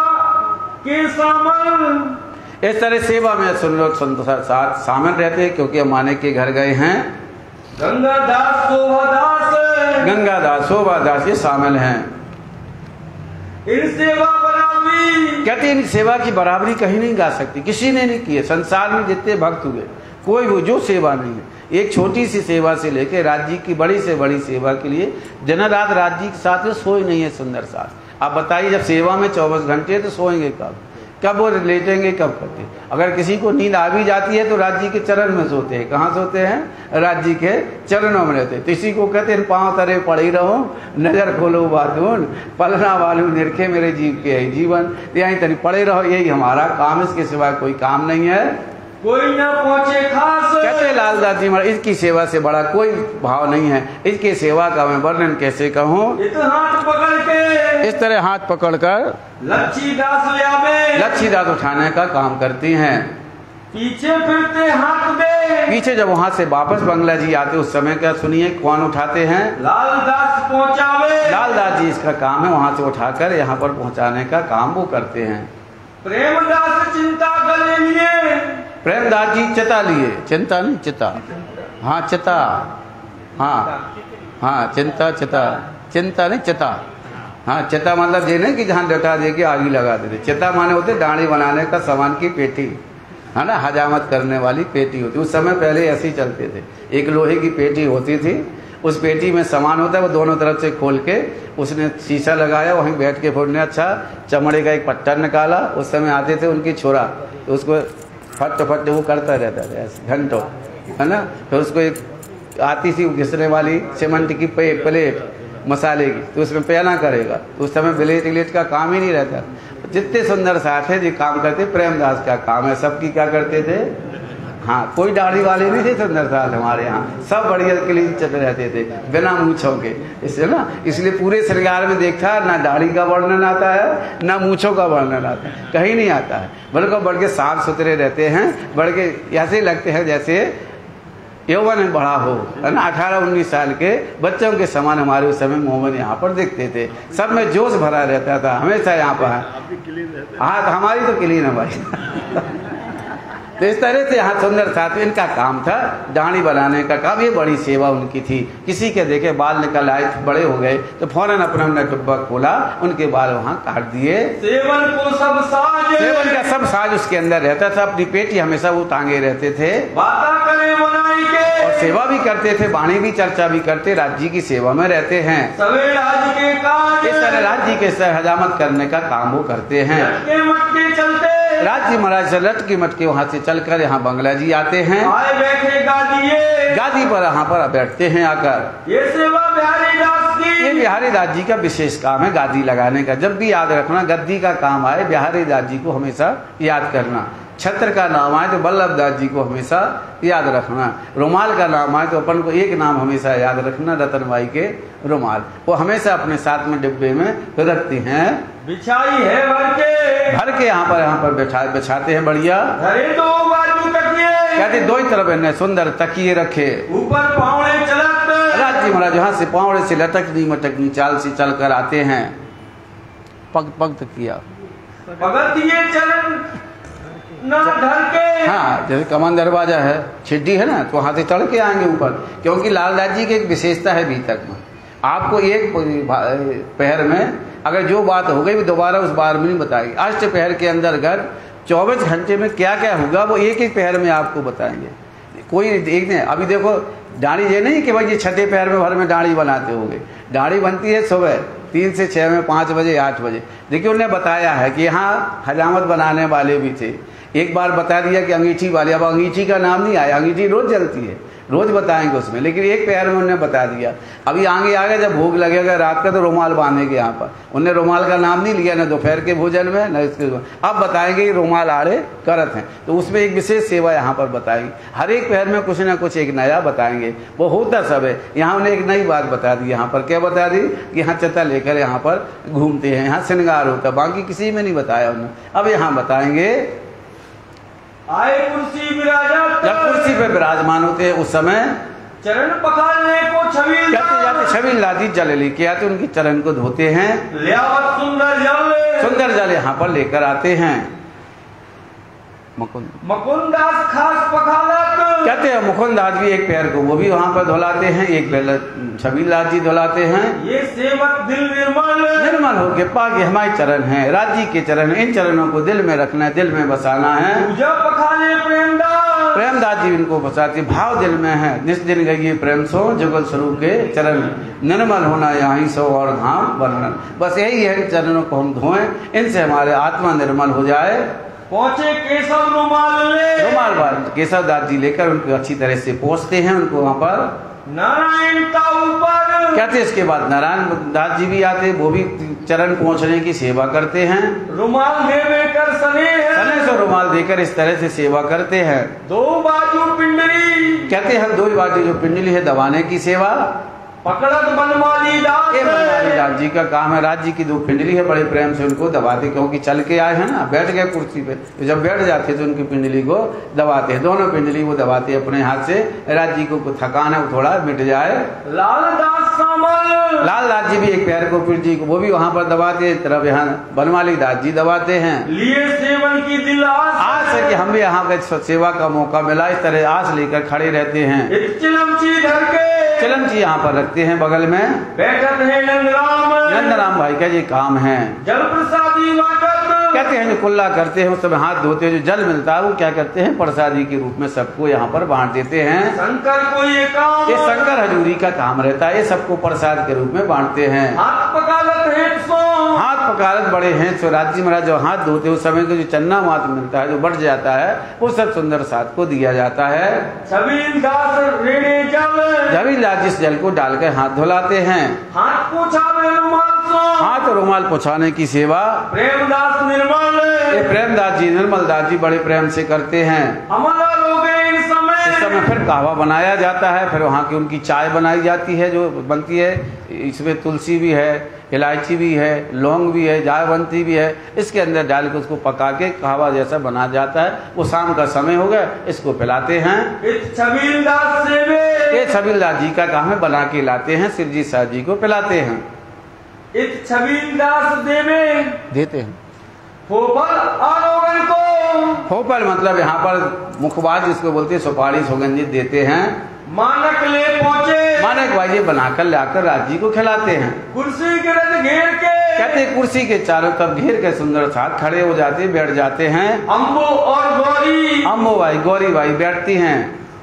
के सामान, इस तरह सेवा में सुन लोग शामिल रहते हैं, क्योंकि हम माने के घर गए हैं। गंगादास शोभादास ये शामिल हैं। इन सेवा बराबरी, कहते हैं इन सेवा की बराबरी कहीं नहीं गा सकती, किसी ने नहीं की है। संसार में जितने भक्त हुए, कोई वो जो सेवा नहीं है। एक छोटी सी सेवा से लेकर राज्य की बड़ी से बड़ी सेवा के लिए दिन रात राज्य के साथ में सोए नहीं है। सुंदर साथ आप बताइए, जब सेवा में 24 घंटे तो सोएंगे कब वो लेटेंगे, कब करते। अगर किसी को नींद आ भी जाती है तो राज्य के चरण में सोते हैं। कहाँ सोते हैं? राज्य के चरणों में रहते हैं। तो इसी को कहते हैं पांव तरे पड़े रहो, नजर खोलो बातून, पलना वालू निरखे मेरे जीव के है जीवन। यहीं तनी पड़े रहो, यही हमारा काम, इसके सिवा कोई काम नहीं है। कोई न पहुंचे खास, कहते लालदास जी महाराज, इसकी सेवा से बड़ा कोई भाव नहीं है। इसकी सेवा का मैं वर्णन कैसे कहूँ। हाथ पकड़ के, इस तरह हाथ पकड़कर लच्छीदास उठाने का काम करती हैं। पीछे फिरते हाथ में, पीछे जब वहाँ से वापस बंगला जी आते उस समय क्या सुनिए कौन उठाते हैं? लालदास पहुँचावे। लालदास जी इसका काम है, वहाँ से उठाकर यहाँ पर पहुँचाने का काम वो करते हैं। प्रेमदास चिंता कर लिए, प्रेमदास जी चिता लिए, चिंता नहीं चिता, हाँ चिता, हाँ चिंता चिता, चिंता नहीं चिता। हाँ चिता मतलब ये नहीं कि जहाँ डटा दे के आग लगा देते। चिता माने होते डाणी बनाने का सामान की पेटी, है ना, हजामत करने वाली पेटी होती। उस समय पहले ऐसे ही चलते थे। एक लोहे की पेटी होती थी, उस पेटी में सामान होता है, वो दोनों तरफ से खोल के उसने शीशा लगाया, वहीं बैठ के फोड़ने। अच्छा, चमड़े का एक पट्टा निकाला। उस समय आते थे उनकी छोरा, तो उसको फट फट वो करता रहता था ऐसे घंटों, है ना। फिर उसको एक आती थी घिसने वाली सीमेंट की प्लेट मसाले की, तो उसमें पहना करेगा। तो उस समय ब्लेट का काम ही नहीं रहता। जितने सुंदर साथ है जो काम करते, प्रेमदास का काम है। सबकी क्या करते थे? हाँ, कोई दाढ़ी वाले नहीं थे सुंदर साथ हमारे यहाँ, सब बढ़िया क्लीन चल रहते थे बिना मूछों के। इससे ना, इसलिए पूरे श्रृंगार में देखा ना दाढ़ी का वर्णन आता है ना मूछों का वर्णन आता है, कहीं नहीं आता है। बल्कि बढ़ के साफ सुथरे रहते हैं, बढ़ के ऐसे लगते हैं जैसे यौवन में बड़ा हो, है ना। 18-19 साल के बच्चों के समान हमारे उस समय मोहम्मद यहाँ पर दिखते थे। सब में जोश भरा रहता था हमेशा यहाँ पर। हाँ, तो हमारी तो क्लीन है भाई। तो इस तरह से यहाँ सुंदर साथ इनका काम था, डाणी बनाने का काम। ये बड़ी सेवा उनकी थी। किसी के देखे बाल निकल आए, बड़े हो गए, तो फौरन अपना डब्बा खोला, उनके बाल वहाँ काट दिए। सेवन को सब साज, सेवन का सब साज उसके अंदर रहता था। अपनी पेटी हमेशा वो टांगे रहते थे। बाता करे बनाई के, और सेवा भी करते थे, वाणी भी चर्चा भी करते, राज्य की सेवा में रहते हैं। सवे राज्य के काज, इस तरह राज्य के हजामत करने का काम वो करते हैं। मटके चलते, राज्य महाराज से लटकी मटके वहाँ से चलकर यहाँ बंगला जी आते हैं। आए बैठे गादी पर यहाँ पर बैठते हैं आकर। ये सेवा बिहारी दास ये बिहारी दास जी का विशेष काम है, गादी लगाने का। जब भी याद रखना, गद्दी का काम आए बिहारी दास जी को हमेशा याद करना। छत्र का नाम आए तो वल्लभ दास जी को हमेशा याद रखना। रुमाल का नाम आए तो अपन को एक नाम हमेशा याद रखना, रतनबाई के रुमाल। वो हमेशा अपने साथ में डिब्बे में रखती हैं। बिछाई है भर के यहाँ पर बिछाते हैं बढ़िया। दो बाजू तकिए, कहते दो ही तरफ इन्हें सुंदर तकिए रखे। ऊपर पावड़े चलत, राजी महाराज यहाँ से पावड़े से लटकनी मटकनी चाल से चल कर आते हैं। पग पग तकिया पगतिये चरण ना ढल के। हाँ, जैसे कमान दरवाजा है, छिड्डी है ना, तो वहां से चढ़ के आएंगे ऊपर। क्योंकि लालदास जी की एक विशेषता है भीतर में, आपको एक पहर में अगर जो बात हो गई वो दोबारा उस बार में नहीं बताएगी। अष्ट पहर के अंदर अगर 24 घंटे में क्या क्या होगा वो एक एक पहर में आपको बताएंगे। कोई एक नहीं, अभी देखो दाढ़ी ये नहीं कि भाई ये छठे पहर में भर में दाढ़ी बनाते होंगे। दाढ़ी बनती है सुबह 3 से 6 में, 5 बजे 8 बजे। देखिए उन्होंने बताया है कि यहाँ हजामत बनाने वाले भी थे। एक बार बता दिया कि अंगीठी वाले, अब अंगीठी का नाम नहीं आया, अंगीठी रोज जलती है, रोज बताएंगे उसमें, लेकिन एक पैर में उन्होंने बता दिया। अभी आगे जब भोग लगेगा रात का तो रुमाल बांधेंगे यहाँ पर। उन्होंने रुमाल का नाम नहीं लिया, न दोपहर के भोजन में न इसके। अब बताएंगे रुमाल आड़े करत हैं, तो उसमें एक विशेष सेवा यहाँ पर बताएंगे। हर एक पैर में कुछ ना कुछ एक नया बताएंगे। वो होता सब है। यहाँ उन्हें एक नई बात बता दी। यहाँ पर क्या बता दी कि यहाँ चता लेकर यहाँ पर घूमते हैं, यहाँ श्रृंगार होता, बाकी किसी में नहीं बताया उन्होंने। अब यहाँ बताएंगे आए कुर्सी विराजत, जब कुर्सी पे विराजमान होते हैं उस समय चरण पखालने को छबील जाते छबील लादी जल लेके आते, उनके चरण को धोते हैं। लियावत सुंदर जल यहाँ पर लेकर आते हैं। मुकुंदास खास पखालत, कहते हैं मुकुंदास भी एक पैर को वो भी वहाँ पर धुलाते हैं, एक पैर छबील लाल जी धुलाते हैं। ये सेवक दिल निर्मल हो के पाके हमारे चरण हैं, राजी के चरण। इन चरणों को दिल में रखना है, दिल में बसाना है। पखाले प्रेमदास जी इनको बसाते, भाव दिल में है। जिस दिन गई प्रेम सो जुगल स्वरूप के चरण, निर्मल होना यहाँ सो और धाम वर्णन। बस यही है, चरणों को हम धोएं, इनसे हमारे आत्मा निर्मल हो जाए। पहुंचे केशव रुमाल बाल केशव दास जी लेकर उनको अच्छी तरह से पोंछते हैं। उनको वहाँ पर नारायण का ऊपर कहते हैं। इसके बाद नारायण दास जी भी आते, वो भी चरण पहुँचने की सेवा करते हैं। रुमाल देकर सने से रुमाल देकर इस तरह से सेवा करते हैं। दो बाजू पिंडली, कहते हैं दो बाजू जो पिंडली है दबाने की सेवा। पकड़त बनमाली दास जी का काम है। राज जी की 2 पिंडली है, बड़े प्रेम से उनको दबाते, क्योंकि चल के आए हैं ना, बैठ गए कुर्सी पे, तो जब बैठ जाते तो उनकी पिंडली को दबाते हैं। दोनों पिंडली वो दबाते अपने हाथ से। राज जी को थकान है वो थोड़ा मिट जाए। लाल दास जी भी एक पैर को पिंडली को वो भी वहाँ पर दबाते हैं। तरफ यहाँ बनमाली दास जी दबाते हैं। लिए सेवन की दिल आस है कि हम भी यहाँ पे सेवा का मौका मिला, इस तरह आस लेकर खड़े रहते हैं। चिलमची यहाँ पर रखते हैं बगल में। बैठक है नंदराम भाई का ये काम है। जल प्रसादी कहते हैं जो कुल्ला करते हैं उस समय हाथ धोते हैं, जो जल मिलता है वो क्या करते हैं प्रसादी के रूप में सबको यहाँ पर बांट देते हैं। शंकर को ये काम, ये शंकर हजूरी का काम रहता है, ये सबको प्रसाद के रूप में बांटते हैं। हाथ पकालत है बड़े हैं। सो राजी महाराज जो हाथ धोते उस समय को जो चन्ना मात मिलता है, जो बढ़ जाता है, वो सब सुंदर साथ को दिया जाता है। छबील दास जिस जल को डालकर हाथ धुलाते हैं। हाथ रुमाल पोछाने की सेवा प्रेमदास निर्मल, ये प्रेमदास जी निर्मल दास जी बड़े प्रेम से करते हैं। इस समय फिर कहवा बनाया जाता है, फिर वहाँ की उनकी चाय बनाई जाती है जो बनती है। इसमें तुलसी भी है, इलायची भी है, लौंग भी है, जायवंती भी है। इसके अंदर डाल के उसको पका के कहवा जैसा बना जाता है। वो शाम का समय हो गया, इसको पिलाते हैं। ये छबील दास जी का काम है, बना के लाते हैं, शिवजी शाह जी को पिलाते हैं। छबील दास देते हैं। फोपल मतलब यहाँ पर मुखबाज जिसको बोलते हैं, सुपारी सुगंधित देते हैं। मानक ले पहुँचे, मानक भाई बनाकर लाकर राज जी को खिलाते हैं। कुर्सी के रथ घेर के, कहते कुर्सी के चारों तरफ घेर के सुंदर साथ खड़े हो जाते, बैठ जाते हैं। अम्बो और गौरी, अम्बो भाई गौरी भाई बैठती हैं।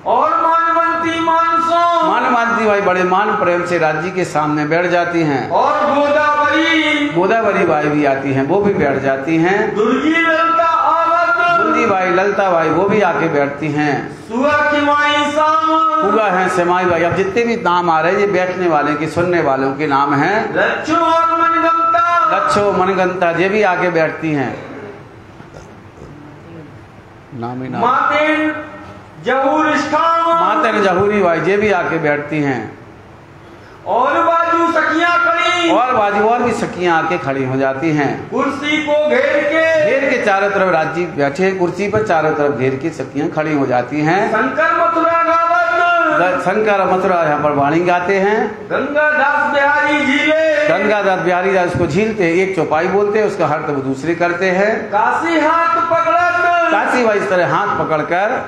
और मानवंती मानवंती भाई बड़े मान प्रेम से राज जी के सामने बैठ जाती हैं। और गोदावरी भाई भी आती हैं, वो भी बैठ जाती हैं। दुर्गी ललता भाई ललता भाई वो भी आके बैठती हैं। सुअर की माई हुआ है सेमाई भाई। अब जितने भी नाम आ रहे हैं ये बैठने वाले की सुनने वालों के नाम हैं। लच्छो और मनगंता, लच्छो मनगंता ये भी आके बैठती हैं। नाम ही नाम। मातेन जहूर इश्काम, मातेन जहूरी भाई ये भी आके बैठती हैं। और बाजू सखियां खड़ी, और बाजू और भी सखियां आके खड़ी हो जाती हैं। कुर्सी को घेर के चारों तरफ राजी बैठे हैं कुर्सी पर, चारों तरफ घेर के सखियां खड़ी हो जाती हैं। शंकर मथुरा गावत, शंकर मथुरा यहाँ पर वाणी गाते हैं। गंगादास बिहारी झीले, गंगादास बिहारी दास को झीलते हैं, एक चौपाई बोलते हैं उसका अर्थ वो दूसरे करते हैं। काशी हाथ पकड़त, काशी भाई इस तरह हाथ पकड़कर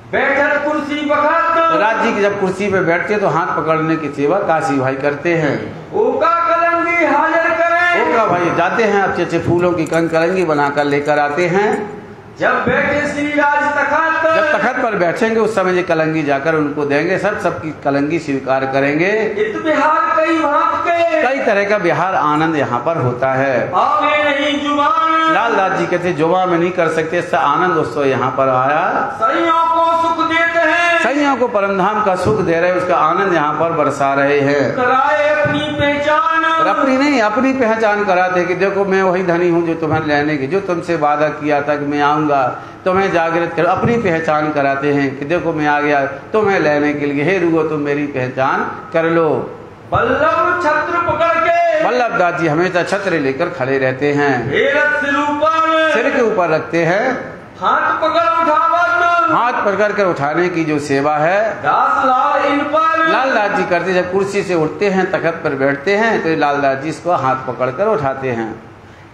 बैठक कुर्सी बखत, राज्य की जब कुर्सी पे बैठते तो हाथ पकड़ने की सेवा काशी भाई करते हैं। ओका कलंगी हाजिर करें, ओका भाई जाते हैं अच्छे अच्छे फूलों की कलंगी बनाकर लेकर आते हैं। जब बैठे श्री राज तखत, जब तखत पर बैठेंगे उस समय ये कलंगी जाकर उनको देंगे, सबकी कलंगी स्वीकार करेंगे। इत बिहार कई भांत के, कई तरह का बिहार आनंद यहाँ पर होता है। आगे नहीं जुबान, लालदास जी कहते जुबा में नहीं कर सकते, इससे आनंद उत्सव यहाँ पर आया। सैयों को सुख देते हैं, सैयों को परमधाम का सुख दे रहे, उसका आनंद यहाँ पर बरसा रहे हैं। कराए अपनी पहचान, और अपनी नहीं अपनी पहचान कराते कि देखो मैं वही धनी हूँ जो तुम्हें लेने की, जो तुमसे वादा किया था कि मैं आऊंगा तुम्हें जागृत कर, अपनी पहचान कराते हैं कि देखो मैं आ गया तुम्हें लेने के लिए, हे रुगो तुम मेरी पहचान कर लो। बल्लभ छत्र पकड़ के, वल्लभ दास जी हमेशा छत्र लेकर खड़े रहते हैं, सिर के ऊपर रखते हैं। हाथ पकड़ उठावत, हाथ पकड़ कर उठाने की जो सेवा है दास लाल इन पर, लालदास जी करते। जब कुर्सी से उठते हैं तखत पर बैठते हैं तो लालदास जी इसको हाथ पकड़ कर उठाते हैं।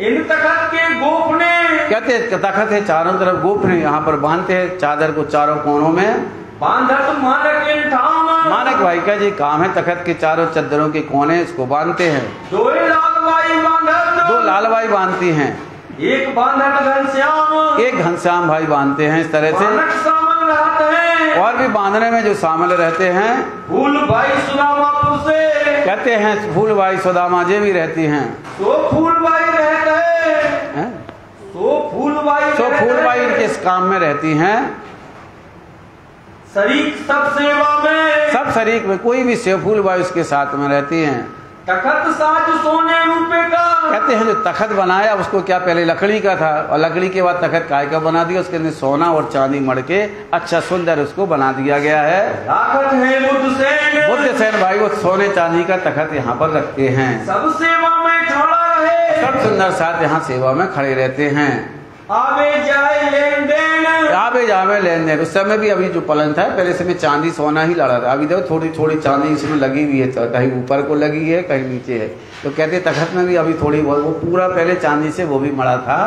इन तखत के गोफने, कहते तखत है चारों तरफ गोफने यहाँ पर बांधते हैं, चादर को चारों कोनों में बांधत मानक इन ठाम, मानक भाई का जी काम है तखत के चारों चद्दरों के कोने इसको बांधते हैं। दो लालबाई बांधत, दो लालबाई बांधती हैं, एक बांधत घनश्याम, एक घनश्याम भाई बांधते हैं। इस तरह से मानक सामल रहते हैं, और भी बांधने में जो शामिल रहते हैं फूल भाई सुदामापुर से, कहते हैं फूल भाई सुदामा जी भी रहती हैं। तो फूल भाई रहते हैं, तो फूल भाई इनके इस काम में रहती हैं। शरीक सब सेवा में, सब शरीक में कोई भी सेव फूल भाई उसके साथ में रहती हैं। तखत साज सोने रुपए का, कहते हैं जो तखत बनाया उसको क्या पहले लकड़ी का था और लकड़ी के बाद तखत काय का बना दिया, उसके अंदर सोना और चांदी मड़ के अच्छा सुंदर उसको बना दिया गया है। ताकत है बुद्धसेन भाई वो सोने चांदी का तखत यहाँ पर रखते हैं। सब सेवा में खड़ा रहे, सब सुंदर साथ यहाँ सेवा में खड़े रहते हैं। आवे जाए लेन देन, आवे जावे लेन देन। उस समय भी अभी जो पलंग था पहले से में चांदी सोना ही लड़ा था, अभी देखो थोड़ी थोड़ी चांदी इसमें लगी हुई है, कहीं ऊपर को लगी है कहीं नीचे है। तो कहते तखत में भी अभी थोड़ी बहुत, वो पूरा पहले चांदी से वो भी मड़ा था।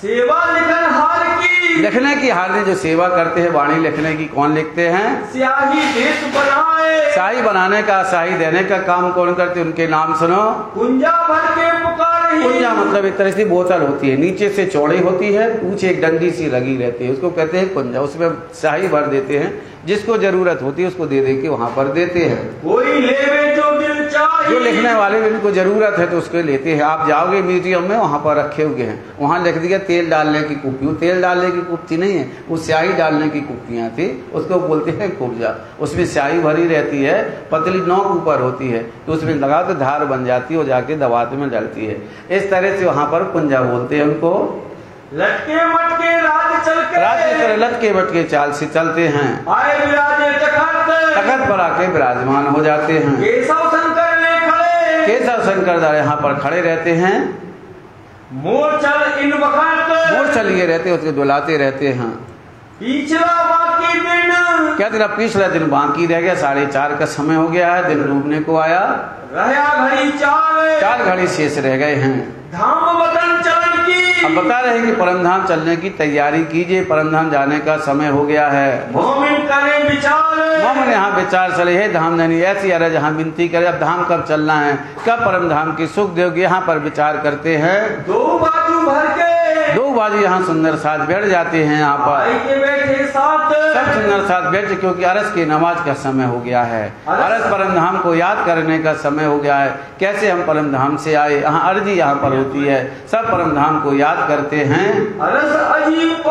सेवा लिखन हार की, लिखने की हार ने जो सेवा करते हैं वाणी लिखने की कौन लिखते हैं? स्याही देश बनाए, स्याही बनाने का स्याही देने का काम कौन करते, उनके नाम सुनो। कुंजा भर के पुकार, कुंजा मतलब एक तरह की बोतल होती है, नीचे से चौड़ी होती है, ऊंचे एक डंडी सी लगी रहती है, उसको कहते हैं कुंजा। उसमें स्याही भर देते हैं, जिसको जरूरत होती है उसको दे दे के वहां पर देते हैं। कोई लेवे जो दिल चाहे, जो लिखने वाले जिनको जरूरत है तो उसको लेते हैं। आप जाओगे म्यूजियम में वहां पर रखे हुए हैं, वहां लिख दिया तेल डालने की कुप्पी। वो तेल डालने की कुप्पी नहीं है, वो स्याही डालने की कुप्पियां थी, उसको बोलते हैं कुब्जा। उसमें स्याही भरी रहती है, पतली नोक ऊपर होती है, तो उसमें लगा तो धार बन जाती है और जाके दबाते में डलती है। इस तरह से वहां पर कुंजा बोलते हैं उनको। लटके मटके राज चल के, राज की तरह लटके मटके चाल से चलते हैं, आए विराजे तखत, तखत पर आके विराजमान हो जाते हैं। केशव शंकर ले खड़े, केशव शंकर दास यहाँ पर खड़े रहते हैं। मोरचल इन वक्त, मोरचल ये रहते उसको डुलाते रहते हैं। पिछला बाकी दिन, क्या तेरा पिछला दिन बाकी रह गया, 4:30 का समय हो गया है, दिन डूबने को आया, रहा घड़ी 4 घड़ी शेष रह गए हैं। धाम वतन चलन की, अब बता रहे हैं कि परमधाम चलने की तैयारी कीजिए, परमधाम जाने का समय हो गया है। मोमिन करे विचार, मोमिन यहाँ विचार चले है धाम नहीं ऐसी अरज जहाँ विनती करे, अब धाम कब चलना है, कब परमधाम की सुख देवगी, यहाँ पर विचार करते हैं। दो बाजू भर के, दो बाजू यहाँ सुंदर साथ बैठ जाते हैं। यहाँ पर के बैठे साथ, सब सुंदर साथ बैठ, क्योंकि अरस की नमाज का समय हो गया है, अरस परमधाम को याद करने का समय हो गया है। कैसे हम परमधाम से आए, यहाँ अर्जी यहाँ पर होती है, सब परमधाम को याद करते हैं। अरस अजीब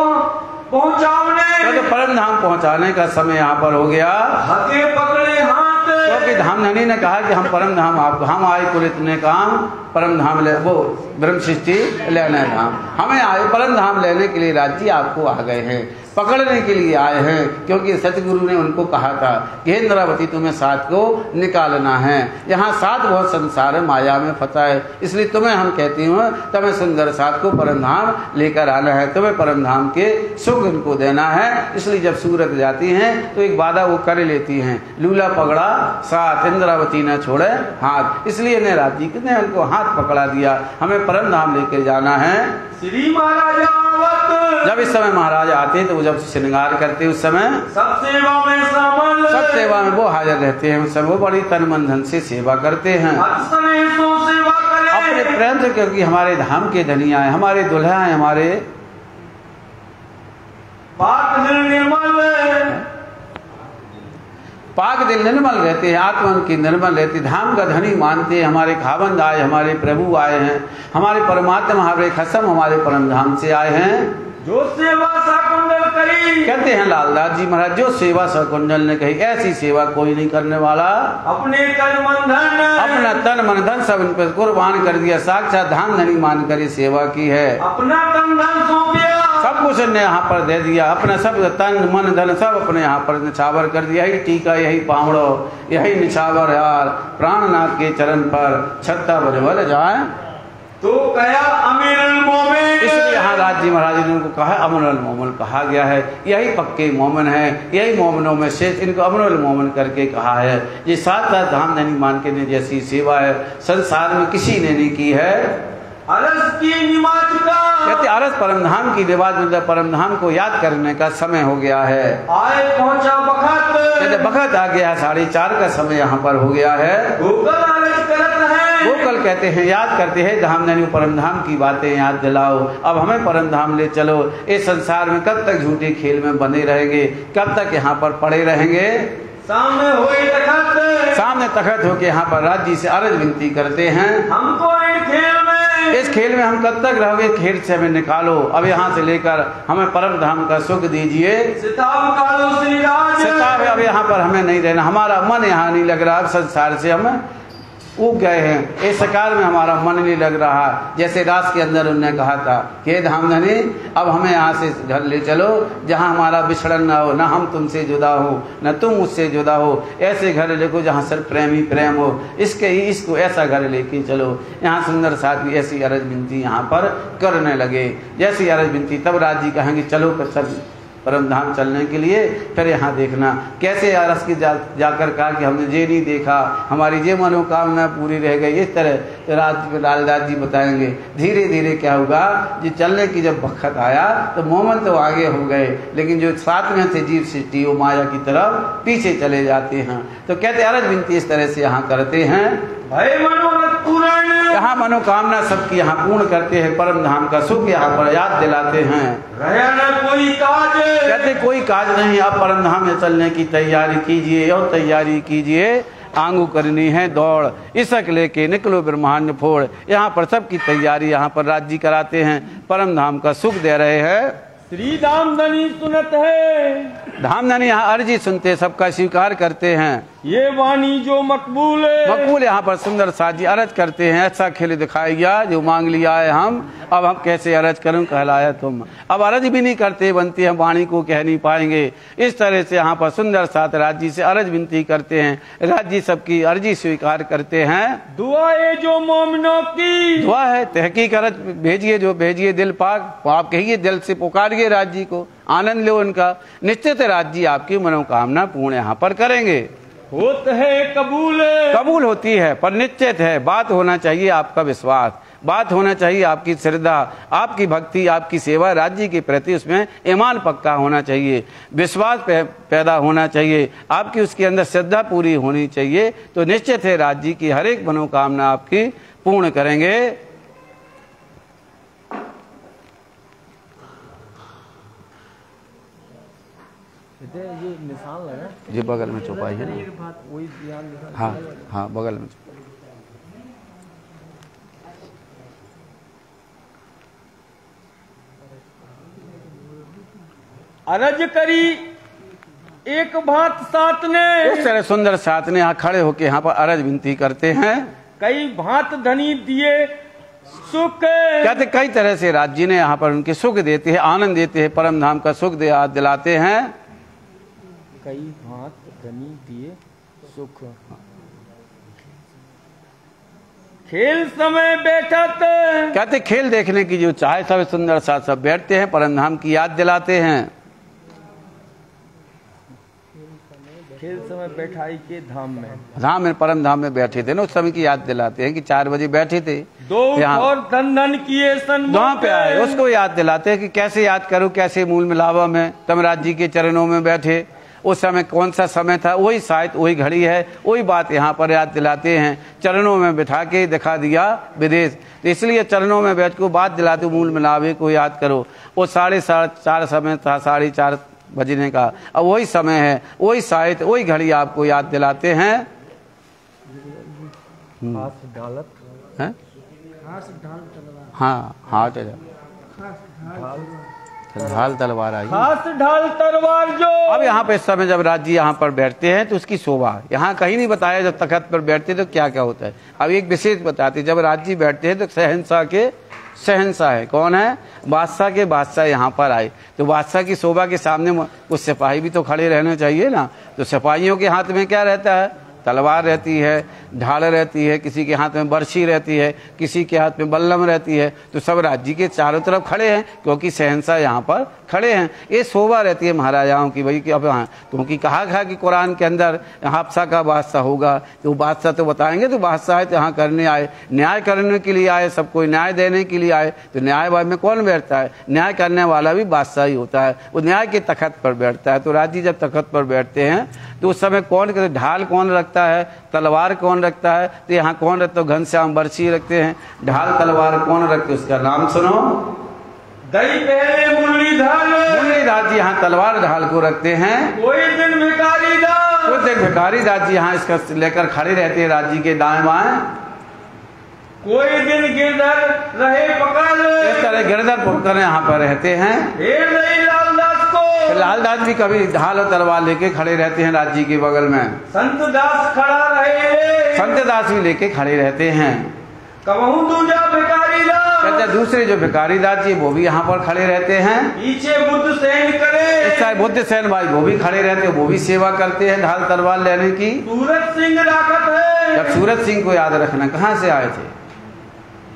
पहुंचाने, तो परम धाम पहुंचाने का समय यहाँ पर हो गया। हथे पकड़े हाथ, क्योंकि धामधनी ने कहा कि हम परम धाम आपको, हम आए कुल इतने काम परम धाम ले, वो ब्रह्म सृष्टि लेने धाम, हमें आए परम धाम लेने के लिए राज्य आपको आ गए हैं, पकड़ने के लिए आए हैं। क्योंकि सतगुरु ने उनको कहा था कि हे इंद्रावती तुम्हें साथ को निकालना है, यहाँ साथ बहुत संसार है, माया में फंसा है, इसलिए तुम्हें हम कहती हूँ तुम्हें सुंदर साथ को परम धाम लेकर आना है, तुम्हें परम धाम के सुख उनको देना है। इसलिए जब सूरत जाती हैं तो एक वादा वो कर लेती हैं, लूला पकड़ा साथ इंद्रावती न छोड़े हाथ, इसलिए ने राजी ने उनको हाथ पकड़ा दिया, हमें परम धाम लेकर जाना है। श्री महाराज जब इस समय महाराज आते तो जब श्रृंगार करते उस समय सब सेवा में शामिल, सब सेवा में वो हाजिर रहते हैं, उस समय वो बड़ी तन मन धन से सेवा करते हैं सेवा करें अपने प्रेम से, क्योंकि हमारे धाम के धनिया है, हमारे दुल्हा है, हमारे पाक दिल निर्मल, पाक दिल निर्मल रहते हैं, आत्मा उनकी निर्मल रहती, धाम का धनी मानते हैं, हमारे खाबंद आए, हमारे प्रभु आए हैं, हमारे परमात्मा हमारे खसम हमारे परम धाम से आए हैं। जो सेवा सकुंडल करी, कहते हैं लालदास जी महाराज, जो सेवा सकुंडल ने कही ऐसी सेवा कोई नहीं करने वाला, अपने तन मन धन, अपना तन मन धन सब इन पर कुर्बान कर दिया, साक्षात धाम धनी मान कर सेवा की है, अपना तन धन सौंपया, सब कुछ ने यहाँ पर दे दिया, अपना सब तन मन धन सब अपने यहाँ पर निछावर कर दिया, यही टीका यही पावड़ो यही निछावर यार, प्राणनाथ के चरण पर छत्ता बजबल जाए तो कया अमीरुल मोमिन, इसलिए यहाँ राज जी महाराज ने उनको कहा अमरुल मोमिन कहा गया है, यही पक्के मोमिन है, यही मोमिनों में से इनको अमरुल मोमिन करके कहा है। ये साथ साथ धाम धनी मान के ने जैसी सेवा है संसार में किसी ने नहीं की है। अरस की निमाज का, कहते अरस परम धाम की रिवाज मतलब परम धाम को याद करने का समय हो गया है, आए पहुंचा बखत, कहते बखत आ गया, 4:30 का समय यहाँ पर हो गया है। गोकल आरज करत है, वो कल कहते हैं याद करते हैं धाम धनी परम धाम की बातें याद दिलाओ, अब हमें परम धाम ले चलो, इस संसार में कब तक झूठे खेल में बने रहेंगे, कब तक यहाँ पर पड़े रहेंगे। सामने हुए तखत, सामने तखत होके यहाँ पर राज जी से अर्ज विनती करते हैं, हमको इन खेल में, इस खेल में हम कब तक रहोगे, खेल से हमें निकालो, अब यहाँ से लेकर हमें परम धाम का सुख दीजिए। सिताब कालो श्री राज, सिताब अब यहाँ पर हमें नहीं रहना, हमारा मन यहाँ नहीं लग रहा, अब संसार से हम उग गए हैं, इस सकार में हमारा मन नहीं लग रहा। जैसे रास के अंदर उन्होंने कहा था कि धामधनी अब हमें यहाँ से घर ले चलो जहाँ हमारा बिछड़न ना हो, ना हम तुमसे जुदा हो न तुम मुझसे जुदा हो, ऐसे घर लेको जहाँ सिर्फ प्रेम ही प्रेम हो, इसको ऐसा घर लेके चलो। यहाँ सुंदर साथी ऐसी अर्ज विनती यहाँ पर करने लगे, जैसी अर्ज विनती तब राज जी कहेंगे चलो सब परम धाम चलने के लिए। फिर यहाँ देखना कैसे अरस की जाकर कहा कि हमने ये नहीं देखा, हमारी ये मनोकामना पूरी रह गई। इस तरह लालदास जी बताएंगे धीरे धीरे क्या होगा। जी चलने की जब वक्त आया तो मोमन तो आगे हो गए, लेकिन जो साथ में थे जीव सृष्टि वो माया की तरफ पीछे चले जाते हैं। तो कहते अरज विनती इस तरह से यहाँ करते हैं, मनोरथ पूर्ण, यहाँ मनोकामना सबकी यहाँ पूर्ण करते हैं, परम धाम का सुख यहाँ पर याद दिलाते हैं। कोई काज, कहते कोई काज नहीं, आप परम धाम में चलने की तैयारी कीजिए और तैयारी कीजिए, आंगू करनी है दौड़, इसक लेके निकलो ब्रह्मांड फोड़। यहाँ पर सबकी तैयारी यहाँ पर राज जी कराते हैं, परम धाम का सुख दे रहे हैं। श्री धामधनी सुनत है, धामधनी यहाँ अर्जी सुनते सबका स्वीकार करते हैं। ये वाणी जो मकबूल है, मकबूल यहाँ पर सुंदर साजी अर्ज करते हैं, ऐसा खेल दिखाई गया जो मांग लिया है हम, अब हम कैसे अर्ज करूं कहलाया तुम। अब अर्ज भी नहीं करते बनती हम वाणी को कह नहीं पाएंगे। इस तरह से यहाँ पर सुंदर साथ राज जी से अर्ज विनती करते हैं, राज जी सबकी अर्जी स्वीकार करते हैं। दुआ है जो मोमिनों की, दुआ है तहकीक अर्ज भेजिए जो भेजिए दिल पाक, आप कहिए दिल से पुकारिए राज जी को, आनंद लो उनका, निश्चित राज जी आपकी मनोकामना पूर्ण यहाँ पर करेंगे। होत है कबूल, कबूल होती है पर निश्चित है, बात होना चाहिए आपका विश्वास, बात होना चाहिए आपकी श्रद्धा, आपकी भक्ति, आपकी सेवा राज्य के प्रति, उसमें ईमान पक्का होना चाहिए, विश्वास पैदा होना चाहिए, आपकी उसके अंदर श्रद्धा पूरी होनी चाहिए। तो निश्चित है राज्य की हर एक मनोकामना आपकी पूर्ण करेंगे। ये निशान लगा, जी बगल में चौपाई है ना, वही ध्यान, हाँ हाँ बगल में। अरज करी एक भांत सात ने। इस तरह सुंदर सात ने यहाँ खड़े होकर यहाँ पर अरज विनती करते हैं। कई भांत धनी दिए सुख। कहते कई तरह से राज्य ने यहाँ पर उनके सुख देते हैं, आनंद देते हैं, परम धाम का सुख दिलाते हैं। कई भांत धनी दिए सुख। खेल समय बैठत। कहते खेल देखने की जो चाहे सब सुंदर साथ सब बैठते हैं, परम धाम की याद दिलाते हैं। खेल समय बैठाई के धाम में परम धाम में बैठे थे ना, उस समय की याद दिलाते हैं कि 4 बजे बैठे थे दो और धन किए वहां पे आए, उसको याद दिलाते हैं कि कैसे याद करूं, कैसे मूल मिलावा में तमराज जी के चरणों में बैठे। उस समय कौन सा समय था, वही शायद वही घड़ी है, वही बात यहाँ पर याद दिलाते हैं। चरणों में बैठा के दिखा दिया विदेश, तो इसलिए चरणों में बैठ के बात दिलाते मूल मिलावे को याद करो। वो 4:30 समय था, 4:30 बजने का, अब वही समय है, वही शायद वही घड़ी आपको याद दिलाते हैं। हाँ हाथ ढाल तलवार आई, खास ढाल तलवार जो। अब यहाँ पे इस समय जब राज्य यहाँ पर बैठते हैं तो उसकी शोभा यहाँ कहीं नहीं बताया। जब तख्त पर बैठते तो क्या क्या होता है, अब एक विशेष बताते। जब राज्य बैठते हैं तो शहंशाह के शहंशाह है, कौन है, बादशाह के बादशाह यहाँ पर आए। तो बादशाह की शोभा के सामने कुछ सिपाही भी तो खड़े रहने चाहिए ना। तो सिपाहियों के हाथ में क्या रहता है, तलवार रहती है, ढाल रहती है, किसी के हाथ में बर्छी रहती है, किसी के हाथ में बल्लम रहती है। तो सब राज्य के चारों तरफ खड़े हैं क्योंकि शहंशाह यहाँ पर खड़े हैं। ये शोभा रहती है महाराजाओं की भाई कि अब हाँ, क्योंकि कहा कि कुरान के अंदर हादसा का बादशाह होगा, तो बादशाह तो बताएंगे। तो बादशाह है तो यहाँ करने आए, न्याय करने के लिए आए, सबको न्याय देने के लिए आए। तो न्याय में कौन बैठता है, न्याय करने वाला भी बादशाह ही होता है, वो न्याय के तख्त पर बैठता है। तो राज्य जब तख्त पर बैठते हैं तो उस समय कौन करे, ढाल कौन रखता है, तलवार कौन रखता है। तो यहाँ कौन रखता है, घनश्याम बर्छी रखते हैं, ढाल तलवार कौन रखते हैं, उसका नाम सुनो। दई पहले मुरलीधर जी यहाँ तलवार ढाल को रखते हैं। कोई दिन भिखारी दास, कोई दिन भिखारी दास जी यहाँ इसका लेकर खड़े रहते हैं राज्य के दाएं बाएं। कोई दिन गिरधर रहे पकड़, इस तरह गिरधर पुरकर यहाँ पर रहते हैं। लालदास भी कभी ढाल और तलवार लेके खड़े रहते हैं राज्य के बगल में। संत दास खड़ा रहे, संत दास भी लेके खड़े रहते हैं। कहूँ दूजा भिखारी दास, कहते दूसरे जो भिखारी दास जी वो भी यहाँ पर खड़े रहते हैं। पीछे बुद्ध सेन करे, बुद्ध सेन भाई वो भी खड़े रहते हैं, वो भी सेवा करते हैं ढाल तलवार लेने की। सूरत सिंह राकत है। जब सूरत सिंह को याद रखना, कहाँ से आए थे,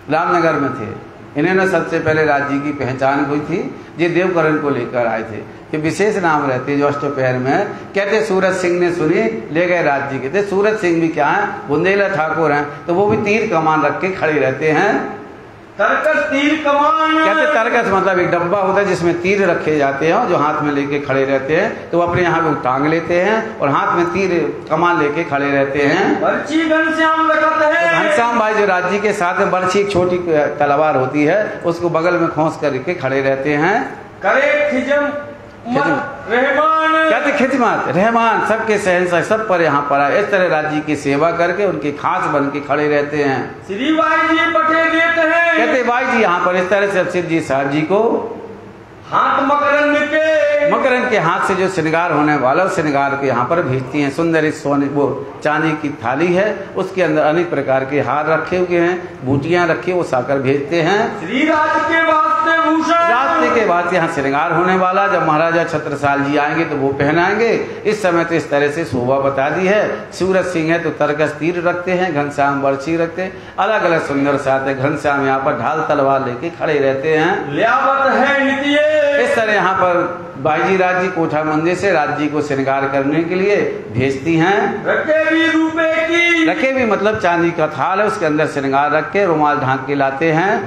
रामनगर में थे। इन्होंने सबसे पहले राज्य की पहचान हुई थी, ये देवकरण को लेकर आए थे। ये विशेष नाम रहते जो अष्टपहर में। कहते सूरत सिंह ने सुनी, ले गए राज्य के। थे सूरत सिंह भी क्या है, बुंदेला ठाकुर हैं, तो वो भी तीर कमान रख के खड़े रहते हैं। तरकस तीर कमान, कहते तरकस मतलब एक डब्बा होता है जिसमें तीर रखे जाते हैं, जो हाथ में लेके खड़े रहते हैं। तो अपने यहाँ पे टांग लेते हैं और हाथ में तीर कमान लेके खड़े रहते हैं। बर्छी घनश्याम रखत है। घनश्याम भाई जो राज्य के साथ में बर्छी एक छोटी तलवार होती है, उसको बगल में खोस करके खड़े रहते हैं। करे खिजम रहमान, कहते खिदमत रहमान, सबके शहंशाह सब पर यहाँ पर आए। इस तरह राज्य की सेवा करके उनके खास बन के खड़े रहते हैं। श्री भाई जी बटे देते हैं। कहते भाई जी यहाँ पर इस तरह से सिद्ध जी साहब जी को हाथ मकरंद के हाथ से जो श्रृंगार होने वाला श्रृंगार को यहाँ पर भेजती हैं। सुंदर एक सोने वो चांदी की थाली है, उसके अंदर अनेक प्रकार के हार रखे हुए हैं, बूटियां रखी, वो साकर भेजते हैं। श्री राज के वास्ते भूषण, रात्रि के बाद यहाँ श्रृंगार होने वाला, जब महाराजा छत्रसाल जी आएंगे तो वो पहनाएंगे। इस समय तो इस तरह से शोभा बता दी है। सूरज सिंह है तो तरकस तीर रखते हैं, घनश्याम बर्छी रखते हैं, अलग अलग सुंदर साथ है। घनश्याम यहाँ पर ढाल तलवार लेके खड़े रहते हैं। लियावत है नित्य, इस तरह यहाँ पर बाईजी राज्य कोठा मंदिर से राज्य को श्रृंगार करने के लिए भेजती हैं। रखे भी रुपए की, रखे भी मतलब चांदी का थाल है, उसके अंदर श्रृंगार रख के रुमाल ढांक के लाते हैं।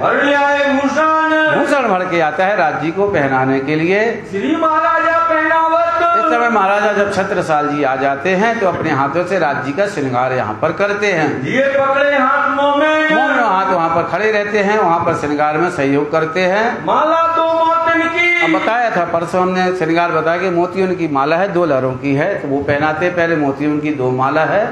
भूषण भर के आता है राज्य को पहनाने के लिए। श्री महाराजा पहनावत, इस समय महाराजा जब छत्रसाल जी आ जाते हैं तो अपने हाथों से राज्य का श्रृंगार यहाँ पर करते हैं। ये पकड़े हाथ मुंह में हाथ वहाँ पर खड़े रहते हैं, वहाँ पर श्रृंगार में सहयोग करते हैं। माला दो मोतिन की, अब बताया था परसों हमने श्रृंगार बताया कि मोतियों की माला है, 2 लहरों की है, तो वो पहनाते पहले मोतियों की 2 माला है।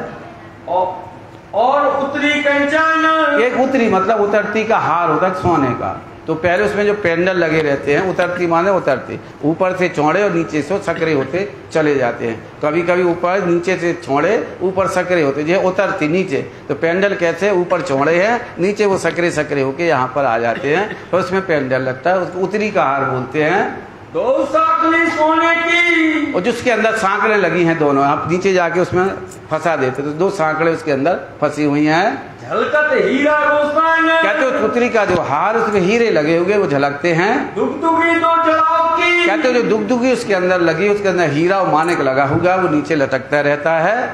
और उत्तरी कंचन, एक उत्तरी मतलब उतरती का हार होता है सोने का, तो पहले उसमें जो पेंडल लगे रहते हैं, उतरती माने उतरती, ऊपर से चौड़े और नीचे से सकरे होते चले जाते हैं। कभी कभी ऊपर नीचे से चौड़े, ऊपर सकरे होते, जो उतरती नीचे, तो पेंडल कैसे ऊपर चौड़े हैं, नीचे वो सकरे सकरे होके यहाँ पर आ जाते हैं, तो उसमें पेंडल लगता है, उसको उतरी का हार बोलते हैं। 2 साकली सोने की, और जिसके अंदर सांकड़े लगी हैं दोनों, आप नीचे जाके उसमें फंसा देते, तो 2 सांकड़े उसके अंदर फंसी हुई हैं। झलकत हीरा रोशन, कहते हो पुत्री का जो हार उसमें हीरे लगे हुए वो झलकते हैं। दुगदुगी दो जड़ाव की, कहते हो जो दुगदुगी उसके अंदर लगी, उसके अंदर हीरा और मानक लगा हुआ, वो नीचे लटकता रहता है।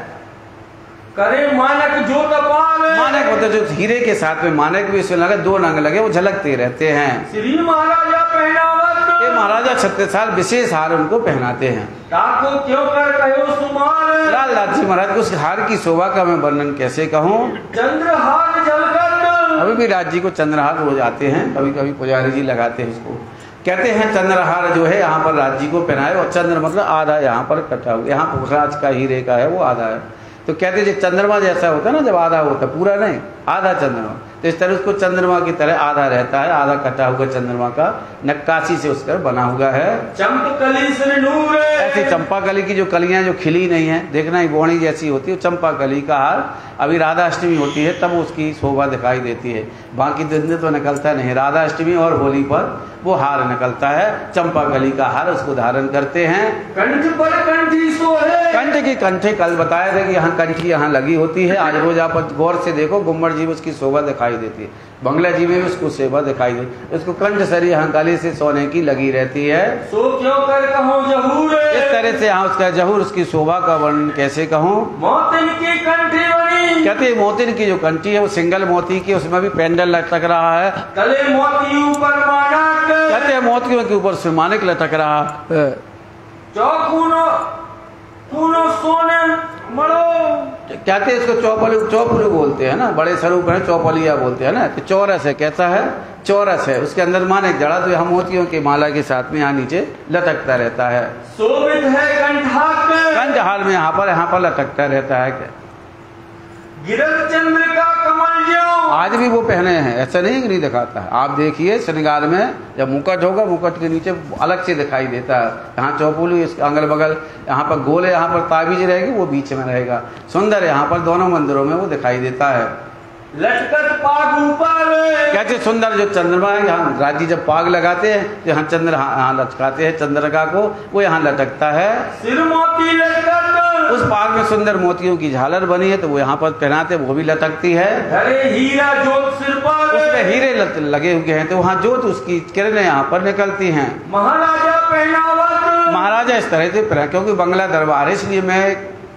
करे मानक जो कपाल, मानक होते जो हीरे के साथ में मानक भी इसमें लगे, 2 नंग लगे, वो झलकते रहते हैं। श्री महाराजा पहनावत, ये महाराजा छत्रसाल विशेष हार उनको पहनाते हैं। ताको क्यों कर कहो सुमार, लाल लाल जी महाराज को उस हार की शोभा का मैं वर्णन कैसे कहूँ। चंद्रहार झलकत, अभी भी राज जी को चंद्रहार हो जाते हैं, कभी कभी पुजारी जी लगाते हैं उसको। कहते हैं चंद्रहार जो है यहाँ पर राज जी को पहनाए, और चंद्र मतलब आधा यहाँ पर कटा हुआ, यहाँ पर राज का हीरे का है वो आधा है। तो कहते हैं चंद्रमा जैसा होता है ना, जब आधा होता है, पूरा नहीं आधा चंद्रमा, तो इस तरह उसको चंद्रमा की तरह आधा रहता है, आधा कटा हुआ चंद्रमा का नक्काशी से उसका बना हुआ है। चंपकली से नूर, ऐसी चंपा कली की जो कलियां जो खिली नहीं है, देखना ही बोणी जैसी होती है, चंपा कली का हार। अभी राधा अष्टमी होती है तब उसकी शोभा दिखाई देती है, बाकी दिन तो निकलता नहीं। राधा अष्टमी और होली पर वो हार निकलता है, चंपा कली का हार, उसको धारण करते हैं। कंठ पर कंठी सोहे, कंठ की कंठे कल बताया था कि यहाँ कंठी यहाँ लगी होती है। आज रोज आप गौर से देखो, गुम्बद जी में उसकी शोभा दिखाई देती है, बंगला जी में भी उसको शोभा दिखाई देती, उसको कंठ सरी यहाँ गले से सोने की लगी रहती है। सो क्यों कर कहूँ जहूर, इस तरह से यहाँ उसका जहूर, उसकी शोभा का वर्णन कैसे कहूँ। मोतिन की कंठी बनी, कहते हैं मोतिन की जो कंठी है वो सिंगल मोती की, उसमें भी पेंडल लटक रहा है। तले मोती ऊपर मानक, कहते हैं मोतियों के ऊपर से मानक लटक रहा है। चौकुनो कुनो सोने मरो, कहते हैं इसको चौपलू बोलते हैं ना, बड़े स्वरूप है चौपलिया बोलते हैं ना। तो चौरस है, कैसा है, चौरस है, उसके अंदर मानक जड़ा, तो यहाँ मोतियों की माला के साथ में यहाँ नीचे लटकता रहता है। शोभित है कंठाक, कंठहार में यहाँ पर लटकता रहता है। क्या गिरत चंद्र का कमल ज्यों, आज भी वो पहने हैं, ऐसा नहीं कि नहीं दिखाता है। आप देखिए श्रृंगार में जब मुकुट होगा, मुकुट के नीचे अलग से दिखाई देता है। यहाँ चौपुलू, इसके अगल बगल यहाँ पर गोले, यहाँ पर ताबीज रहेगी, वो बीच में रहेगा। सुंदर यहाँ पर दोनों मंदिरों में वो दिखाई देता है। लटकत पाग ऊपर, कहते सुंदर जो चंद्रमा है, यहाँ राजी जब पाग लगाते हैं तो यहाँ चंद्र यहाँ लटकाते हैं चंद्रिका को, वो यहाँ लटकता है। सिर मोती लटकत, उस पाग में सुंदर मोतियों की झालर बनी है, तो वो यहाँ पर पहनाते, वो भी लटकती है। अरे हीरा जोत सिर पर, उसमें हीरे लगे हुए हैं, तो वहाँ जोत उसकी किरणें यहाँ पर निकलती हैं। महाराजा पहनावत, महाराजा इस तरह से पहना, क्योंकि बंगला दरबार है, इसलिए मैं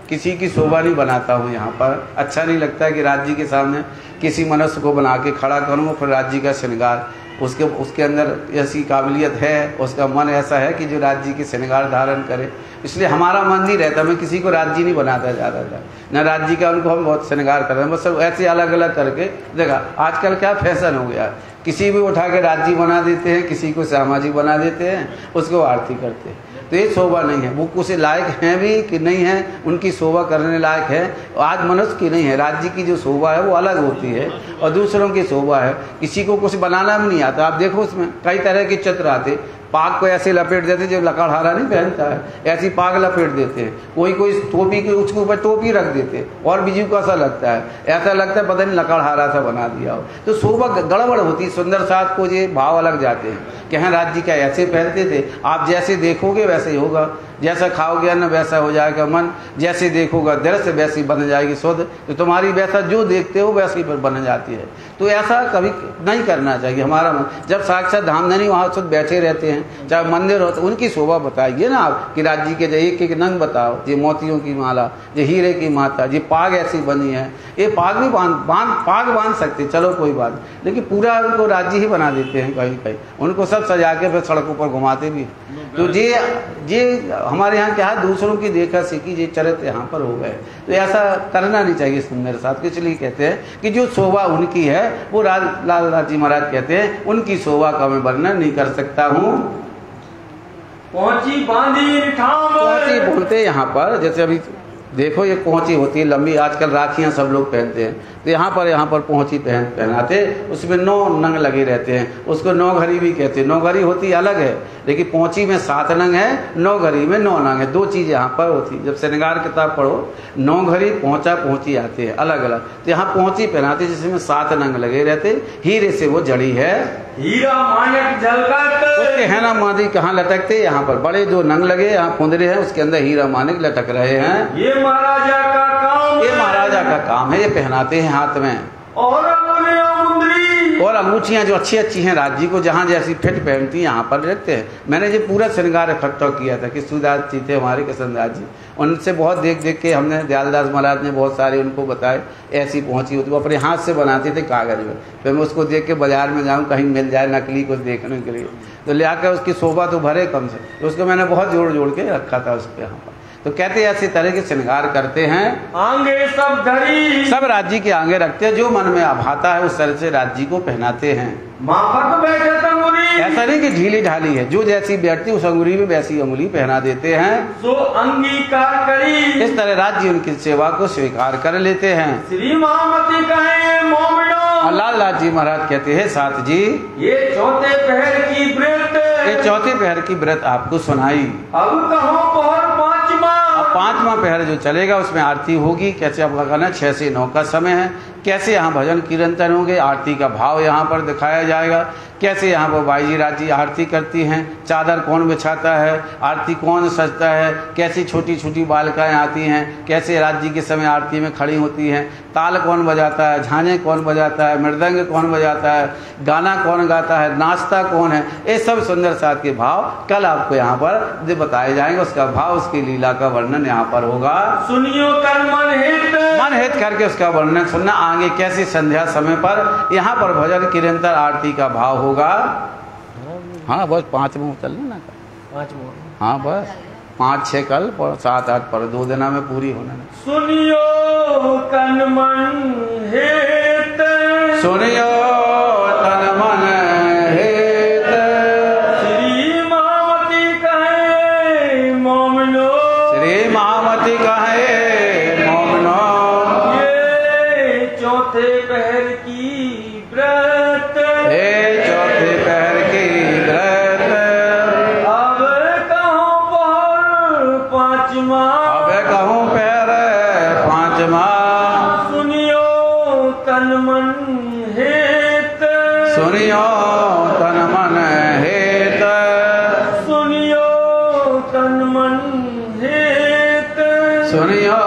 किसी की शोभा नहीं बनाता हूँ यहाँ पर। अच्छा नहीं लगता है कि राज्य के सामने किसी मनुष्य को बना के खड़ा करूँ, फिर राज्य का श्रृंगार, उसके अंदर ऐसी काबिलियत है, उसका मन ऐसा है कि जो राज्य के श्रृंगार धारण करे, इसलिए हमारा मन नहीं रहता। मैं किसी को राज्य नहीं बनाता ज़्यादातर, न राज्य का उनको हम बहुत श्रृंगार कर रहे हैं, बस सब ऐसे अलग अलग करके। देखा आजकल क्या फैशन हो गया, किसी भी उठा के राज्य बना देते हैं, किसी को सामाजिक बना देते हैं, उसको आरती करते हैं। तो ये शोभा नहीं है, वो कुछ लायक हैं भी कि नहीं है, उनकी शोभा करने लायक है। आज मनुष्य की नहीं है, राज्य की जो शोभा है वो अलग होती है और दूसरों की शोभा है। किसी को कुछ बनाना भी नहीं आता। आप देखो उसमें कई तरह के चित्र आते, पाग को ऐसे लपेट देते, जो लकड़हारा नहीं पहनता है ऐसी पाग लपेट देते हैं। कोई टोपी की उसके ऊपर टोपी रख देते और बिजू का सा लगता है, ऐसा लगता है पता नहीं लकड़हारा सा बना दिया हो। तो शोभा गड़बड़ होती, सुंदर साथ को ये भाव अलग जाते हैं कि हाँ राज्य क्या ऐसे पहनते थे। आप जैसे देखोगे वैसे ही होगा, जैसा खाओगे अन्न वैसा हो जाएगा मन, जैसे देखोगा दृश्य वैसी बन जाएगी शुद्ध। तो तुम्हारी वैसा जो देखते हो वैसी पर बन जाती है। तो ऐसा कभी नहीं करना चाहिए हमारा मन। जब साक्षात धामधनी वहाँ शुद्ध बैठे रहते हैं, चाहे मंदिर हो, तो उनकी शोभा बताइए ना आप कि राज्य के एक एक नंग बताओ, ये मोतियों की माला, ये हीरे की माता, ये पाग ऐसी बनी है। ये पाग भी पाग बांध सकते, चलो कोई बात, लेकिन पूरा उनको राज्य ही बना देते हैं कहीं कहीं, उनको सब सजा के फिर सड़कों पर घुमाते भी। तो ये हमारे यहाँ क्या है, दूसरों की देखा सीखी ये चरित्र यहाँ पर हो गए। तो ऐसा करना नहीं चाहिए सुंदर साथ। इसलिए कहते हैं कि जो शोभा उनकी है वो लाल जी महाराज कहते हैं उनकी शोभा का मैं वर्णन नहीं कर सकता हूँ। पहुंची बांधी ठाम, पहुंची बोलते यहाँ पर, जैसे अभी देखो ये पहुंची होती है लंबी, आजकल राखियां सब लोग पहनते हैं, तो यहाँ पर पहुंची पहनाते, उसमें 9 नंग लगे रहते हैं, उसको 9 घड़ी भी कहते हैं। 9 घड़ी होती अलग है, लेकिन पहुंची में 7 नंग है, 9 घड़ी में 9 नंग है, 2 चीज़ यहाँ पर होती है। जब श्रृंगार किताब पढ़ो 9 घड़ी पहुंची आते हैं अलग अलग, तो यहाँ पहुंची पहनाते जिसमें 7 नंग लगे रहते, हीरे से वो जड़ी है, हीरा माणिक झलकत, उसके है ना मादी कहाँ लटकते, यहाँ पर बड़े 2 नंग लगे, यहाँ फुंदरे हैं, उसके अंदर हीरा माणिक लटक रहे हैं। ये महाराजा का काम, ये महाराजा का काम है, ये पहनाते हैं हाथ में। और और अंगूठियां जो अच्छी अच्छी हैं राज्य को जहाँ जैसी फिट पहनती हैं यहाँ पर रखते हैं। मैंने ये पूरा श्रृंगार इकट्ठा किया था कि सूदास जी थे हमारे कृष्णदास जी, उनसे बहुत देख के हमने, दयालदास महाराज ने बहुत सारे उनको बताए ऐसी पहुंची होती, वो अपने हाथ से बनाते थे कागज में, फिर मैं उसको देख के बाजार में जाऊँ कहीं मिल जाए नकली कुछ देखने के लिए, तो ले आकर उसकी शोभा तो भरे कम से, तो उसको मैंने बहुत जोड़ के रखा था उस पर यहाँ पर। तो कहते हैं ऐसी तरह के श्रृंगार करते हैं, आंगे सब धरी, सब राज्य के आगे रखते हैं, जो मन में भाता है उस तरह से राज्य को पहनाते हैं। माफक बैठे अंगुली, ऐसा नहीं कि ढीली ढाली है, जो जैसी बैठती उस अंगुली में वैसी अंगुली पहना देते हैं, सो अंगीकार करी, इस तरह राज्य उनकी सेवा को स्वीकार कर लेते हैं। श्री महामती कहे मोमिनो, लाल लाल जी महाराज कहते हैं साथ जी, ये चौथे पहर की व्रत, ये चौथे पहर की व्रत आपको सुनाई। अब कहो पहर पांचवा, अब 5वां पहर जो चलेगा उसमें आरती होगी। कैसे आपका कहना 6 से 9 का समय है, कैसे यहाँ भजन कीर्तन होंगे, आरती का भाव यहाँ पर दिखाया जाएगा, कैसे यहाँ पर बाई जी आरती करती हैं, चादर कौन बिछाता है, आरती कौन सजता है, कैसी छोटी छोटी बालिकाएं आती हैं, कैसे राज्य के समय आरती में खड़ी होती हैं, ताल कौन बजाता है, झांझे कौन बजाता है, मृदंग कौन बजाता है, गाना कौन गाता है, नाचता कौन है, ये सब सुंदर साथ के भाव कल आपको यहाँ पर जो बताए जाएंगे, उसका भाव, उसकी लीला का वर्णन यहाँ पर होगा। सुनियो कर मन हित करके उसका वर्णन सुनना। आगे कैसी संध्या समय पर यहाँ पर भजन कीर्तन आरती का भाव होगा। हाँ बस 5 मुँह चल ना, 5 मुँह, हाँ बस 5-6 कल, 7-8 पर 2 दिना में पूरी होने। सुनियो तन मन हेत, सुनियो तन मन हेत, श्री महामती कहे मोमिनो, श्री महामती कहे मोमिनो, ये चौथे पहर की व्रत, हे चौथे पहर की व्रत, अब कहूँ पहर पांचवा, अब कहूँ पहर 5वां, सुनियो तन मन हेत, सुनियो तन मन हेत, सुनियो तन मन हेत, सुनियो